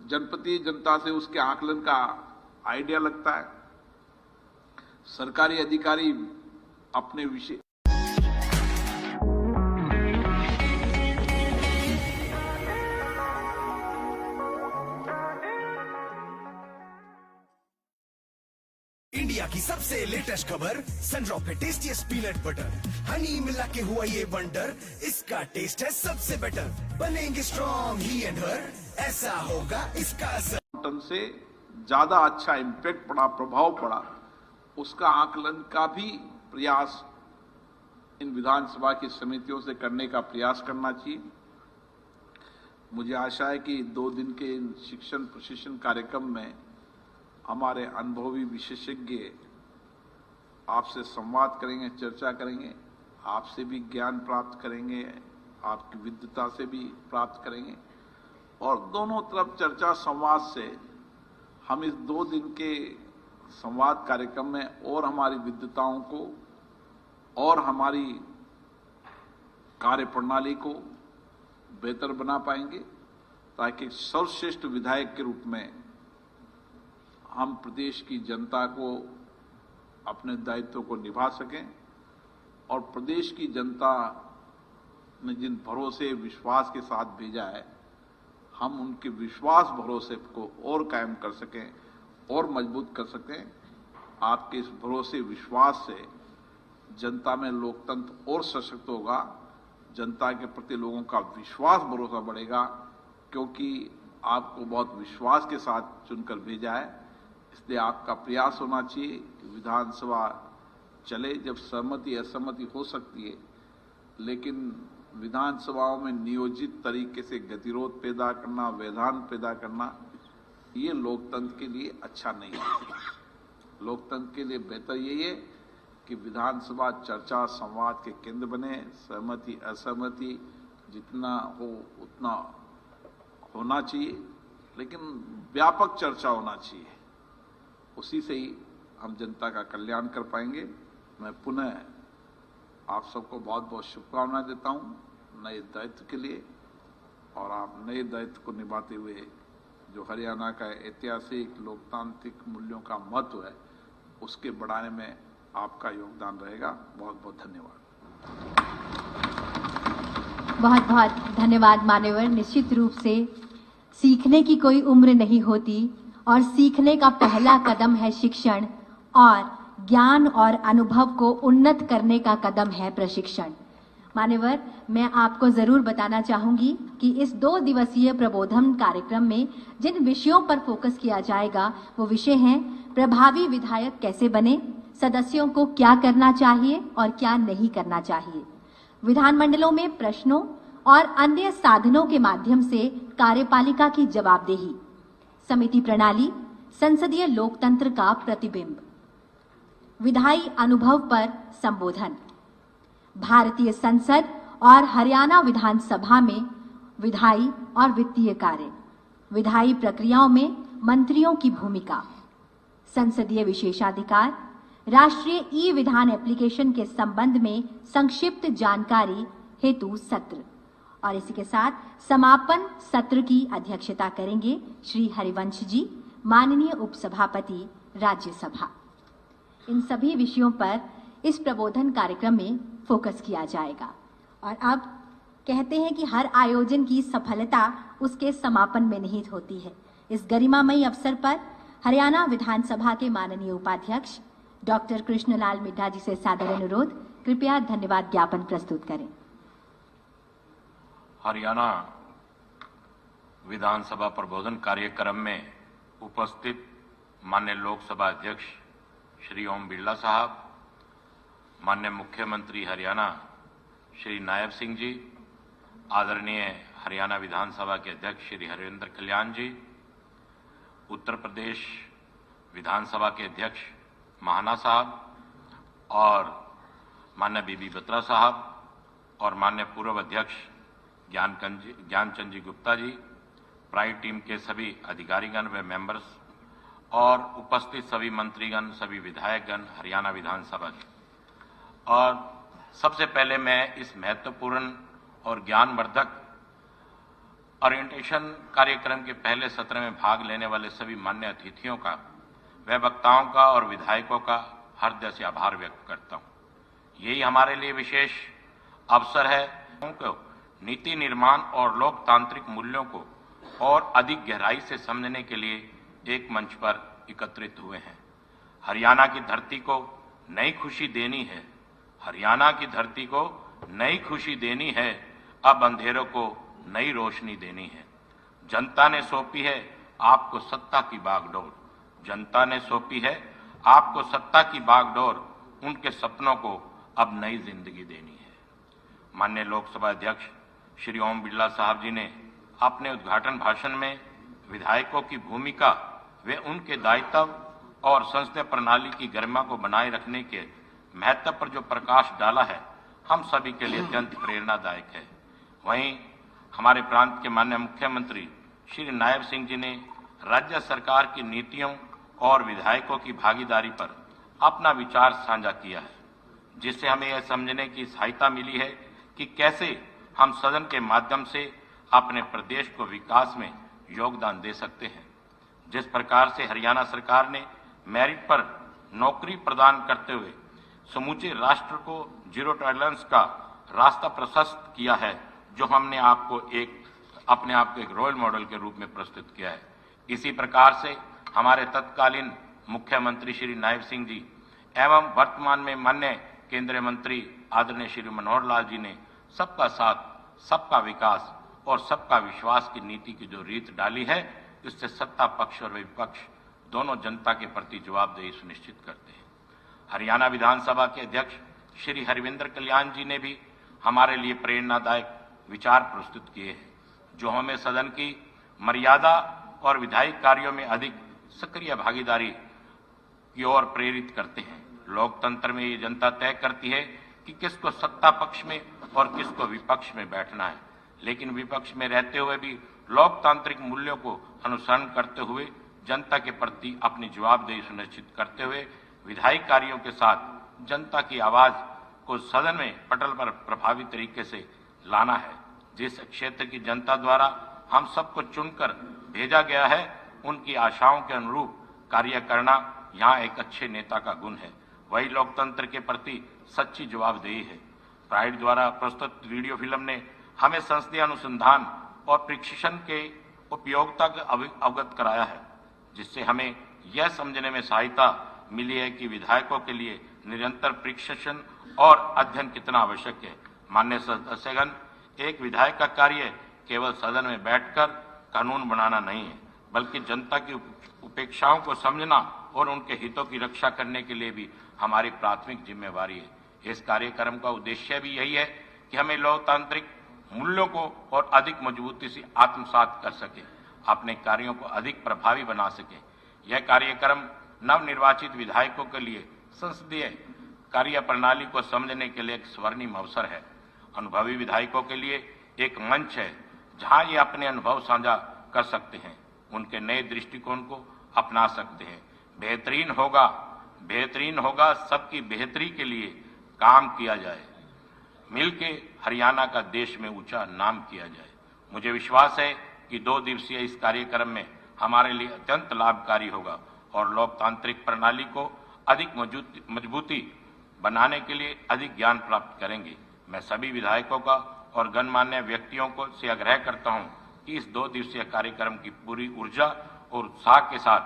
जनप्रति जनता से उसके आकलन का आइडिया लगता है। सरकारी अधिकारी अपने विषय इंडिया की सबसे लेटेस्ट खबर, सनड्रॉप है टेस्टीएस्ट पीनट बटर, हनी मिला के हुआ ये वंडर, इसका टेस्ट है सबसे बेटर, बनेंगे स्ट्रॉन्ग ही एंड हर, ऐसा होगा इसका असर। टन से ज्यादा अच्छा इम्पैक्ट पड़ा, प्रभाव पड़ा, उसका आकलन का भी प्रयास इन विधानसभा की समितियों से करने का प्रयास करना चाहिए। मुझे आशा है कि 2 दिन के इन शिक्षण प्रशिक्षण कार्यक्रम में हमारे अनुभवी विशेषज्ञ आपसे संवाद करेंगे, चर्चा करेंगे, आपसे भी ज्ञान प्राप्त करेंगे, आपकी विद्वता से भी प्राप्त करेंगे, और दोनों तरफ चर्चा संवाद से हम इस 2 दिन के संवाद कार्यक्रम में और हमारी विद्वताओं को और हमारी कार्य प्रणाली को बेहतर बना पाएंगे, ताकि सर्वश्रेष्ठ विधायक के रूप में हम प्रदेश की जनता को अपने दायित्व को निभा सकें, और प्रदेश की जनता ने जिन भरोसे विश्वास के साथ भेजा है, हम उनके विश्वास भरोसे को और कायम कर सकें और मजबूत कर सकें। आपके इस भरोसे विश्वास से जनता में लोकतंत्र और सशक्त होगा, जनता के प्रति लोगों का विश्वास भरोसा बढ़ेगा, क्योंकि आपको बहुत विश्वास के साथ चुनकर भेजा है। इसलिए आपका प्रयास होना चाहिए कि विधानसभा चले। जब सहमति असहमति हो सकती है, लेकिन विधानसभाओं में नियोजित तरीके से गतिरोध पैदा करना, व्यवधान पैदा करना, ये लोकतंत्र के लिए अच्छा नहीं है। लोकतंत्र के लिए बेहतर यही है कि विधानसभा चर्चा संवाद के केंद्र बने। सहमति असहमति जितना हो उतना होना चाहिए, लेकिन व्यापक चर्चा होना चाहिए। उसी से ही हम जनता का कल्याण कर पाएंगे। मैं पुनः आप सबको बहुत बहुत शुभकामनाएं देता हूं नए दायित्व के लिए, और आप नए दायित्व को निभाते हुए जो हरियाणा का ऐतिहासिक लोकतांत्रिक मूल्यों का महत्व है, उसके बढ़ाने में आपका योगदान रहेगा। बहुत बहुत धन्यवाद। बहुत बहुत धन्यवाद मान्यवर। निश्चित रूप से सीखने की कोई उम्र नहीं होती, और सीखने का पहला कदम है शिक्षण, और ज्ञान और अनुभव को उन्नत करने का कदम है प्रशिक्षण। मान्यवर, मैं आपको जरूर बताना चाहूंगी कि इस 2 दिवसीय प्रबोधन कार्यक्रम में जिन विषयों पर फोकस किया जाएगा, वो विषय हैं प्रभावी विधायक कैसे बने, सदस्यों को क्या करना चाहिए और क्या नहीं करना चाहिए, विधानमंडलों में प्रश्नों और अन्य साधनों के माध्यम से कार्यपालिका की जवाबदेही, समिति प्रणाली, संसदीय लोकतंत्र का प्रतिबिंब, विधायी अनुभव पर संबोधन, भारतीय संसद और हरियाणा विधानसभा में विधायी और वित्तीय कार्य, विधायी प्रक्रियाओं में मंत्रियों की भूमिका, संसदीय विशेषाधिकार, राष्ट्रीय ई विधान एप्लीकेशन के संबंध में संक्षिप्त जानकारी हेतु सत्र, और इसी के साथ समापन सत्र की अध्यक्षता करेंगे श्री हरिवंश जी, माननीय उपसभापति राज्यसभा। इन सभी विषयों पर इस प्रबोधन कार्यक्रम में फोकस किया जाएगा। और अब कहते हैं कि हर आयोजन की सफलता उसके समापन में निहित होती है। इस गरिमामयी अवसर पर हरियाणा विधानसभा के माननीय उपाध्यक्ष डॉक्टर कृष्णलाल मिड्ढा जी से सादर अनुरोध, कृपया धन्यवाद ज्ञापन प्रस्तुत करें। हरियाणा विधानसभा प्रबोधन कार्यक्रम में उपस्थित माननीय लोकसभा अध्यक्ष श्री ओम बिरला साहब, माननीय मुख्यमंत्री हरियाणा श्री नायब सिंह जी, आदरणीय हरियाणा विधानसभा के अध्यक्ष श्री हरेंद्र कल्याण जी, उत्तर प्रदेश विधानसभा के अध्यक्ष महाना साहब और माननीय बीबी बत्रा साहब और माननीय पूर्व अध्यक्ष ज्ञानचंद जी गुप्ता जी, प्राइड टीम के सभी अधिकारीगण व मेंबर्स और उपस्थित सभी मंत्रीगण, सभी विधायकगण, हरियाणा विधानसभा के। और सबसे पहले मैं इस महत्वपूर्ण और ज्ञानवर्धक ओरिएंटेशन कार्यक्रम के पहले सत्र में भाग लेने वाले सभी मान्य अतिथियों का, व वक्ताओं का और विधायकों का हृदय से आभार व्यक्त करता हूं। यही हमारे लिए विशेष अवसर है को नीति निर्माण और लोकतांत्रिक मूल्यों को और अधिक गहराई से समझने के लिए एक मंच पर एकत्रित हुए हैं। हरियाणा की धरती को नई खुशी देनी है, हरियाणा की धरती को नई खुशी देनी है, अब अंधेरों को नई रोशनी देनी है। जनता ने सौंपी है आपको सत्ता की बागडोर, जनता ने सौंपी है आपको सत्ता की बागडोर, उनके सपनों को अब नई जिंदगी देनी है। माननीय लोकसभा अध्यक्ष श्री ओम बिरला साहब जी ने अपने उद्घाटन भाषण में विधायकों की भूमिका व उनके दायित्व और संसदीय प्रणाली की गरिमा को बनाए रखने के महत्व पर जो प्रकाश डाला है, हम सभी के लिए अत्यंत प्रेरणादायक है। वहीं हमारे प्रांत के माननीय मुख्यमंत्री श्री नायब सिंह जी ने राज्य सरकार की नीतियों और विधायकों की भागीदारी पर अपना विचार साझा किया है, जिससे हमें यह समझने की सहायता मिली है कि कैसे हम सदन के माध्यम से अपने प्रदेश को विकास में योगदान दे सकते हैं। जिस प्रकार से हरियाणा सरकार ने मेरिट पर नौकरी प्रदान करते हुए समूचे राष्ट्र को जीरो टॉलरेंस का रास्ता प्रशस्त किया है, जो हमने अपने आप को एक रोल मॉडल के रूप में प्रस्तुत किया है। इसी प्रकार से हमारे तत्कालीन मुख्यमंत्री श्री नायब सिंह जी एवं वर्तमान में माननीय केंद्रीय मंत्री आदरणीय श्री मनोहर लाल जी ने सबका साथ, सबका विकास और सबका विश्वास की नीति की जो रीत डाली है, इससे सत्ता पक्ष और विपक्ष दोनों जनता के प्रति जवाबदेही सुनिश्चित करते हैं। हरियाणा विधानसभा के अध्यक्ष श्री हरविंदर कल्याण जी ने भी हमारे लिए प्रेरणादायक विचार प्रस्तुत किए हैं, जो हमें सदन की मर्यादा और विधायी कार्यों में अधिक सक्रिय भागीदारी की ओर प्रेरित करते हैं। लोकतंत्र में ये जनता तय करती है कि किसको सत्ता पक्ष में और किसको विपक्ष में बैठना है, लेकिन विपक्ष में रहते हुए भी लोकतांत्रिक मूल्यों को अनुसरण करते हुए जनता के प्रति अपनी जवाबदेही सुनिश्चित करते हुए विधायी कार्यों के साथ जनता की आवाज को सदन में पटल पर प्रभावी तरीके से लाना है। जिस क्षेत्र की जनता द्वारा हम सबको चुनकर भेजा गया है, उनकी आशाओं के अनुरूप कार्य करना यहाँ एक अच्छे नेता का गुण है। वही लोकतंत्र के प्रति सच्ची जवाबदेही है। प्राइड द्वारा प्रस्तुत वीडियो फिल्म ने हमें संसदीय अनुसंधान और प्रशिक्षण के उपयोगिता अवगत कराया है, जिससे हमें यह समझने में सहायता मिली है कि विधायकों के लिए निरंतर प्रशिक्षण और अध्ययन कितना आवश्यक है। माननीय सदस्यगण, एक विधायक का कार्य केवल सदन में बैठकर कानून बनाना नहीं है, बल्कि जनता की उपेक्षाओं को समझना और उनके हितों की रक्षा करने के लिए भी हमारी प्राथमिक जिम्मेवारी है। इस कार्यक्रम का उद्देश्य भी यही है कि हमें लोकतांत्रिक मूल्यों को और अधिक मजबूती से आत्मसात कर सके, अपने कार्यों को अधिक प्रभावी बना सके। यह कार्यक्रम नवनिर्वाचित विधायकों के लिए संसदीय कार्य प्रणाली को समझने के लिए एक स्वर्णिम अवसर है। अनुभवी विधायकों के लिए एक मंच है, जहां ये अपने अनुभव साझा कर सकते हैं, उनके नए दृष्टिकोण को अपना सकते हैं। बेहतरीन होगा सबकी बेहतरी के लिए काम किया जाए, मिलके हरियाणा का देश में ऊंचा नाम किया जाए। मुझे विश्वास है कि 2 दिवसीय इस कार्यक्रम में हमारे लिए अत्यंत लाभकारी होगा और लोकतांत्रिक प्रणाली को अधिक मजबूती बनाने के लिए अधिक ज्ञान प्राप्त करेंगे। मैं सभी विधायकों का और गणमान्य व्यक्तियों को से आग्रह करता हूं कि इस 2 दिवसीय कार्यक्रम की पूरी ऊर्जा और उत्साह के साथ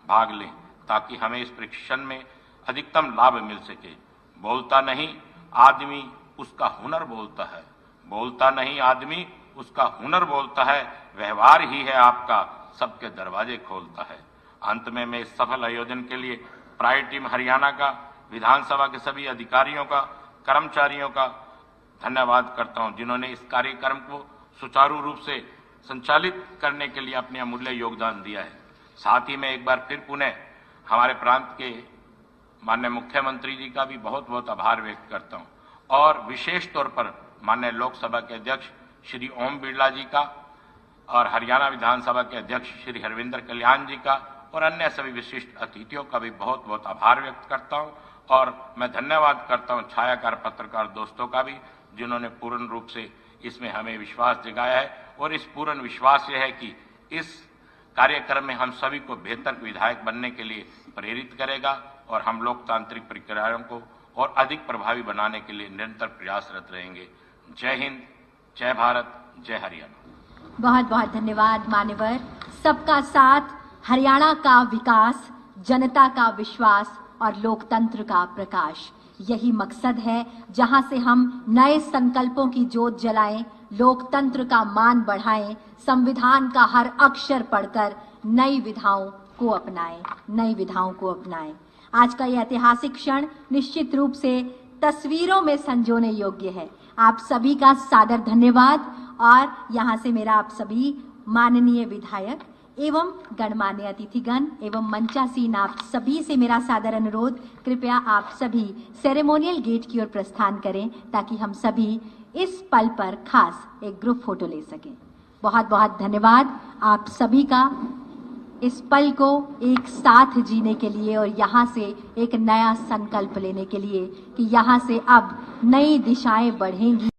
भाग लें, ताकि हमें इस प्रशिक्षण में अधिकतम लाभ मिल सके। बोलता नहीं आदमी उसका हुनर बोलता है, बोलता नहीं आदमी उसका हुनर बोलता है, व्यवहार ही है आपका सबके दरवाजे खोलता है। अंत में मैं इस सफल आयोजन के लिए प्राइड टीम हरियाणा का, विधानसभा के सभी अधिकारियों का, कर्मचारियों का धन्यवाद करता हूं, जिन्होंने इस कार्यक्रम को सुचारू रूप से संचालित करने के लिए अपने अमूल्य योगदान दिया है। साथ ही मैं एक बार फिर पुनः हमारे प्रांत के माननीय मुख्यमंत्री जी का भी बहुत बहुत आभार व्यक्त करता हूं और विशेष तौर पर माननीय लोकसभा के अध्यक्ष श्री ओम बिरला जी का और हरियाणा विधानसभा के अध्यक्ष श्री हरविंदर कल्याण जी का और अन्य सभी विशिष्ट अतिथियों का भी बहुत बहुत आभार व्यक्त करता हूं और मैं धन्यवाद करता हूं छायाकार पत्रकार दोस्तों का भी, जिन्होंने पूर्ण रूप से इसमें हमें विश्वास जगाया है और इस पूर्ण विश्वास यह है कि इस कार्यक्रम में हम सभी को बेहतर विधायक बनने के लिए प्रेरित करेगा और हम लोकतांत्रिक प्रक्रियाओं को और अधिक प्रभावी बनाने के लिए निरंतर प्रयासरत रहेंगे। जय हिंद, जय भारत, जय हरियाणा। बहुत बहुत धन्यवाद मान्यवर। सबका साथ, हरियाणा का विकास, जनता का विश्वास और लोकतंत्र का प्रकाश, यही मकसद है जहां से हम नए संकल्पों की ज्योत जलाएं, लोकतंत्र का मान बढ़ाएं, संविधान का हर अक्षर पढ़कर नई विधाओं को अपनाएं। आज का यह ऐतिहासिक क्षण निश्चित रूप से तस्वीरों में संजोने योग्य है। आप सभी का सादर धन्यवाद और यहाँ से मेरा आप सभी माननीय विधायक एवं गणमान्य अतिथिगण एवं मंचासीन आप सभी से मेरा सादर अनुरोध, कृपया आप सभी सेरेमोनियल गेट की ओर प्रस्थान करें ताकि हम सभी इस पल पर खास एक ग्रुप फोटो ले सकें। बहुत बहुत धन्यवाद आप सभी का इस पल को एक साथ जीने के लिए और यहाँ से एक नया संकल्प लेने के लिए कि यहाँ से अब नई दिशाएं बढ़ेंगी।